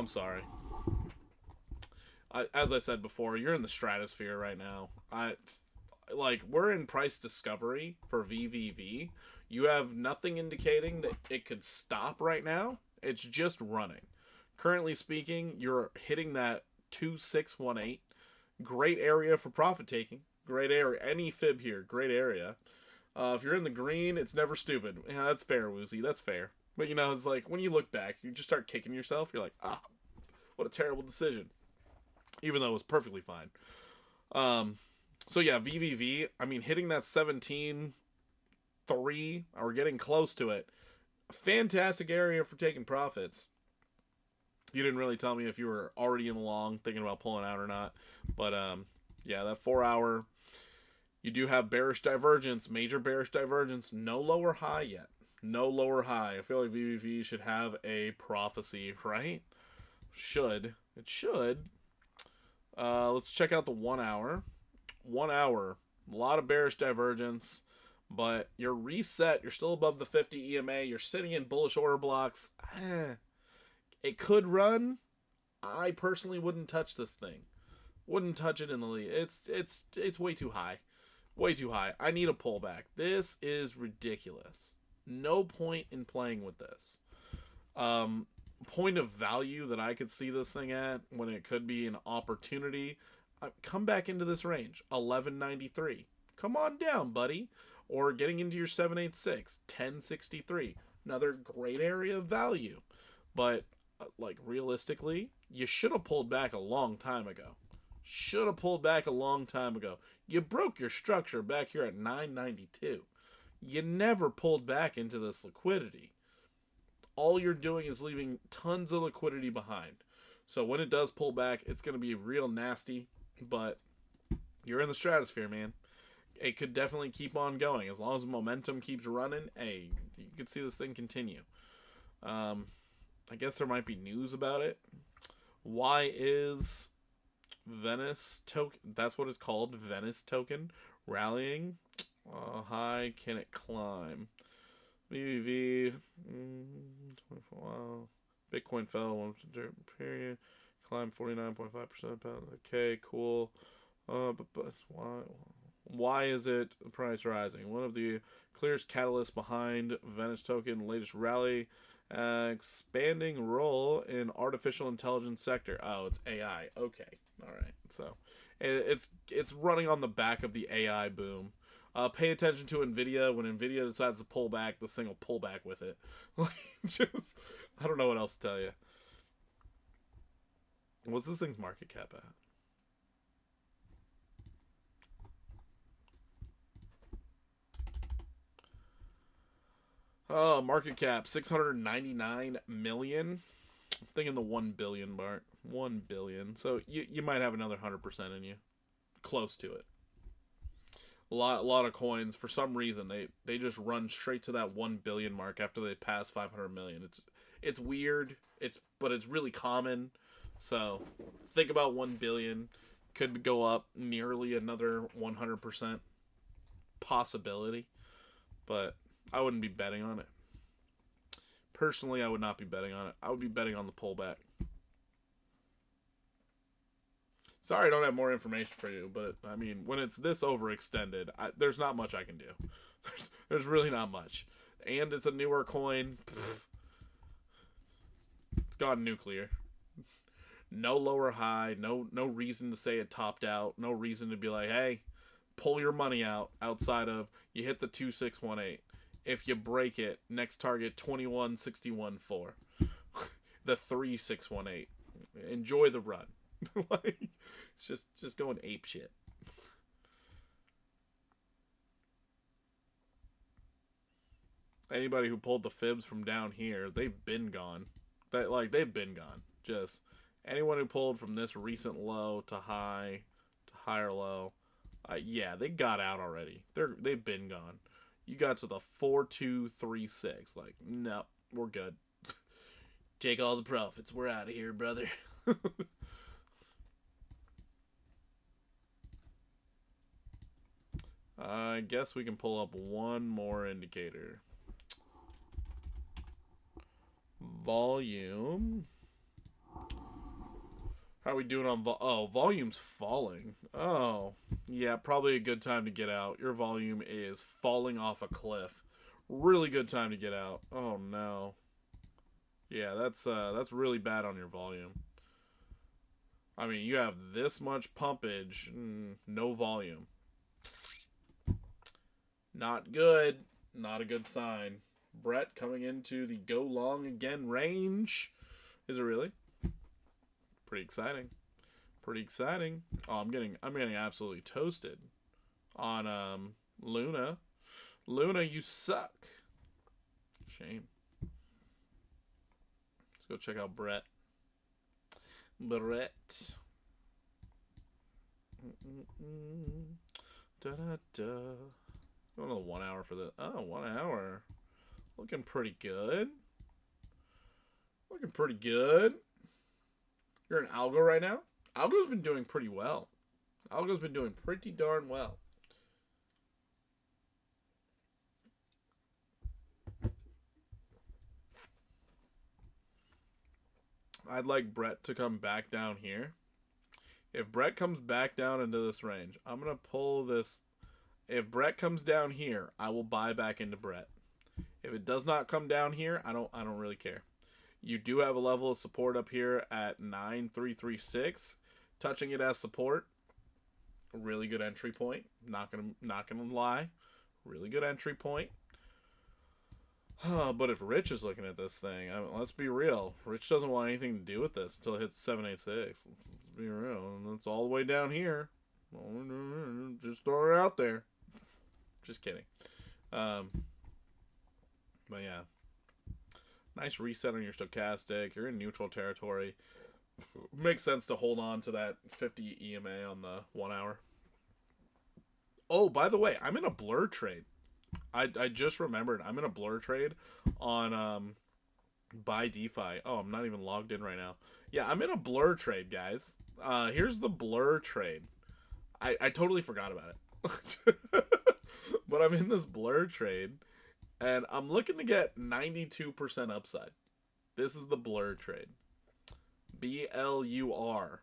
sorry. As I said before, you're in the stratosphere right now. We're in price discovery for VVV. You have nothing indicating that it could stop right now. It's just running. Currently speaking, you're hitting that 2618. Great area for profit taking. Great area. Any fib here. Great area. If you're in the green, it's never stupid. Yeah, that's fair, Woozy. That's fair. But, it's like, when you look back, you just start kicking yourself. You're like, what a terrible decision. Even though it was perfectly fine. So yeah, VVV, hitting that 17.3, or getting close to it, fantastic area for taking profits. You didn't really tell me if you were already in the long, thinking about pulling out or not. But, yeah, that 4 hour, you do have bearish divergence, major bearish divergence, no lower high yet. No lower high. I feel like VVV should have a prophecy, right? It should. Let's check out the 1 hour. 1 hour, a lot of bearish divergence, but you're reset. You're still above the 50 EMA. You're sitting in bullish order blocks. It could run. I personally wouldn't touch this thing. Wouldn't touch it in the lead. It's way too high. Way too high. I need a pullback. This is ridiculous. No point in playing with this. Point of value that I could see this thing at when it could be an opportunity. Come back into this range. 1193. Come on down, buddy. Or getting into your 786. 1063. Another great area of value. But, realistically, you should have pulled back a long time ago. Should have pulled back a long time ago. You broke your structure back here at 992. You never pulled back into this liquidity. All you're doing is leaving tons of liquidity behind. So when it does pull back, it's going to be real nasty. But you're in the stratosphere, man. It could definitely keep on going. As long as momentum keeps running, hey, you could see this thing continue. I guess there might be news about it. Why is Venice token, that's what it's called, Venice token, rallying? How high can it climb? BBV, 24, wow. Bitcoin fell 1 period, climbed 49.5%. Okay, cool. But why? Why is it price rising? One of the clearest catalysts behind Venice token latest rally, expanding role in artificial intelligence sector. Oh, it's AI. Okay, all right. So it's running on the back of the AI boom. Pay attention to Nvidia. When Nvidia decides to pull back, this thing will pull back with it. Like, just I don't know what else to tell you. What's this thing's market cap at? Oh, market cap 699 million. I'm thinking the 1 billion mark. 1 billion. So you might have another 100% in you. Close to it. A lot of coins for some reason they just run straight to that 1 billion mark after they pass 500 million. It's weird. But it's really common. So, think about 1 billion could go up nearly another 100% possibility, but I wouldn't be betting on it. Personally, I would not be betting on it. I would be betting on the pullback. Sorry, I don't have more information for you, but I mean, when it's this overextended, there's not much I can do. There's really not much, and it's a newer coin. It's gone nuclear. No lower high. No reason to say it topped out. No reason to be like, hey, pull your money out outside of you hit the 2618. If you break it, next target 2161.4. The 3618. Enjoy the run. Like, it's just going ape shit. Anybody who pulled the fibs from down here, they've been gone. They've been gone. Just anyone who pulled from this recent low to high to higher low, yeah, they got out already. They've been gone. You got to the 4236. Like, no, we're good. Take all the profits. We're out of here, brother. I guess we can pull up one more indicator. Volume. How are we doing on volume's falling. Oh, yeah, probably a good time to get out. Your volume is falling off a cliff. Really good time to get out. Oh no. Yeah, that's really bad on your volume. I mean, you have this much pumpage, no volume. Not good. Not a good sign. Brett coming into the go long again range. Is it really? Pretty exciting. Pretty exciting. Oh, I'm getting absolutely toasted on Luna. Luna, you suck. Shame. Let's go check out Brett. Brett. Da da da. Going to the 1 hour for the 1 hour. Looking pretty good. Looking pretty good. You're in Algo right now? Algo's been doing pretty well. Algo's been doing pretty darn well. I'd like Brett to come back down here. If Brett comes back down into this range, I'm going to pull this. If Brett comes down here, I will buy back into Brett. If it does not come down here, I don't really care. You do have a level of support up here at 9336. Touching it as support, a really good entry point. Not gonna lie, really good entry point. But if Rich is looking at this thing, let's be real. Rich doesn't want anything to do with this until it hits 786. Let's be real. And it's all the way down here. Just throw it out there. Just kidding. But yeah. Nice reset on your stochastic. You're in neutral territory. Makes sense to hold on to that 50 EMA on the 1 hour. Oh, by the way, I'm in a blur trade. I just remembered I'm in a blur trade on buy DeFi. Oh, I'm not even logged in right now. Yeah, I'm in a blur trade, guys. Here's the blur trade. I totally forgot about it. But I'm in this blur trade, and I'm looking to get 92% upside. This is the blur trade. BLUR.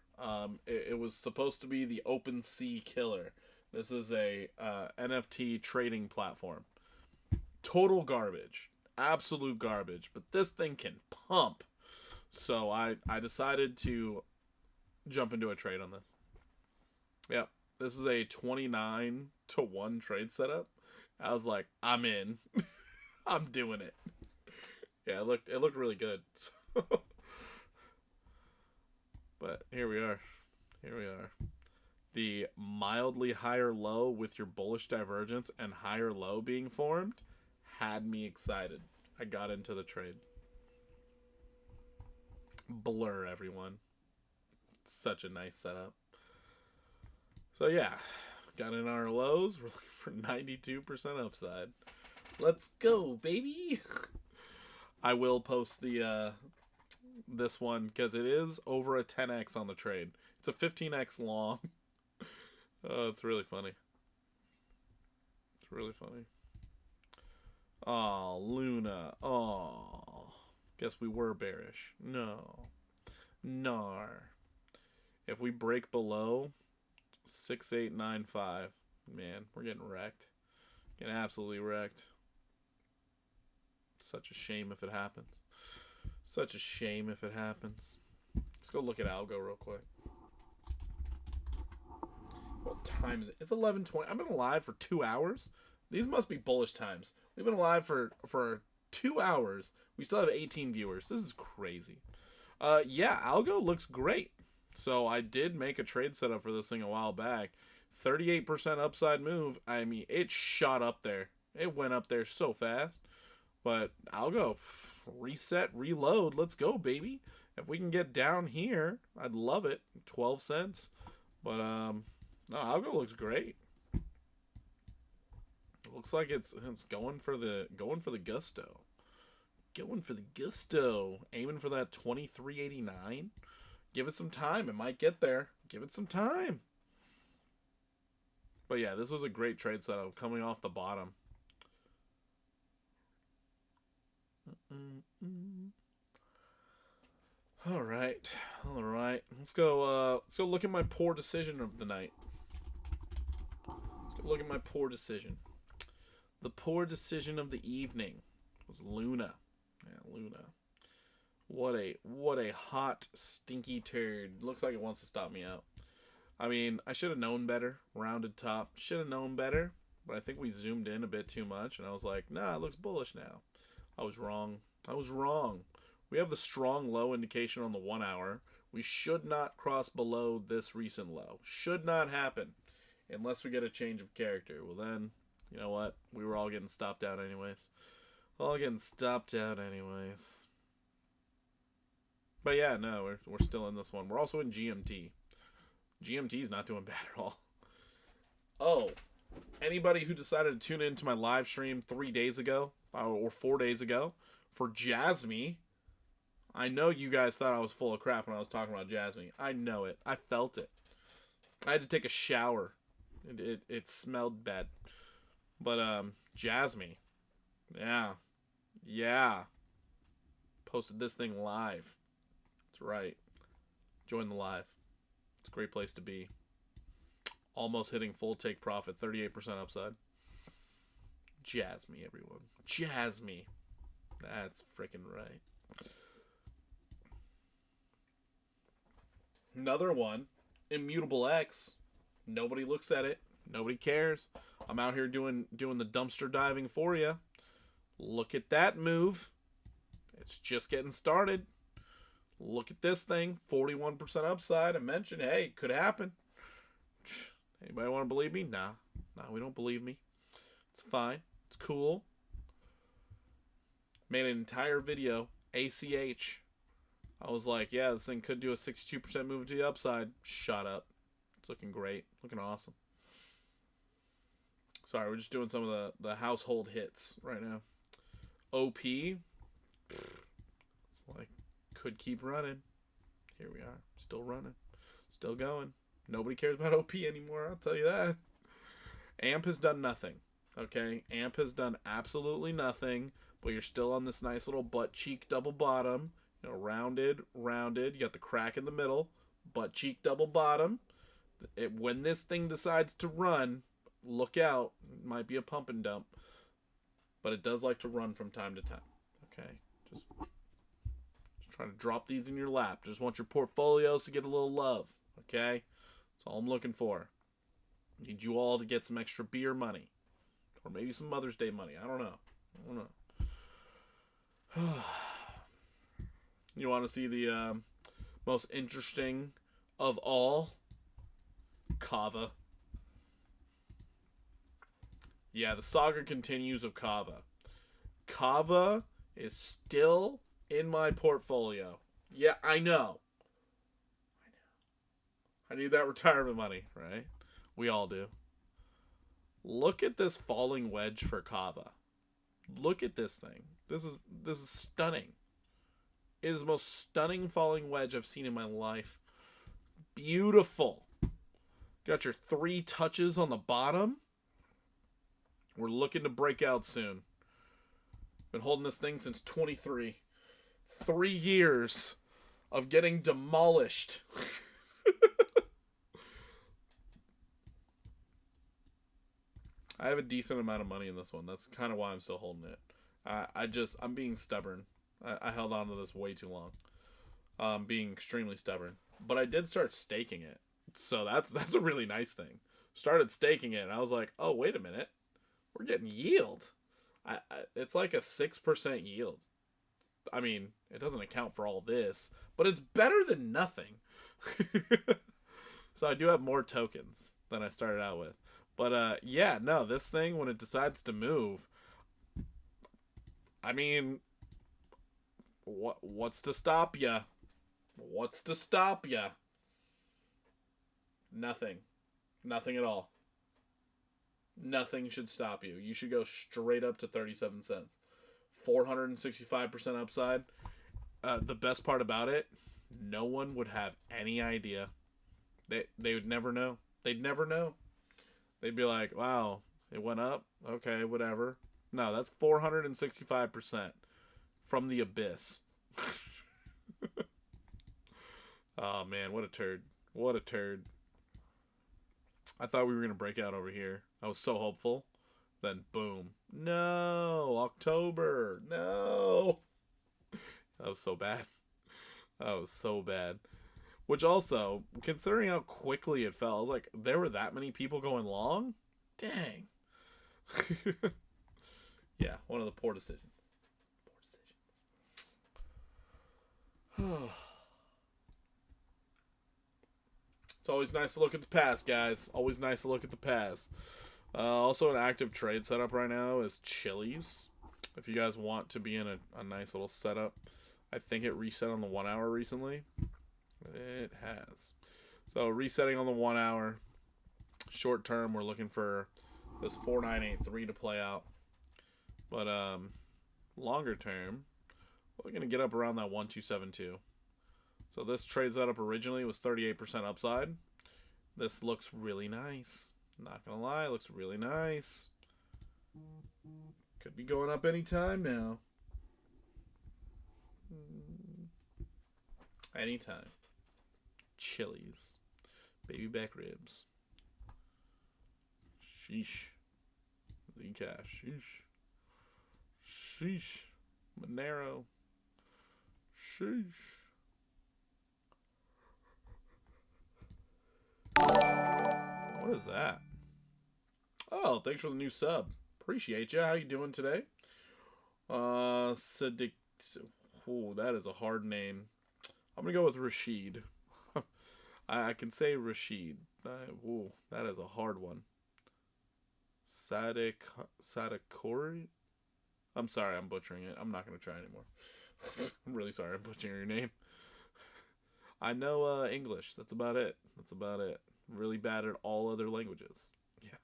It was supposed to be the open sea killer. This is a NFT trading platform. Total garbage. Absolute garbage. But this thing can pump. So I decided to jump into a trade on this. Yep. This is a 29-1 trade setup. I was like, I'm in. I'm doing it. Yeah, it looked really good. But here we are. Here we are. The mildly higher low with your bullish divergence and higher low being formed had me excited. I got into the trade. Blur, everyone. Such a nice setup. So yeah, got in our lows. We're looking for 92% upside. Let's go, baby. I will post the this one because it is over a 10x on the trade. It's a 15x long. Oh, it's really funny. It's really funny. Oh, Luna. Oh, guess we were bearish. No. Nar. If we break below 6895, man, we're getting wrecked. Getting absolutely wrecked. Such a shame if it happens. Such a shame if it happens. Let's go look at Algo real quick. What time is it? It's 11:20. I've been alive for 2 hours. These must be bullish times. We've been alive for 2 hours. We still have 18 viewers. This is crazy. Yeah, Algo looks great. So I did make a trade setup for this thing a while back. 38% upside move. I mean, it shot up there. It went up there so fast. But Algo, reset, reload. Let's go, baby. If we can get down here, I'd love it. 12 cents. But no, Algo looks great. It looks like it's going for the gusto. Going for the gusto. Aiming for that 23.89. Give it some time. It might get there. Give it some time. But yeah, this was a great trade setup coming off the bottom. All right. Let's go look at my poor decision of the night. Let's go look at my poor decision. The poor decision of the evening was Luna. Yeah, Luna. What a hot, stinky turd. Looks like it wants to stop me out. I mean, I should have known better. Rounded top. Should have known better. But I think we zoomed in a bit too much. And I was like, nah, it looks bullish now. I was wrong. We have the strong low indication on the 1 hour. We should not cross below this recent low. Should not happen. Unless we get a change of character. Well then, you know what? We were all getting stopped out anyways. But yeah, no, we're still in this one. We're also in GMT. GMT's not doing bad at all. Oh, anybody who decided to tune into my live stream 3 days ago or 4 days ago for Jasmine, I know you guys thought I was full of crap when I was talking about Jasmine. I know it. I felt it. I had to take a shower. It smelled bad. But Jasmine, yeah, posted this thing live. That's right. Join the live. It's a great place to be. Almost hitting full take profit, 38% upside. Jasmine, everyone. Jasmine. That's freaking right. Another one, Immutable X. Nobody looks at it. Nobody cares. I'm out here doing the dumpster diving for you. Look at that move. It's just getting started. Look at this thing. 41% upside. I mentioned, hey, it could happen. Anybody want to believe me? Nah, we don't believe me. It's fine. It's cool. Made an entire video. ACH. I was like, yeah, this thing could do a 62% move to the upside. Shut up. It's looking great. Looking awesome. Sorry, we're just doing some of the household hits right now. OP. It's like, could keep running. Here we are. Still running. Still going. Nobody cares about OP anymore, I'll tell you that. AMP has done nothing. Okay? AMP has done absolutely nothing, but you're still on this nice little butt cheek double bottom. You know, rounded. You got the crack in the middle. Butt cheek double bottom. When this thing decides to run, look out. It might be a pump and dump. But it does like to run from time to time. Okay? Just trying to drop these in your lap. Just want your portfolios to get a little love. Okay? That's all I'm looking for. Need you all to get some extra beer money. Or maybe some Mother's Day money. I don't know. You want to see the most interesting of all? Kava. Yeah, the saga continues of Kava. Kava is still in my portfolio. Yeah, I know. I need that retirement money, right? We all do. Look at this falling wedge for Kava. Look at this thing. This is stunning. It is the most stunning falling wedge I've seen in my life. Beautiful. Got your 3 touches on the bottom. We're looking to break out soon. Been holding this thing since 23. 3 years of getting demolished. I have a decent amount of money in this one. That's kind of why I'm still holding it. I'm being stubborn. I held on to this way too long. Being extremely stubborn. But I did start staking it. So that's a really nice thing. Started staking it, and I was like, oh, wait a minute. We're getting yield. It's like a 6% yield. I mean, it doesn't account for all this, but it's better than nothing. So I do have more tokens than I started out with. But yeah, no, this thing, when it decides to move, I mean, what's to stop ya? What's to stop ya? Nothing. Nothing at all. Nothing should stop you. You should go straight up to 37 cents. 465% upside. The best part about it, no one would have any idea. They would never know. They'd never know. They'd be like, wow, it went up? Okay, whatever. No, that's 465% from the abyss. Oh, man, what a turd. What a turd. I thought we were going to break out over here. I was so hopeful. Then, boom. No, October. No. That was so bad. That was so bad. Which also, considering how quickly it fell, I was like, there were that many people going long? Dang. Yeah, one of the poor decisions. Poor decisions. It's always nice to look at the past, guys. Always nice to look at the past. Also, an active trade setup right now is Chili's. If you guys want to be in a nice little setup. I think it reset on the 1 hour recently. It has. So resetting on the 1 hour. Short term, we're looking for this 4983 to play out. But longer term, we're going to get up around that 1272. So this trade setup originally was 38% upside. This looks really nice. Not going to lie, it looks really nice. Could be going up anytime now. Anytime. Chili's. Baby back ribs. Sheesh. Zcash. Sheesh. Sheesh. Monero. Sheesh. What is that? Oh, thanks for the new sub. Appreciate you. How you doing today? Sadiq. Ooh, that is a hard name. I'm gonna go with Rashid. I can say Rashid. Ooh, that is a hard one. Sadakori? I'm sorry, I'm butchering it. I'm not gonna try anymore. I'm really sorry, I'm butchering your name. I know English. That's about it. That's about it. Really bad at all other languages. Yeah.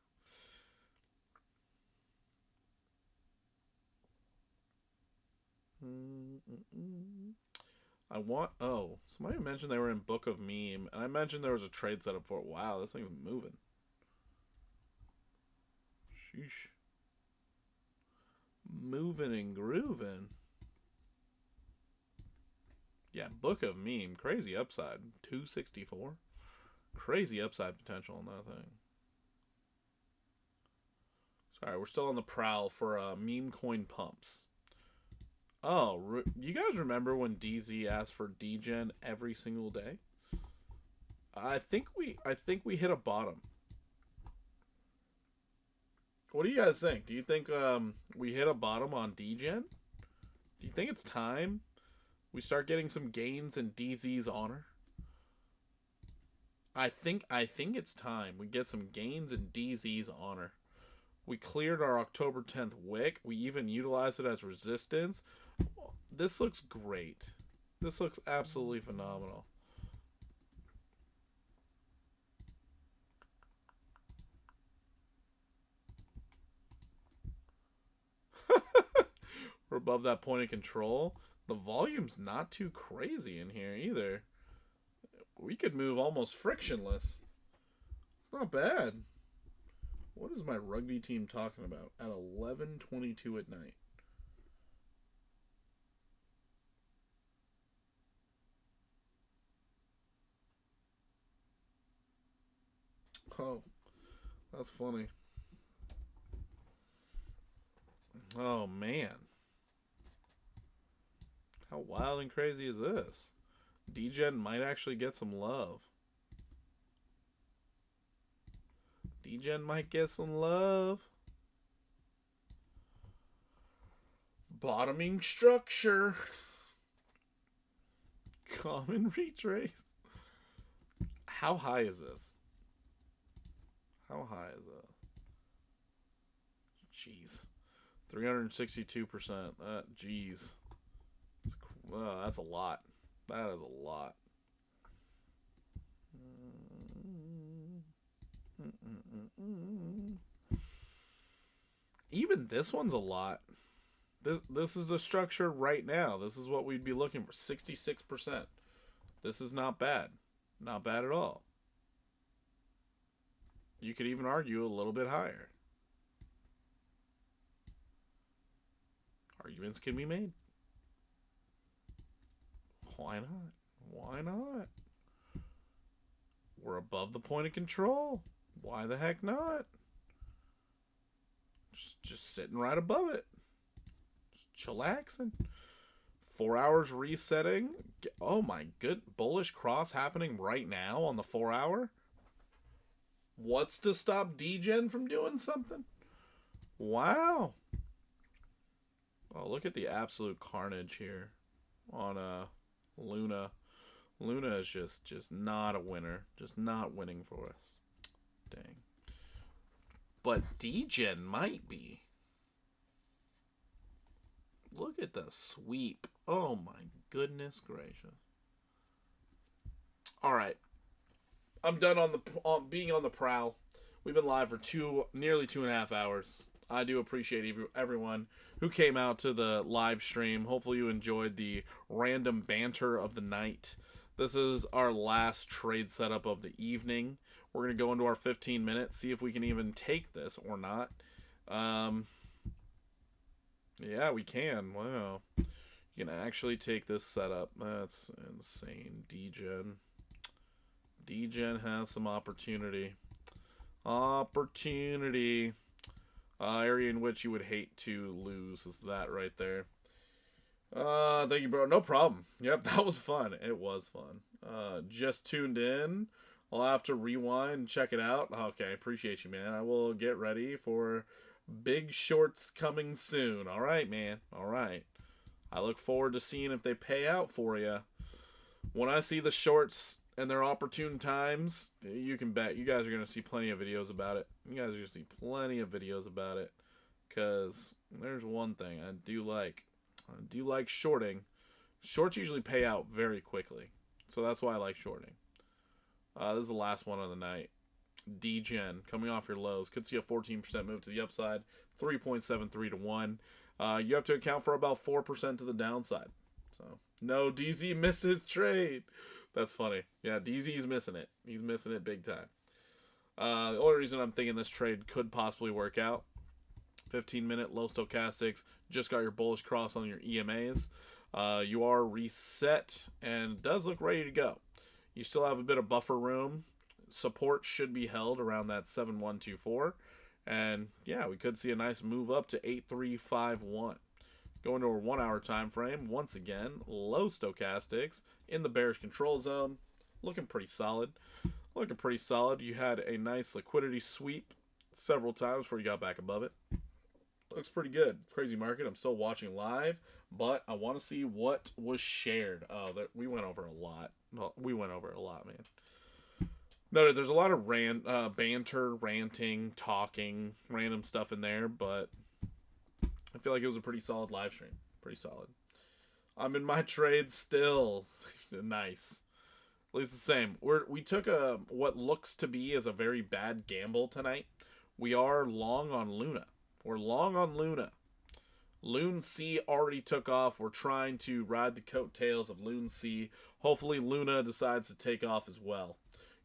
Oh, somebody mentioned they were in Book of Meme, and I mentioned there was a trade setup for it. Wow, this thing's moving. Sheesh. Moving and grooving. Yeah, Book of Meme. Crazy upside. 264. Crazy upside potential on that thing. Sorry, we're still on the prowl for meme coin pumps. Oh, you guys remember when DZ asked for degen every single day? I think we hit a bottom. What do you guys think? Do you think we hit a bottom on degen? Do you think it's time we start getting some gains in DZ's honor? I think it's time we get some gains in DZ's honor. We cleared our October 10th wick. We even utilized it as resistance. This looks great. This looks absolutely phenomenal. We're above that point of control. The volume's not too crazy in here either. We could move almost frictionless. It's not bad. What is my rugby team talking about at 11:22 at night? Oh, that's funny. Oh, man. How wild and crazy is this? Degen might actually get some love. Degen might get some love. Bottoming structure. Common retrace. How high is this? How high is that? Jeez. 362%. Jeez. That's a lot. That is a lot. Even this one's a lot. This is the structure right now. This is what we'd be looking for. 66%. This is not bad. Not bad at all. You could even argue a little bit higher. Arguments can be made. Why not? Why not? We're above the point of control. Why the heck not? Just sitting right above it. Just chillaxing. 4 hours resetting. Oh my good. Bullish cross happening right now on the 4 hour. What's to stop degen from doing something? Wow. Oh, look at the absolute carnage here on Luna. Luna is just not a winner. Just not winning for us. Dang. But degen might be. Look at the sweep. Oh my goodness gracious. All right. I'm done on being on the prowl. We've been live for nearly 2.5 hours. I do appreciate everyone who came out to the live stream. Hopefully you enjoyed the random banter of the night. This is our last trade setup of the evening. We're going to go into our 15 minutes, see if we can even take this or not. Yeah, we can. Wow. You can actually take this setup. That's insane. Degen. Degen has some opportunity. Area in which you would hate to lose is that right there. Thank you, bro. No problem. Yep, that was fun. It was fun. Just tuned in. I'll have to rewind and check it out. Okay, appreciate you, man. I will get ready for big shorts coming soon. All right, man. All right. I look forward to seeing if they pay out for you. When I see the shorts and their opportune times, you can bet you guys are going to see plenty of videos about it. You guys are going to see plenty of videos about it. Because there's one thing I do like. I do like shorting. Shorts usually pay out very quickly. So that's why I like shorting. This is the last one of the night. Degen, coming off your lows. Could see a 14% move to the upside. 3.73 to 1. You have to account for about 4% to the downside. So, no, DZ misses trade. That's funny. Yeah, DZ's missing it. He's missing it big time. The only reason I'm thinking this trade could possibly work out. 15-minute low stochastics. Just got your bullish cross on your EMAs. You are reset and it does look ready to go. You still have a bit of buffer room. support should be held around that 7124. And yeah, we could see a nice move up to 8351. Going to our 1 hour time frame, once again, low stochastics in the bearish control zone. Looking pretty solid. Looking pretty solid. You had a nice liquidity sweep several times before you got back above it. Looks pretty good. Crazy market. I'm still watching live, but I want to see what was shared. Oh, we went over a lot. We went over a lot, man. Noted there's a lot of banter, ranting, talking, random stuff in there, but I feel like it was a pretty solid live stream. Pretty solid. I'm in my trade still. Nice. At least the same. We took what looks to be as a very bad gamble tonight. We are long on Luna. We're long on Luna. Loon C already took off. We're trying to ride the coattails of Loon C. Hopefully Luna decides to take off as well.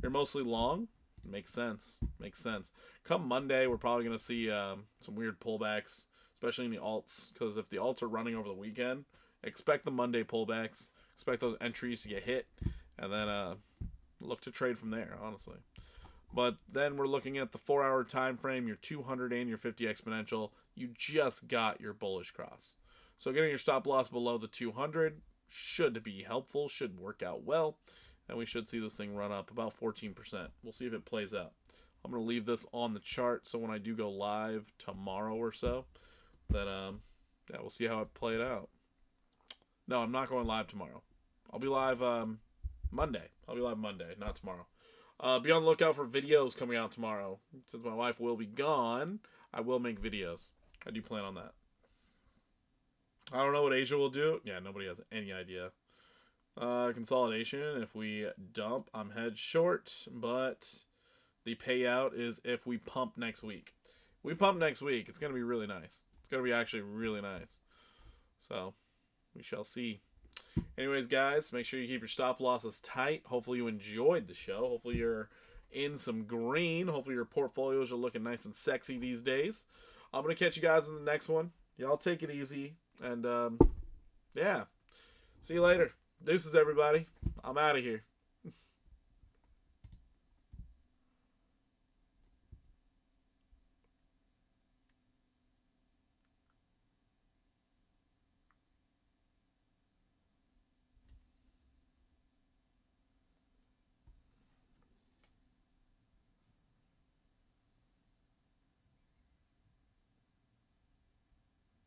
You're mostly long? Makes sense. Makes sense. Come Monday, we're probably going to see some weird pullbacks, especially in the alts, because if the alts are running over the weekend, expect the Monday pullbacks. Expect those entries to get hit, and then look to trade from there, honestly. But then we're looking at the 4 hour time frame, your 200 and your 50 exponential. You just got your bullish cross. So getting your stop loss below the 200 should be helpful, should work out well, and we should see this thing run up about 14%. We'll see if it plays out. I'm going to leave this on the chart, so when I do go live tomorrow or so, then yeah, we'll see how it played out. No, I'm not going live tomorrow. I'll be live Monday. I'll be live Monday, not tomorrow. Be on the lookout for videos coming out tomorrow. Since my wife will be gone, I will make videos. I do plan on that. I don't know what Asia will do. Yeah, nobody has any idea. Consolidation. If we dump, I'm head short, but the payout is if we pump next week. If we pump next week, it's going to be really nice. It's going to be actually really nice. So, we shall see. Anyways, guys, make sure you keep your stop losses tight. Hopefully you enjoyed the show. Hopefully you're in some green. Hopefully your portfolios are looking nice and sexy these days. I'm going to catch you guys in the next one. Y'all take it easy. And, yeah. See you later. Deuces, everybody. I'm out of here.